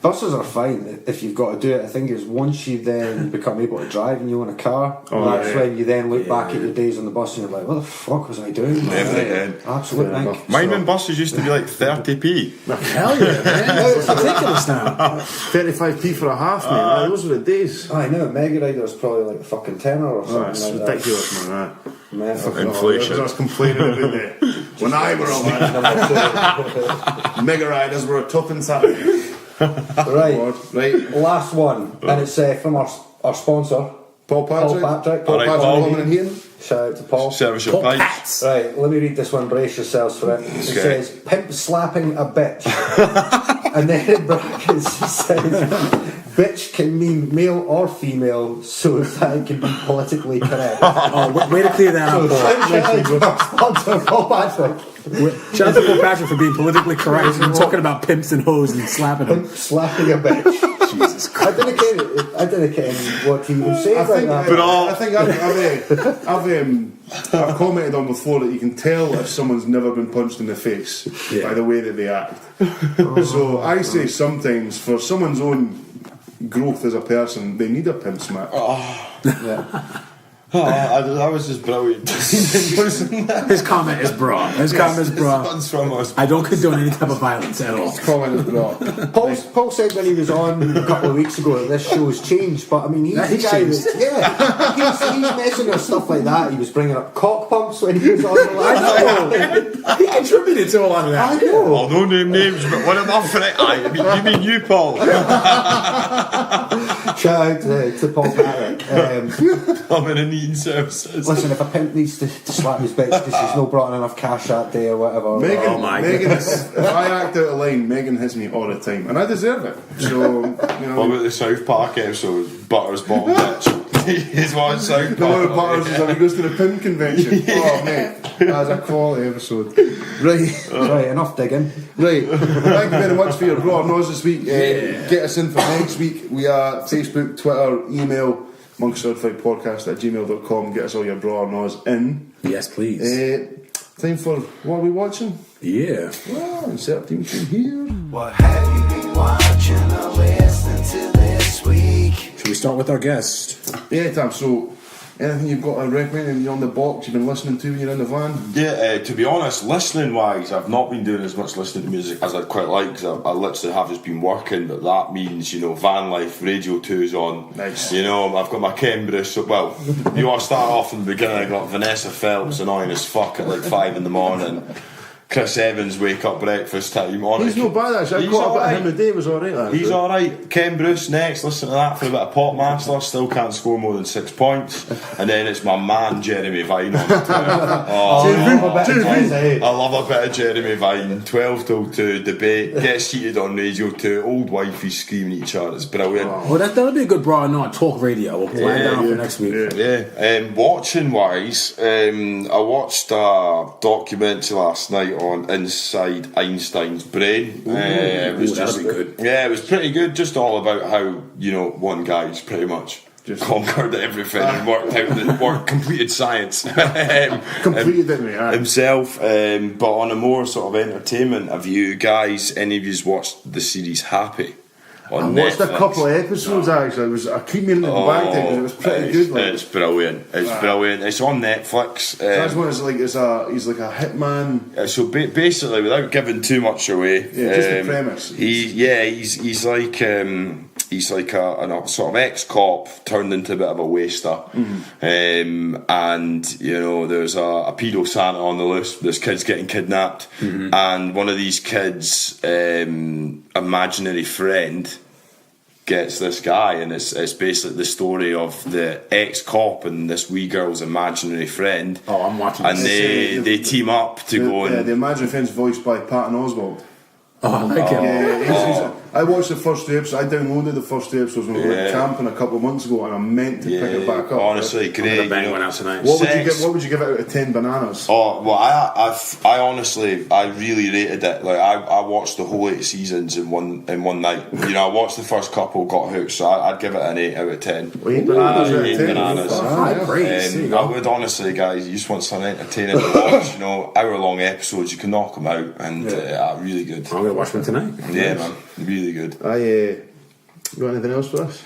Speaker 3: Buses are fine if you've got to do it. I think it's once you then become able to drive and you own a car, that's when you then look back at your days on the bus and you're like, what the fuck was I doing?
Speaker 4: Never again.
Speaker 3: Absolute wank.
Speaker 4: Mine when buses used to be like 30p.
Speaker 2: Hell yeah, man. It's ridiculous now.
Speaker 1: 35p for a half, mate. Those were the days.
Speaker 3: I know, Mega Rider's probably like a fucking tenner or something
Speaker 1: That's
Speaker 3: like
Speaker 1: ridiculous, man.
Speaker 3: that.
Speaker 4: Inflation.
Speaker 1: I was complaining about that. When I were a lad, Mega Riders were a tuppence at.
Speaker 3: Right,
Speaker 1: Right.
Speaker 3: last one, and it's from our sponsor,
Speaker 1: Paul Patrick.
Speaker 3: Paul
Speaker 4: Alright,
Speaker 1: Patrick
Speaker 4: Paul.
Speaker 1: Plumbing and Heating.
Speaker 3: Shout out to Paul.
Speaker 4: Service your pipes.
Speaker 2: Pats.
Speaker 3: Right, let me read this one, brace yourselves for it. It says, pimp slapping a bitch. And then in brackets it says, bitch can mean male or female, so that it can be politically correct.
Speaker 2: Oh, way to clear that up, Paul.
Speaker 3: Shout out to our sponsor, Paul Patrick.
Speaker 2: Shout out to Paul Patrick for being politically correct and talking about pimps and hoes and slapping them.
Speaker 3: Pimp slapping a bitch.
Speaker 2: Jesus Christ.
Speaker 3: I didn't get what he was saying about that.
Speaker 1: I've commented on before that you can tell if someone's never been punched in the face by the way that they act. So I say sometimes for someone's own growth as a person, they need a pimp smack.
Speaker 3: Yeah.
Speaker 4: That was just brilliant.
Speaker 2: His comment is bra. His comment is bra.
Speaker 4: Comes from us.
Speaker 2: I don't condone any type of violence at all.
Speaker 1: Comment is bra.
Speaker 3: Paul said when he was on a couple of weeks ago that this show's changed, but I mean, he's the guy that, he's messing with stuff like that. He was bringing up cock pumps when he was on the line.
Speaker 2: He contributed to a lot of that.
Speaker 3: I know.
Speaker 4: I'll no name names, but one of my friends. You mean you, Paul?
Speaker 3: Shout out to Paul Parrott.
Speaker 4: I'm in a needing services.
Speaker 3: Listen, if a pimp needs to slap his bitch because she's not brought in enough cash that day or whatever.
Speaker 1: Megan,
Speaker 2: Oh my
Speaker 1: Megan if I act out of line, Megan hits me all the time, and I deserve it. So,
Speaker 4: What about the South Park episode? Butters bottom bitch. He's one South
Speaker 1: the one
Speaker 4: Park.
Speaker 1: with Butters is when he goes to the pimp convention. Oh, mate, that's a quality episode.
Speaker 3: Right, enough digging.
Speaker 1: Right, thank you very much for your Braw Or Naws this week. Get us in for next week. We are Facebook, Twitter, email, monkeyswordfightpodcast@gmail.com. Get us all your Braw Or Naws in.
Speaker 2: Yes, please.
Speaker 1: Time for what are we watching?
Speaker 2: Yeah.
Speaker 1: Well, insert theme tune here.
Speaker 6: What have you been watching or listening to this week?
Speaker 2: Should we start with our guest?
Speaker 1: Yeah, Tam, so anything you've got to recommend, anything on the box you've been listening to when you're in the van?
Speaker 4: Yeah, to be honest, listening wise, I've not been doing as much listening to music as I'd quite like, because I literally have just been working, but that means, van life, Radio 2's on.
Speaker 1: Nice.
Speaker 4: I've got my Ken Bruce, you want to start off in the beginning, I got Vanessa Phelps annoying as fuck at like 5 in the morning. Chris Evans wake up breakfast time on
Speaker 1: He's
Speaker 4: it.
Speaker 1: no bad actually. I
Speaker 4: He's
Speaker 1: caught up
Speaker 4: alright.
Speaker 1: with him today, it was alright.
Speaker 4: He's alright. Ken Bruce next, listen to that for a bit of Pop Master, still can't score more than 6 points. And then it's my man Jeremy Vine on the I love a bit of Jeremy Vine. 12 till 2, debate, gets heated on Radio 2, old wifeys screaming at each other, it's brilliant.
Speaker 2: Well, that'll be a good Braw Or Naw talk radio. We'll plan down for next week.
Speaker 4: Yeah, watching wise, I watched a documentary last night on Inside Einstein's brain. It was
Speaker 2: that'll be good.
Speaker 4: Yeah, it was pretty good. Just all about how one guy's pretty much just conquered everything and completed science.
Speaker 1: Completed it, mate.
Speaker 4: Himself. But on a more sort of entertainment, have you guys, any of you watched the series Happy?
Speaker 1: I watched a couple of episodes actually. I keep meaning to go back to it because it was pretty good. Like.
Speaker 4: It's brilliant. It's brilliant. It's on Netflix.
Speaker 1: That's what it's like. He's like a hitman.
Speaker 4: So basically, without giving too much away,
Speaker 1: just the premise.
Speaker 4: He's like a sort of ex-cop turned into a bit of a waster, and there's a pedo Santa on the loose. This kid's getting kidnapped, and one of these kids' imaginary friend gets this guy, and it's basically the story of the ex-cop and this wee girl's imaginary friend.
Speaker 2: Oh, I'm watching
Speaker 4: and
Speaker 2: this.
Speaker 4: they team up to go and
Speaker 1: the imaginary friend's voiced by Patton Oswalt.
Speaker 2: Oh, I like him.
Speaker 1: Yeah, I watched the first 2 episodes. I downloaded the first 2 episodes when we went camping a couple of months ago, and I meant to pick it back up.
Speaker 4: Honestly, great.
Speaker 2: Bang one out tonight.
Speaker 1: What would you give it out of 10 bananas?
Speaker 4: Oh well, I honestly really rated it. Like I watched the whole 8 seasons in one night. I watched the first couple, got hooked, so I'd give it an 8 out of 10.
Speaker 1: 8 bananas out of 10.
Speaker 4: Bananas.
Speaker 2: High praise.
Speaker 4: I would honestly, guys, you just want something entertaining to watch. Hour-long episodes, you can knock them out, and really good.
Speaker 2: I'm gonna watch them tonight.
Speaker 4: Yeah, man, really good.
Speaker 1: You got anything else for us?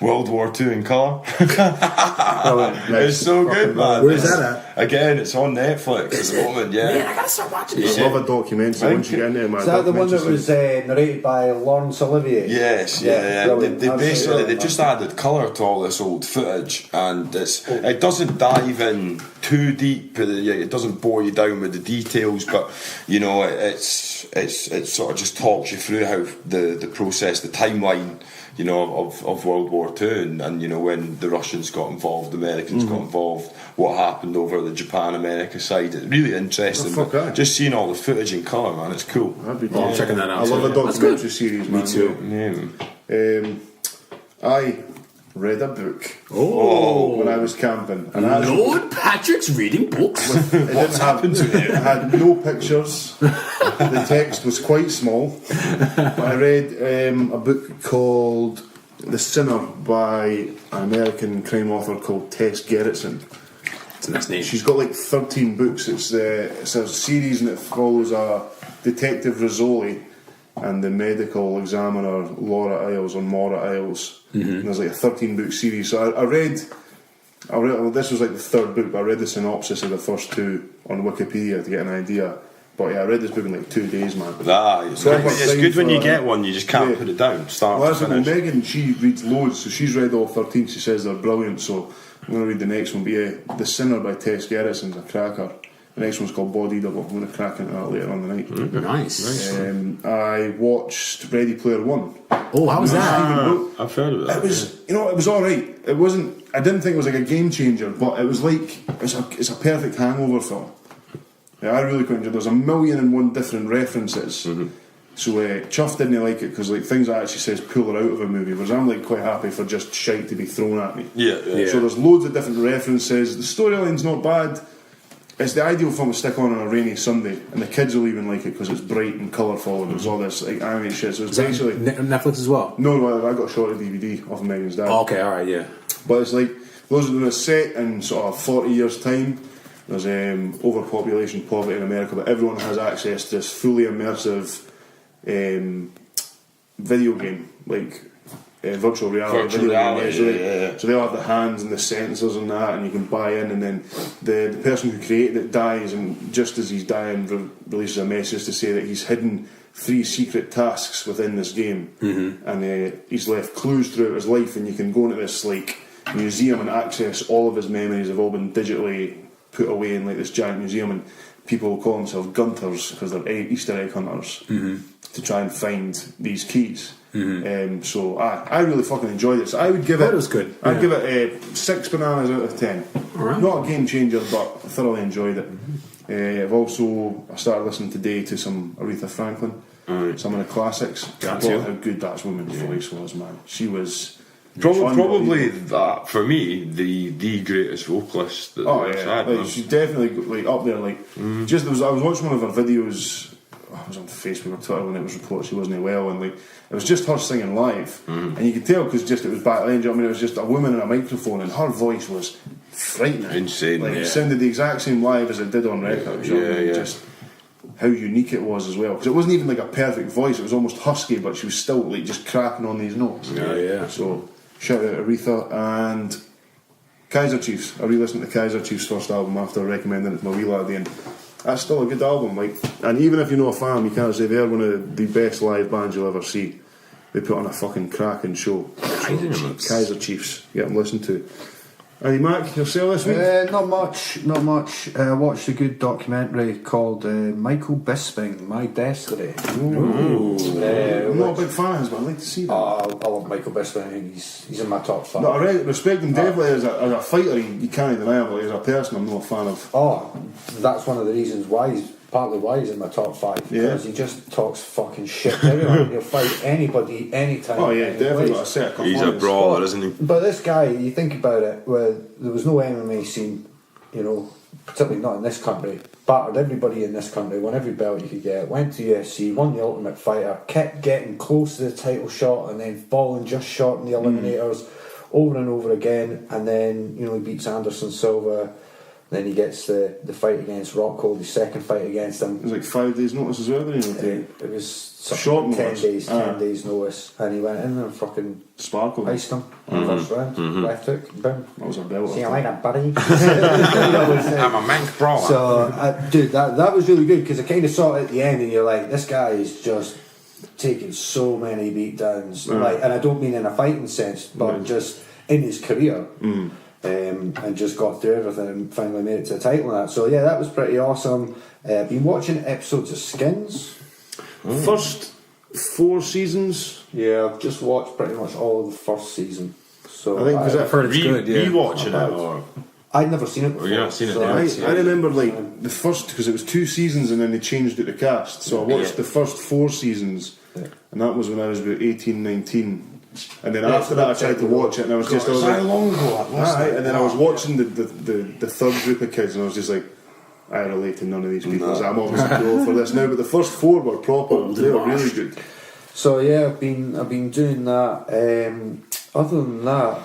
Speaker 4: World War II in colour. It's so good, man.
Speaker 2: Where's that at?
Speaker 4: Again, it's on Netflix at the moment.
Speaker 2: Man,
Speaker 4: Yeah.
Speaker 2: I gotta start watching
Speaker 1: I
Speaker 2: this.
Speaker 1: love a documentary once you get into it, man.
Speaker 3: Is that the one that was narrated by Laurence Olivier?
Speaker 4: Yes, yeah.
Speaker 3: brilliant.
Speaker 4: They basically
Speaker 3: Absolutely.
Speaker 4: just added colour to all this old footage, and it doesn't dive in too deep. It doesn't bore you down with the details, but it sort of just talks you through how the process, the timeline. Of World War II and when the Russians got involved, the Americans got involved, what happened over the Japan-America side. It's really interesting. But just seeing all the footage in colour, man, it's cool.
Speaker 1: That'd be
Speaker 2: I'm checking that out.
Speaker 1: I love a documentary series, man.
Speaker 2: Me too.
Speaker 4: Yeah.
Speaker 1: I read a book
Speaker 2: Oh,
Speaker 1: when I was camping, and I
Speaker 2: Lord Patrick's reading books.
Speaker 1: What's happened to it? It had no pictures. The text was quite small. I read a book called The Sinner by an American crime author called Tess Gerritsen.
Speaker 2: It's a nice name.
Speaker 1: She's got like 13 books. It's a series and it follows a detective Rizzoli and the medical examiner Laura Iles or Maura Iles. And there's like a 13-book series. So I read, well, this was like the third book, but I read the synopsis of the first two on Wikipedia to get an idea. But yeah, I read this book in like 2 days, man.
Speaker 4: It's good when you get one, you just can't put it down. Start
Speaker 1: well,
Speaker 4: to finish.
Speaker 1: Megan, she reads loads, so she's read all 13. She says they're brilliant, so I'm going to read the next one. But yeah, The Sinner by Tess Gerritsen's a cracker. The next one's called Body Double. I'm going to crack into that later on the night.
Speaker 2: Nice.
Speaker 1: I watched Ready Player One.
Speaker 2: Oh, how was that?
Speaker 4: I've heard of that.
Speaker 1: It was, it was all right. It wasn't. I didn't think it was like a game changer, but it was like it's a perfect hangover film. Yeah, I really quite enjoyed it. There's 1,000,001 different references. So Chuff didn't like it because like things that actually says pull her out of a movie, whereas I'm like quite happy for just shite to be thrown at me.
Speaker 4: Yeah.
Speaker 1: So there's loads of different references. The storyline's not bad. It's the ideal film to stick on a rainy Sunday, and the kids will even like it because it's bright and colourful and there's all this like animated shit. So it's basically
Speaker 2: Netflix as well.
Speaker 1: no, I got a short of DVD off of Megan's dad.
Speaker 2: Oh, okay, all right, yeah.
Speaker 1: But it's like those are set in sort of 40 years' time. There's overpopulation, poverty in America, but everyone has access to this fully immersive video game, like virtual reality.
Speaker 4: Virtual reality,
Speaker 1: So they'll have the hands and the sensors and that, and you can buy in, and then the person who created it dies, and just as he's dying, releases a message to say that he's hidden 3 secret tasks within this game, and he's left clues throughout his life, and you can go into this like museum and access all of his memories have all been digitally put away in like this giant museum, and people will call themselves Gunters because they're Easter egg hunters to try and find these keys. So I really fucking enjoyed it. So I would give it.
Speaker 2: It was good.
Speaker 1: I'd give it 6 bananas out of 10.
Speaker 2: Right.
Speaker 1: Not a game changer, but I thoroughly enjoyed it. I started listening today to some Aretha Franklin, some of the classics. I thought how good that woman's voice was, man. She was.
Speaker 4: Probably that for me the greatest vocalist that they've had.
Speaker 1: Like, she's definitely like up there. Like I was watching one of her videos. I was on Facebook or Twitter when it was reported she wasn't well, and like it was just her singing live, and you could tell because it was back then. Do you know what I mean? It was just a woman and a microphone, and her voice was frightening,
Speaker 4: insane.
Speaker 1: Like it sounded the exact same live as it did on record. Do you know what I mean? Just how unique it was as well, because it wasn't even like a perfect voice. It was almost husky, but she was still like just cracking on these notes. So. Shout out Aretha and Kaiser Chiefs. I re-listened to Kaiser Chiefs' first album after recommending it to my wee laddie, and that's still a good album. Like, and even if you're not a fan, you can't say they're one of the best live bands you'll ever see. They put on a fucking cracking show. Kaiser Chiefs. Get them listened to. Any Mac, yourself this week?
Speaker 3: Not much. I watched a good documentary called Michael Bisping, My Destiny.
Speaker 1: I'm not a big fan of his, but I'd like to see that.
Speaker 3: I love Michael Bisping. I think he's in my top 5.
Speaker 1: No, I respect him definitely as a fighter. You can't deny him, but as a person, I'm not a fan of.
Speaker 3: Oh, that's one of the reasons partly why he's in my top 5, because he just talks fucking shit to everyone. He'll fight anybody, anytime.
Speaker 1: Oh yeah, definitely got a set of
Speaker 4: He's a brawler, isn't he?
Speaker 3: But this guy, you think about it, where there was no MMA scene, particularly not in this country, battered everybody in this country, won every belt you could get, went to UFC, won the Ultimate Fighter, kept getting close to the title shot and then falling just short in the Eliminators over and over again, and then he beats Anderson Silva. Then he gets the fight against Rockhold, his second fight against him.
Speaker 1: It was like 5 days' notice as well, didn't he?
Speaker 3: It was
Speaker 1: short
Speaker 3: 10
Speaker 1: notice.
Speaker 3: days, 10 days notice, and he went in and fucking
Speaker 1: sparkled.
Speaker 3: iced him in the first round, left hook, boom.
Speaker 1: That was a belt.
Speaker 3: See you later, buddy.
Speaker 4: I'm a mank brawler.
Speaker 3: So, dude, that was really good, because I kind of saw it at the end, and you're like, this guy is just taking so many beatdowns, and I don't mean in a fighting sense, but just in his career. And just got through everything and finally made it to the title and that. So yeah, that was pretty awesome. Been watching episodes of Skins.
Speaker 1: First 4 seasons.
Speaker 3: Yeah, I've just watched pretty much all of the first season. So
Speaker 1: I think because
Speaker 2: I've heard it's good. Yeah.
Speaker 4: Rewatching it, or
Speaker 3: I'd never seen it before.
Speaker 4: you've not seen it,
Speaker 3: so
Speaker 4: yeah.
Speaker 1: I remember like the first, because it was 2 seasons and then they changed it to cast. So I watched the first 4 seasons, and that was when I was about 18, 19. And then after that I tried to watch it, and I was just, I was like,
Speaker 5: How long ago that was?
Speaker 1: and then I was watching the third group of kids, and I was just like, I relate to none of these people, so I'm obviously too old for this now. But the first 4 were proper, they were really good.
Speaker 3: So yeah, I've been doing that. Other than that,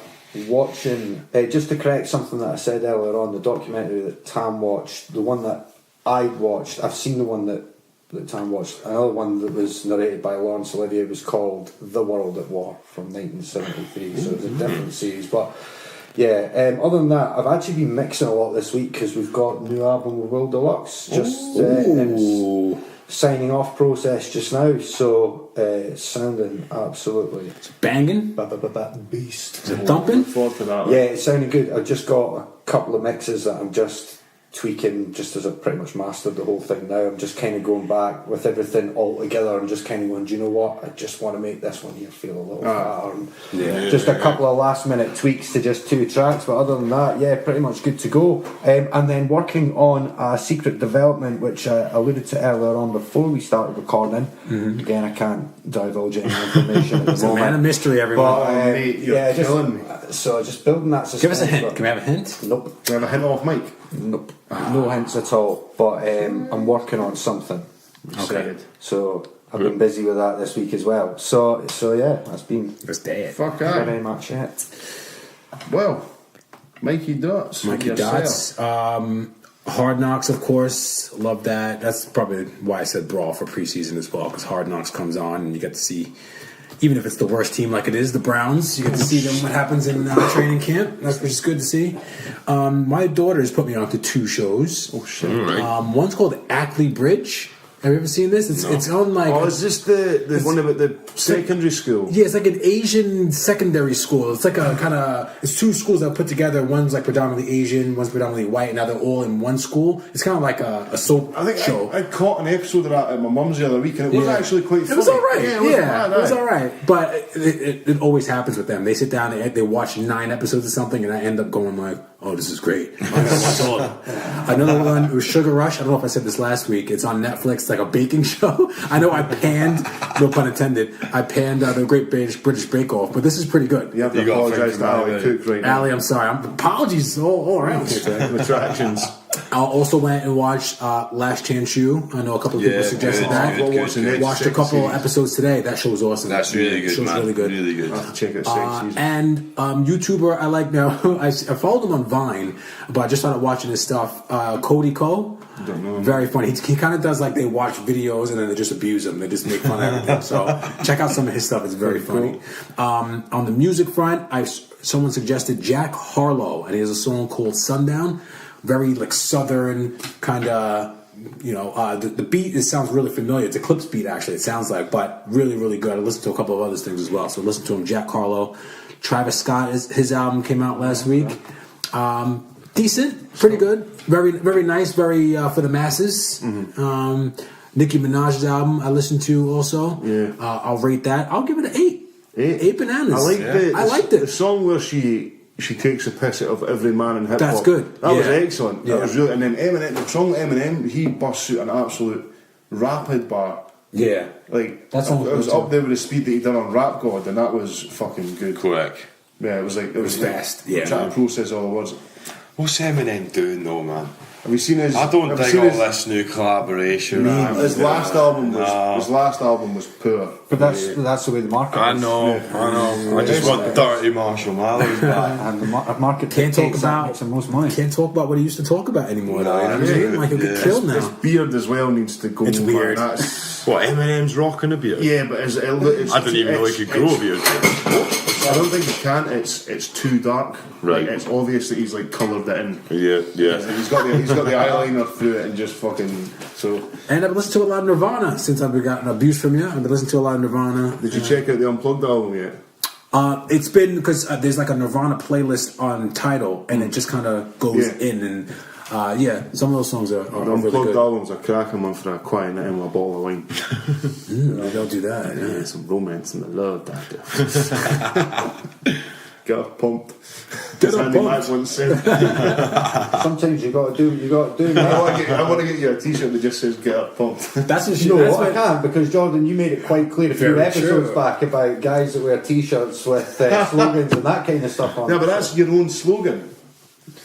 Speaker 3: watching just to correct something that I said earlier on, the documentary that Tam watched, the one that I watched, I've seen the one that that Tam watched. Another one that was narrated by Laurence Olivier was called The World at War from 1973. So it's a different series, but yeah. Other than that, I've actually been mixing a lot this week because we've got a new album with Will Deluxe just in signing off process just now. So it's sounding absolutely
Speaker 2: Banging?
Speaker 3: beast.
Speaker 2: Is it thumping?
Speaker 1: Forward to that.
Speaker 3: Yeah, it's sounding good. I've just got a couple of mixes that I'm just tweaking just as I've pretty much mastered the whole thing now. I'm just kind of going back with everything all together and just kind of going, do you know what? I just want to make this one here feel a little fatter. And just a couple of last minute tweaks to just 2 tracks, but other than that, yeah, pretty much good to go. And then working on a secret development, which I alluded to earlier on before we started recording. Again, I can't divulge any information at the
Speaker 2: It's a
Speaker 3: moment.
Speaker 2: man of mystery, everyone.
Speaker 3: But,
Speaker 1: mate, you're killing me.
Speaker 3: So just building that suspense.
Speaker 2: Give us a hint.
Speaker 3: but-
Speaker 2: Can we have a hint?
Speaker 3: Nope.
Speaker 1: Can I have a hint off Mike?
Speaker 3: Nope. No hints at all. But I'm working on something.
Speaker 2: Okay.
Speaker 3: So I've been busy with that this week as well. So yeah, that's been
Speaker 2: It's dead.
Speaker 1: Fuck that.
Speaker 3: very much it.
Speaker 1: Well, Mikey Dots.
Speaker 2: Mikey
Speaker 1: yourself.
Speaker 2: Dots. Hard Knocks, of course. Love that. That's probably why I said Brawl for preseason as well, because Hard Knocks comes on and you get to see, even if it's the worst team like it is, the Browns, you get to see them what happens in training camp. That's which is good to see. My daughter's put me on to 2 shows.
Speaker 1: Oh shit.
Speaker 2: One's called Ackley Bridge. Have you ever seen this? It's on like.
Speaker 1: Oh, is this the one about the secondary school?
Speaker 2: Yeah, it's like an Asian secondary school. It's like a kind of. It's 2 schools that are put together. One's like predominantly Asian, one's predominantly white, and now they're all in one school. It's kind of like a soap
Speaker 1: I think
Speaker 2: show.
Speaker 1: I caught an episode of that at my mum's the other week, and it was actually quite funny.
Speaker 2: It was all right.
Speaker 1: Yeah,
Speaker 2: It was all right. But it always happens with them. They sit down, they watch 9 episodes of something, and I end up going like, "Oh, this is great. I gotta watch all of them." Another one was Sugar Rush. I don't know if I said this last week. It's on Netflix. It's like a baking show. I know I panned, no pun intended, I panned the Great British Bake Off, but this is pretty good.
Speaker 1: You have to
Speaker 4: You gotta
Speaker 1: apologise
Speaker 4: think
Speaker 1: to
Speaker 4: about
Speaker 1: Ali
Speaker 4: it.
Speaker 1: Cook right now.
Speaker 2: Ali, I'm sorry. Apologies all around.
Speaker 1: Retractions.
Speaker 2: I also went and watched Last Chance U. I know a couple of people suggested that.
Speaker 1: What was the next
Speaker 2: Watched a
Speaker 1: second
Speaker 2: couple
Speaker 1: series?
Speaker 2: episodes today. That show was awesome.
Speaker 4: That's really good,
Speaker 2: Show's
Speaker 4: man.
Speaker 2: really good.
Speaker 4: Really good.
Speaker 1: I have to check out second season.
Speaker 2: And YouTuber I like now. I followed him on Vine, but I just started watching his stuff. Cody Co.
Speaker 1: Don't know.
Speaker 2: Very funny. He kind of does like they watch videos and then they just abuse him. They just make fun of everything. So check out some of his stuff. It's very funny. On the music front, someone suggested Jack Harlow, and he has a song called Sundown. Very like southern kind of. The beat, it sounds really familiar. It's a Clips beat, actually, it sounds like, but really, really good. I listened to a couple of other things as well. So listen to him, Jack Harlow. Travis Scott, his album came out last week. Decent, pretty good. Very, very nice, very for the masses. Nicki Minaj's album I listened to also.
Speaker 1: Yeah.
Speaker 2: I'll rate that. I'll give it an 8. 8 bananas.
Speaker 1: I liked
Speaker 2: it.
Speaker 1: The song where she takes a piss out of every man in hip hop.
Speaker 2: That's good.
Speaker 1: That was
Speaker 2: Yeah.
Speaker 1: excellent.
Speaker 2: Yeah.
Speaker 1: That was really. And then Eminem, the song Eminem, he busts out an absolute rapid bar.
Speaker 2: Yeah.
Speaker 1: Like
Speaker 2: That song
Speaker 1: it was
Speaker 2: was
Speaker 1: up there with the speed that he done on Rap God, and that was fucking good.
Speaker 4: Quick.
Speaker 1: Yeah, it was like it was
Speaker 2: fast.
Speaker 1: Like,
Speaker 2: Yeah.
Speaker 1: trying to process all the words.
Speaker 4: What's Eminem doing though, man?
Speaker 1: Have you seen his?
Speaker 4: I don't
Speaker 1: have you
Speaker 4: think
Speaker 1: seen
Speaker 4: all
Speaker 1: his-
Speaker 4: this new collaboration.
Speaker 1: His last album was poor.
Speaker 3: But that's the way the market
Speaker 4: I
Speaker 3: is.
Speaker 4: know. I just want dirty Marshall Mathers back.
Speaker 3: And the market
Speaker 2: Can't talk
Speaker 3: takes that,
Speaker 2: about
Speaker 3: makes the most money.
Speaker 2: Can't talk about what he used to talk about anymore, though. You know what I mean? Like he'll get killed
Speaker 1: His
Speaker 2: now.
Speaker 1: beard as well needs to go.
Speaker 2: It's
Speaker 1: man.
Speaker 2: weird.
Speaker 1: That's,
Speaker 4: What, Eminem's rocking a beard?
Speaker 1: yeah, but it's,
Speaker 4: I didn't even know he could grow a beard.
Speaker 1: I don't think he can. It's too dark.
Speaker 4: Right.
Speaker 1: Like, it's obvious that he's like coloured it in.
Speaker 4: Yeah.
Speaker 1: He's got the eyeliner through it and just fucking so.
Speaker 2: And I've listened to a lot of Nirvana since I've gotten abuse from you. I've been listening to a lot of Nirvana.
Speaker 1: Did you check out the Unplugged album yet?
Speaker 2: It's been because there's like a Nirvana playlist on Tidal, and it just kind of goes
Speaker 1: Yeah.
Speaker 2: in. And some of those songs are
Speaker 1: The
Speaker 2: really
Speaker 1: Unplugged
Speaker 2: good.
Speaker 1: album's a cracking one for a quiet night and with a bottle of wine.
Speaker 2: They'll do that. Yeah.
Speaker 1: Yeah, some romance and the love, that. Get her pumped.
Speaker 2: Get her
Speaker 1: Andy
Speaker 2: pumped.
Speaker 1: Mack once said.
Speaker 3: Sometimes you got to do what you got to do.
Speaker 1: I want to get you a T-shirt that just says "Get her pumped."
Speaker 2: That's what she.
Speaker 3: No,
Speaker 2: that's
Speaker 3: I
Speaker 2: what,
Speaker 3: can't because Jordan, you made it quite clear a few
Speaker 2: Very
Speaker 3: episodes
Speaker 2: true.
Speaker 3: back about guys that wear T-shirts with slogans and that kind of stuff on.
Speaker 1: Yeah, but that's your own slogan.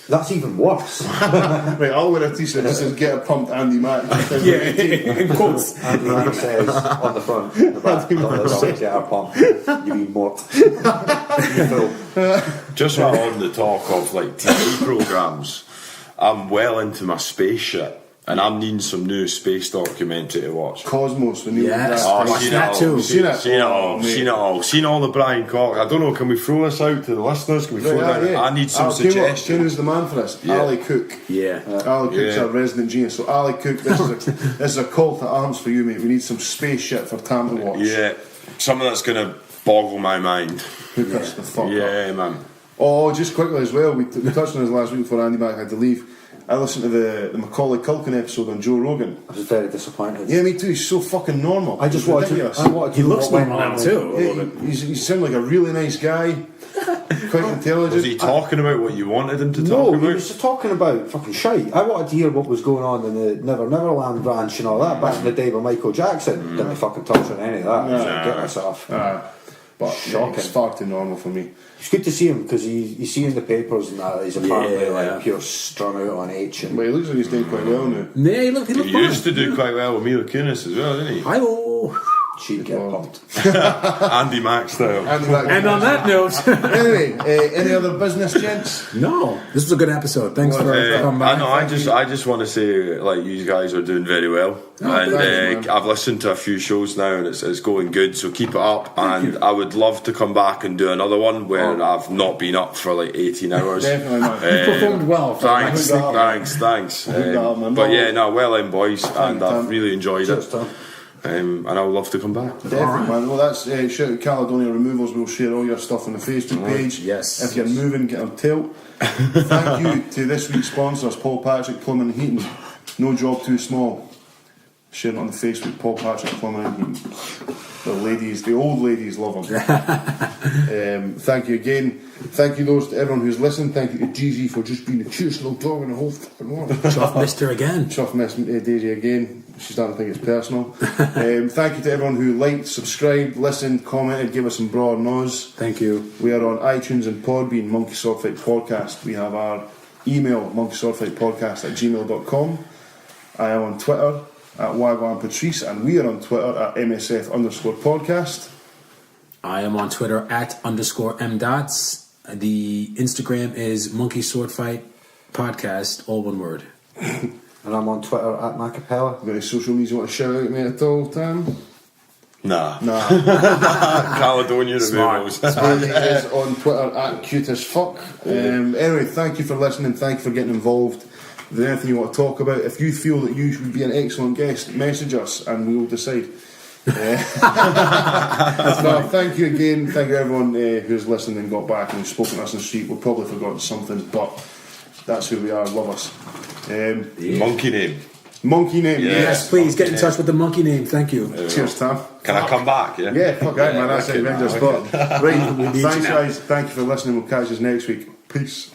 Speaker 3: That's even worse.
Speaker 1: Right, I'll wear a T-shirt that says "Get her pumped, Andy Mack."
Speaker 2: yeah, in quotes.
Speaker 3: Andy Mack says on the front, the back, get our pump. You mean mort. You fool.
Speaker 4: Just on the talk of like TV programs, I'm well into my space shit. and I'm needing some new space documentary to watch.
Speaker 1: Cosmos, the new
Speaker 2: Yes.
Speaker 4: Oh,
Speaker 2: Watch
Speaker 4: seen
Speaker 2: that
Speaker 4: it all.
Speaker 2: too.
Speaker 1: Seen it?
Speaker 4: Seen it all.
Speaker 1: Oh, mate.
Speaker 4: Seen it all. Seen all the Brian Cox. I don't know. Can we throw this out to the listeners? Can we throw that? I need some suggestions.
Speaker 1: Who's the man for this?
Speaker 4: Yeah.
Speaker 1: Ali Cook.
Speaker 2: Yeah.
Speaker 1: Ali Cook's
Speaker 4: Yeah.
Speaker 1: our resident genius. So Ali Cook, this is a call to arms for you, mate. We need some space shit for Tam to watch.
Speaker 4: Yeah, something that's gonna boggle my mind.
Speaker 1: Hook us the fuck up.
Speaker 4: Yeah, man.
Speaker 1: Oh, just quickly as well, we touched on this last week before Andy Mac had to leave. I listened to the Macaulay Culkin episode on Joe Rogan.
Speaker 3: I was very disappointed.
Speaker 1: Yeah, me too. He's so fucking normal.
Speaker 3: I just
Speaker 1: It's
Speaker 3: wanted to.
Speaker 1: ridiculous.
Speaker 3: I wanted to
Speaker 2: He
Speaker 3: know
Speaker 2: looks
Speaker 3: what went
Speaker 2: normal now
Speaker 3: on.
Speaker 2: too.
Speaker 1: Yeah, he seemed like a really nice guy, quite intelligent.
Speaker 4: Was he talking about what you wanted him to
Speaker 3: No,
Speaker 4: talk
Speaker 3: he
Speaker 4: about?
Speaker 3: was just talking about fucking shite. I wanted to hear what was going on in the Never Neverland ranch and all that back in the day with Michael Jackson. Didn't fucking touch on any of that.
Speaker 1: Nah.
Speaker 3: Get myself.
Speaker 1: But
Speaker 3: Shocking.
Speaker 1: it's far too normal for me.
Speaker 3: It's good to see him because you see in the papers and that he's apparently
Speaker 2: Yeah.
Speaker 3: like pure strung out on H. And
Speaker 1: But he looks like he's doing quite well now.
Speaker 2: Yeah, he looked
Speaker 4: He used to do quite well with Mila Kunis as well, didn't he?
Speaker 2: Hi-oh.
Speaker 3: she'd get pumped.
Speaker 4: Andy Mack style.
Speaker 2: And on that note,
Speaker 1: Anyway, any other business, gents?
Speaker 2: no, this was a good episode. Thanks for coming
Speaker 4: I
Speaker 2: back.
Speaker 4: know. I just want to say, like, you guys are doing very well, and
Speaker 1: thanks, man.
Speaker 4: I've listened to a few shows now, and it's going good. So keep it up, and I would love to come back and do another one where I've not been up for like 18 hours.
Speaker 1: Definitely, man.
Speaker 2: You performed well.
Speaker 4: Thanks.
Speaker 1: Hook that
Speaker 4: Thanks.
Speaker 1: that up, man.
Speaker 4: But yeah, no, well in, boys, and
Speaker 1: Tom.
Speaker 4: I've really enjoyed
Speaker 3: Cheers,
Speaker 4: it.
Speaker 3: Tom.
Speaker 4: And I would love to come back.
Speaker 1: Definitely, man. Well, that's Shoutout Caledonia Removals. We'll share all your stuff on the Facebook page.
Speaker 2: Yes.
Speaker 1: If you're moving, get on tilt. Thank you to this week's sponsors, Paul Patrick Plumbing and Heating. No job too small. Share it on the Facebook, Paul Patrick Plumbing and Heating. The old ladies love them. Thank you again. Thank you to everyone who's listened. Thank you to Gigi for just being the cutest little dog in the whole fucking world.
Speaker 2: Chuff Mister again.
Speaker 1: Chuff Miss Daisy again. She's starting to think it's personal. Thank you to everyone who liked, subscribed, listened, commented, gave us some Braw Or Naws.
Speaker 2: Thank you.
Speaker 1: We are on iTunes and Podbean, Monkey Sword Fight Podcast. We have our email, monkeyswordfightpodcast@gmail.com. I am on Twitter at Wagwan Patrice, and we are on Twitter at MSF_podcast.
Speaker 2: I am on Twitter at _mdots. The Instagram is Monkey Sword Fight Podcast, all one word.
Speaker 3: And I'm on Twitter at Macapella.
Speaker 1: Got any social media you want to shout out, mate, at all, Tam?
Speaker 4: Nah.
Speaker 1: Nah.
Speaker 4: Caledonia Removals.
Speaker 1: Andy is on Twitter at cute as fuck. Anyway, thank you for listening. Thank you for getting involved. If there's anything you want to talk about, if you feel that you should be an excellent guest, message us and we will decide. No, thank you again. Thank you everyone who's listened and got back and spoken to us on the street. We've probably forgotten something, but that's who we are. Love us.
Speaker 4: Monkey name.
Speaker 1: Monkey name.
Speaker 4: Yeah.
Speaker 2: Yes, please get in touch with the monkey name. Thank you.
Speaker 1: Cheers, Tam.
Speaker 4: Can I come back? Yeah.
Speaker 1: Yeah, fuck that, man. That's it.
Speaker 4: Okay.
Speaker 1: Right, thanks, guys. Thank you for listening. We'll catch you next week. Peace.